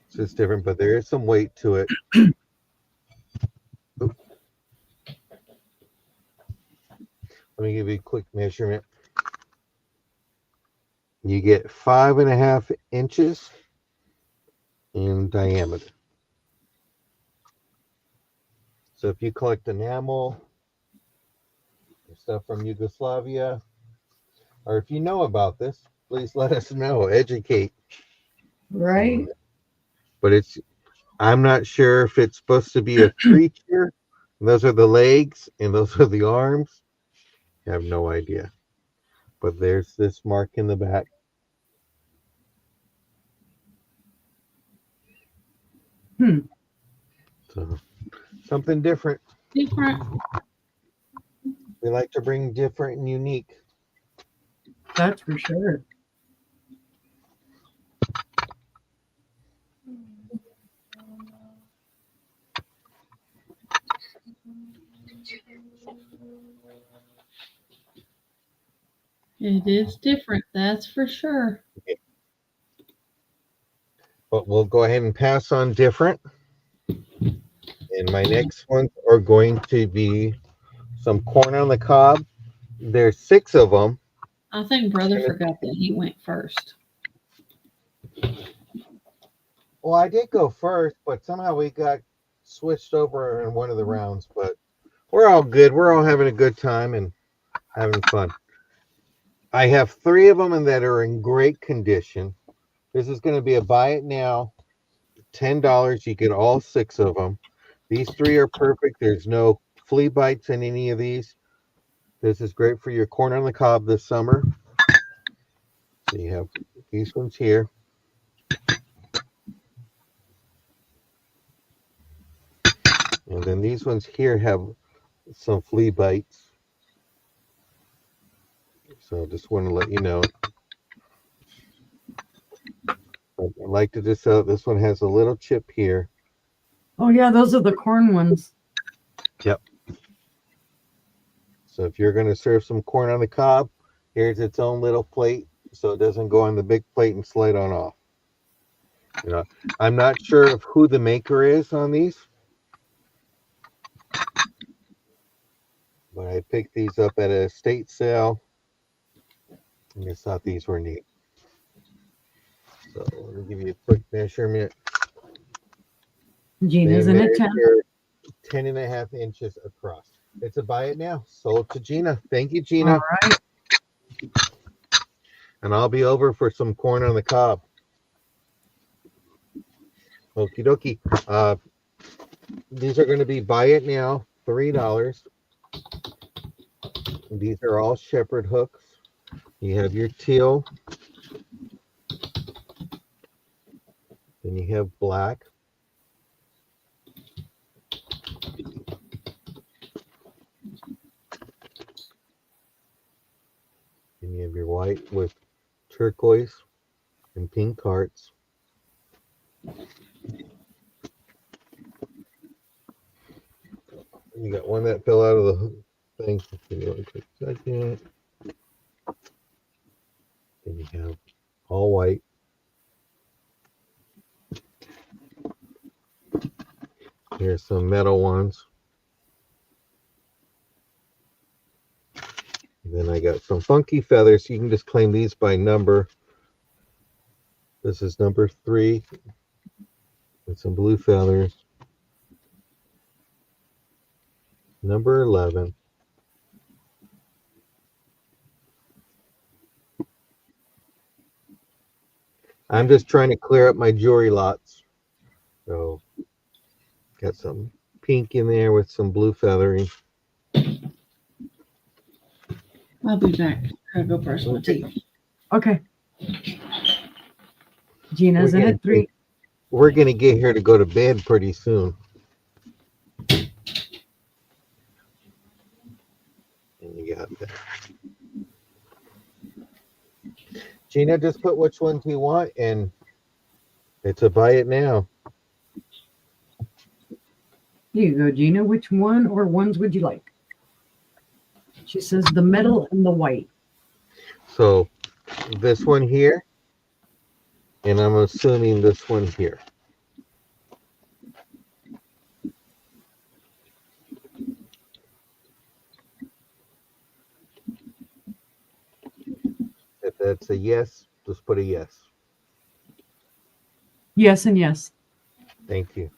So it's different, but there is some weight to it. Oop. Let me give you a quick measurement. You get 5.5 inches in diameter. So if you collect enamel, stuff from Yugoslavia, or if you know about this, please let us know. Educate. Right. But I'm not sure if it's supposed to be a creature. Those are the legs and those are the arms. I have no idea. But there's this mark in the back. So something different. Different. We like to bring different and unique. That's for sure. It is different. That's for sure. But we'll go ahead and pass on different. And my next ones are going to be some corn on the cob. There's 6 of them. I think brother forgot that he went first. Well, I did go first, but somehow we got switched over in one of the rounds. But we're all good. We're all having a good time and having fun. I have 3 of them and that are in great condition. This is going to be a buy it now. $10. You get all 6 of them. These 3 are perfect. There's no flea bites in any of these. This is great for your corn on the cob this summer. So you have these ones here. And then these ones here have some flea bites. So just want to let you know. I'd like to just say this one has a little chip here. Oh yeah, those are the corn ones. Yep. So if you're going to serve some corn on the cob, here's its own little plate so it doesn't go on the big plate and slide on off. You know, I'm not sure of who the maker is on these, but I picked these up at a estate sale. I just thought these were neat. So let me give you a quick measurement. Gina's They in a measure 10. 10.5 inches across. It's a buy it now. Sold to Gina. Thank you, Gina. All right. And I'll be over for some corn on the cob. Okie dokie. These are going to be buy it now, $3. These are all shepherd hooks. You have your teal. Then you have black. Then you have your white with turquoise and pink hearts. You got one that fell out of the thing. Give me one quick second. Then you have all white. Here's some metal ones. And then I got some funky feathers. You can just claim these by number. This is number 3. and some blue feathers. Number 11. I'm just trying to clear up my jewelry lots. So, got some pink in there with some blue feathering. I'll be back. Gotta go brush my teeth. Okay. Gina's in at 3. We're going to get here to go to bed pretty soon. And you got that. Gina, just put which ones you want, and it's a buy it now. Here you go, Gina. Which one or ones would you like? She says the metal and the white. So this one here, and I'm assuming this one here. If that's a yes, just put a yes. Yes and yes. Thank you.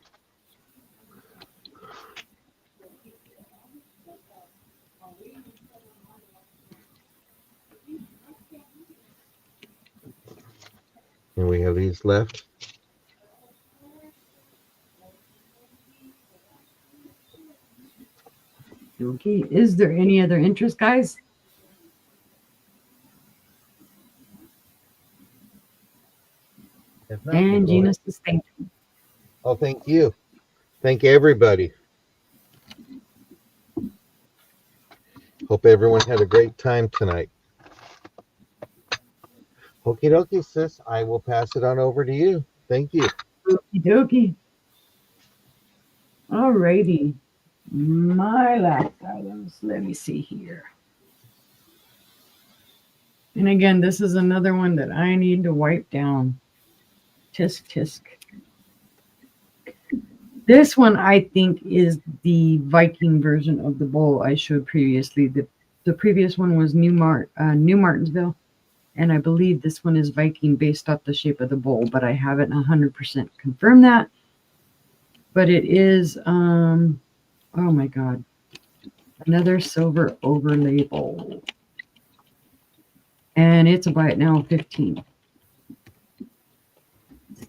And we have these left. Okay. Is there any other interest, guys? If not, And we'll go Gina ahead. says thank you. Oh, thank you. Thank everybody. Hope everyone had a great time tonight. Okie dokie, sis. I will pass it on over to you. Thank you. Okie dokie. All righty. My last items. Let me see here. And again, this is another one that I need to wipe down. Tisk, tisk. This one, I think, is the Viking version of the bowl I showed previously. The previous one was New Martinsville. And I believe this one is Viking based off the shape of the bowl, but I haven't 100% confirmed that. But it is, oh my God, another silver overlay bowl. And it's a buy it now 15.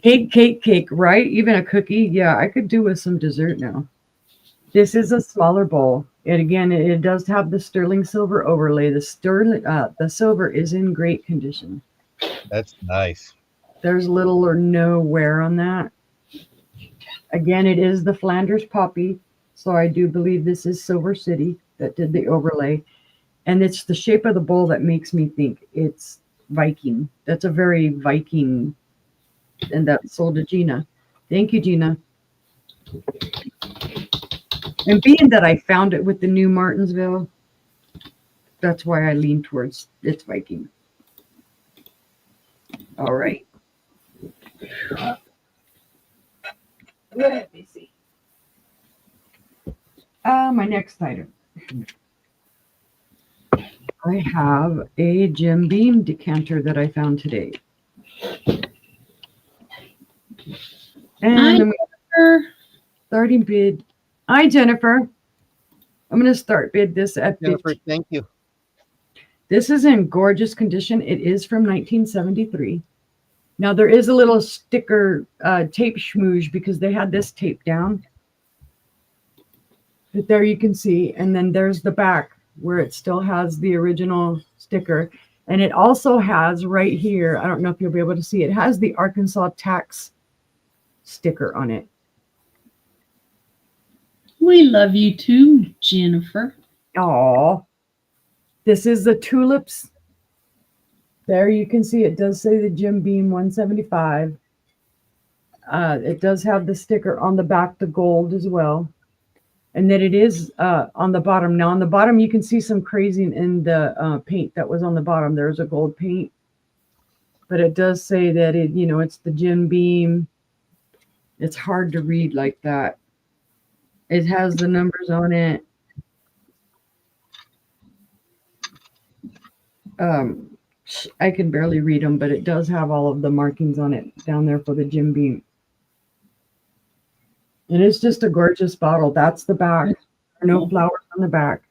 Cake, right? Even a cookie. Yeah, I could do with some dessert now. This is a smaller bowl. And again, it does have the sterling silver overlay. The silver is in great condition. That's nice. There's little or no wear on that. Again, it is the Flanders Poppy. So I do believe this is Silver City that did the overlay. And it's the shape of the bowl that makes me think it's Viking. That's a very Viking. And that's sold to Gina. Thank you, Gina. And being that I found it with the New Martinsville, that's why I lean towards it's Viking. All right. Let me see. My next item. I have a Jim Beam decanter that I found today. And then we have starting bid. Hi, Jennifer. I'm going to start bid this at Jennifer, 50. thank you. This is in gorgeous condition. It is from 1973. Now, there is a little sticker tape schmooze because they had this taped down. But there you can see. And then there's the back where it still has the original sticker. And it also has right here, I don't know if you'll be able to see, it has the Arkansas tax sticker on it. We love you too, Jennifer. Oh, this is the tulips. There you can see it does say the Jim Beam 175. It does have the sticker on the back, the gold as well. And then it is on the bottom. Now on the bottom, you can see some crazing in the paint that was on the bottom. There's a gold paint. But it does say that it, you know, it's the Jim Beam. It's hard to read like that. It has the numbers on it. I can barely read them, but it does have all of the markings on it down there for the Jim Beam. And it's just a gorgeous bottle. That's the back. There are no Cool. flowers on the back.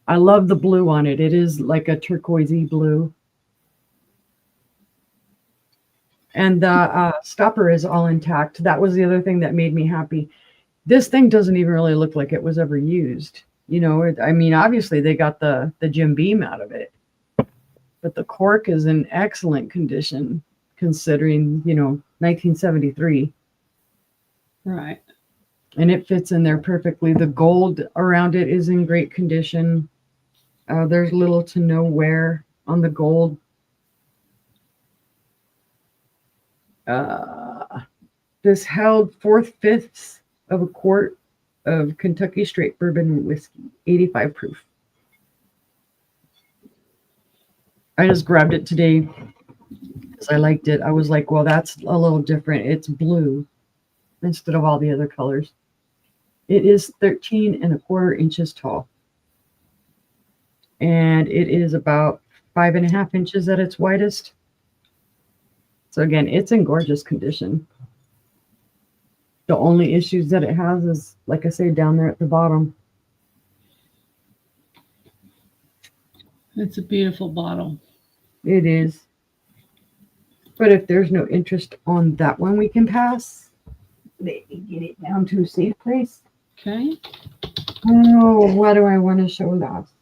I love the blue on it. It is like a turquoisey blue. And the stopper is all intact. That was the other thing that made me happy. This thing doesn't even really look like it was ever used. You know, I mean, obviously they got the Jim Beam out of it, but the cork is in excellent condition considering, 1973. Right. And it fits in there perfectly. The gold around it is in great condition. There's little to no wear on the gold. This held 4/5 of a quart of Kentucky straight bourbon whiskey, 85 proof. I just grabbed it today because I liked it. I was like, well, that's a little different. It's blue instead of all the other colors. It is 13¼ inches tall. And it is about 5½ inches at its widest. So again, it's in gorgeous condition. The only issues that it has is, like I say, down there at the bottom. It's a beautiful bottle. It is. But if there's no interest on that one, we can pass. Let me get it down to a safe place. Okay. Oh, what do I want to show last?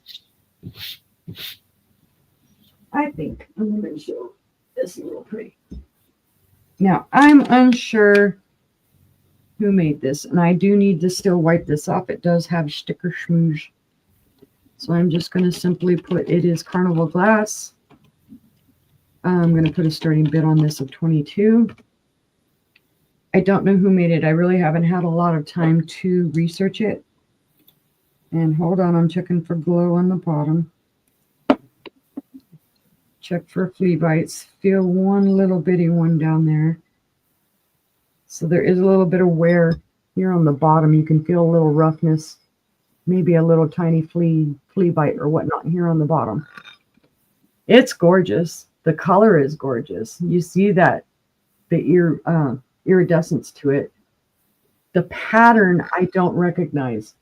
I think I'm going to show this little pretty. Now, I'm unsure who made this, and I do need to still wipe this off. It does have sticker schmooze. So I'm just going to simply put, it is Carnival glass. I'm going to put a starting bid on this of 22. I don't know who made it. I really haven't had a lot of time to research it. And hold on, I'm checking for glow on the bottom. Check for flea bites. Feel one little bitty one down there. So there is a little bit of wear here on the bottom. You can feel a little roughness, maybe a little tiny flea bite or whatnot here on the bottom. It's gorgeous. The color is gorgeous. You see that the iridescence to it. The pattern I don't recognize.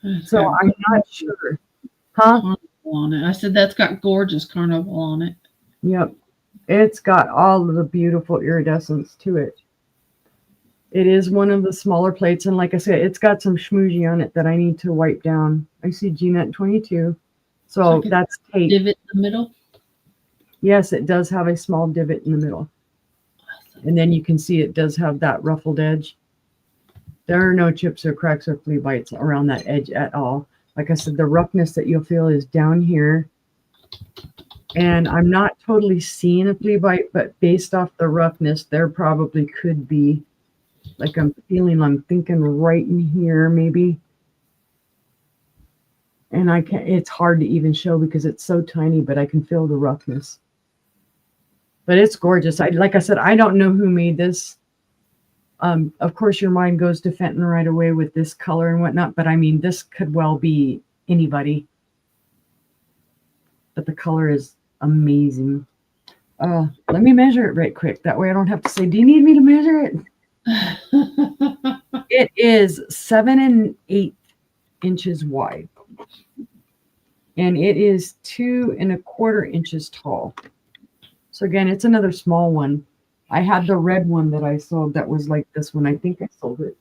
It's So got I'm not sure. Huh? Carnival on it. I said that's got gorgeous Carnival on it. Yep. It's got all of the beautiful iridescence to it. It is one of the smaller plates. And like I said, it's got some schmoozy on it that I need to wipe down. I see G-Net 22. So Like a that's tape. Divot in the middle. Yes, it does have a small divot in the middle. And then you can see it does have that ruffled edge. There are no chips or cracks or flea bites around that edge at all. Like I said, the roughness that you'll feel is down here. And I'm not totally seeing a flea bite, but based off the roughness, there probably could be. Like I'm thinking right in here, maybe. And I can't, it's hard to even show because it's so tiny, but I can feel the roughness. But it's gorgeous. Like I said, I don't know who made this. Of course, your mind goes to Fenton right away with this color and whatnot, but I mean, this could well be anybody. But the color is amazing. Let me measure it right quick. That way I don't have to say, do you need me to measure it? It is 7 1/8 inches wide. And it is 2 1/4 inches tall. So again, it's another small one. I had the red one that I sold that was like this one. I think I sold it.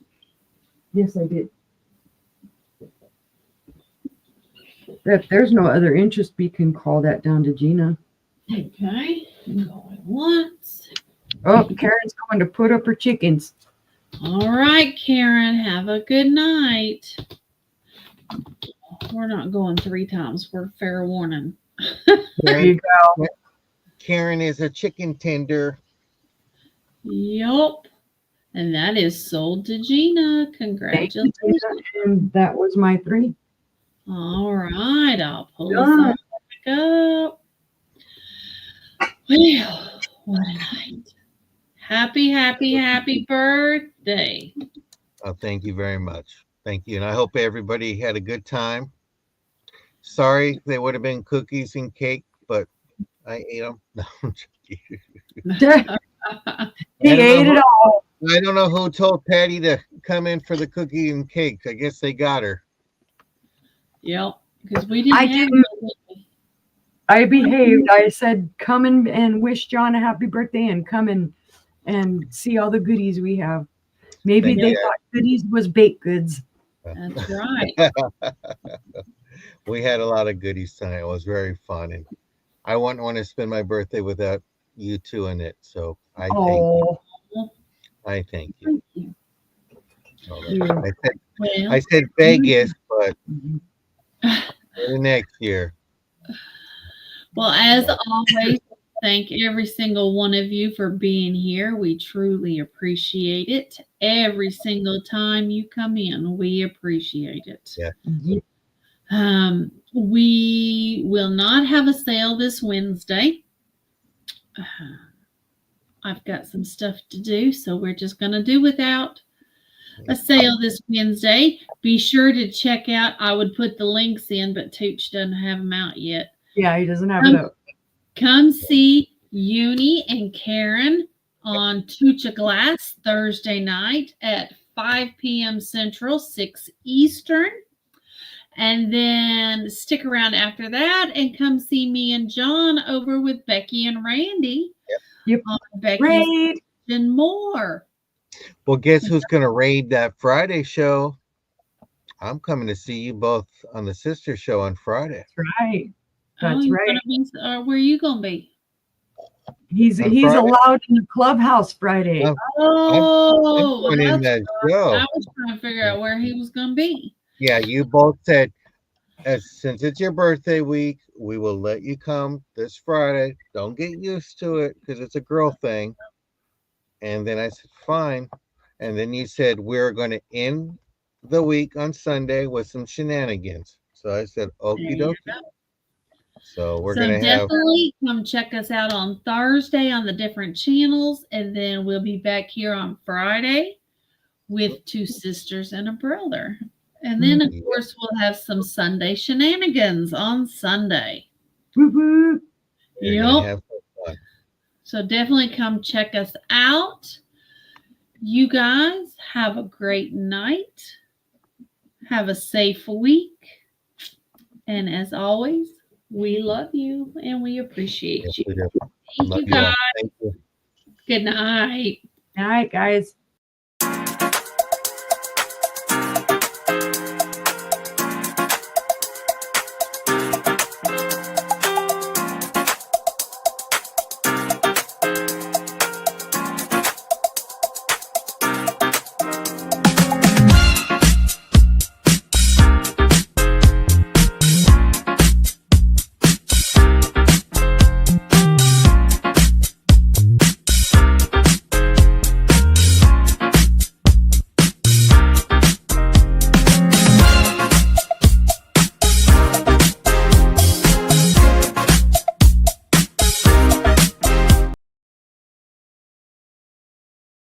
Yes, I did. If there's no other interest, we can call that down to Gina. Okay. Going once. Oh, Karen's going to put up her chickens. All right, Karen. Have a good night. We're not going 3 times. We're fair warning. There you go. Karen is a chicken tender. Yup. And that is sold to Gina. Thank you, Congratulations. Gina. And that was my 3. All right. I'll pull this Done. all back up. Well, what a night. Happy, happy, happy birthday. Oh, thank you very much. Thank you. And I hope everybody had a good time. Sorry, they would have been cookies and cake, but I ate them. No, I'm joking. He ate it all. I don't know who told Patty to come in for the cookie and cake. I guess they got her. Yep, because we didn't I have didn't. any. I behaved. I said, come and wish John a happy birthday and come and see all the goodies we have. Maybe Thank they you. thought goodies was baked goods. That's right. We had a lot of goodies tonight. It was very fun, and I wouldn't want to spend my birthday without you two in it. So I thank you. Oh, I thank you. Thank you. All you. right. Well, I said Vegas, but maybe next year. well, as always, thank every single one of you for being here. We truly appreciate it. Every single time you come in, we appreciate it. Yeah. We will not have a sale this Wednesday. I've got some stuff to do, so we're just going to do without a sale this Wednesday. Be sure to check out. I would put the links in, but Tooch doesn't have them out yet. Yeah, he doesn't have it up. Come see Uni and Karen on Tucha Glass Thursday night at 5 p.m. Central, 6 Eastern. And then stick around after that and come see me and John over with Becky and Randy. Yep. On Becky's Raid. and more. Well, guess who's going to raid that Friday show? I'm coming to see you both on the sister show on Friday. That's right. That's you're right. gonna be, where are you going to be? He's On Friday? allowed in the clubhouse Friday. I'm Oh, going in that show. I was trying to figure out where he was going to be. Yeah, you both said, since it's your birthday week, we will let you come this Friday. Don't get used to it because it's a girl thing. And then I said, fine. And then you said, we're going to end the week on Sunday with some shenanigans. So I said, There okie you dokie. go. So we're So going to have. definitely come check us out on Thursday on the different channels, and then we'll be back here on Friday with two sisters and a brother. And then, of course, we'll have some Sunday shenanigans on Sunday. Woo woo. You're gonna Yep. have some fun. So definitely come check us out. You guys have a great night. Have a safe week. And as always, we love you and we appreciate Yes, you. we do. Thank Love you you all. guys. Thank you. Good night. All right, guys.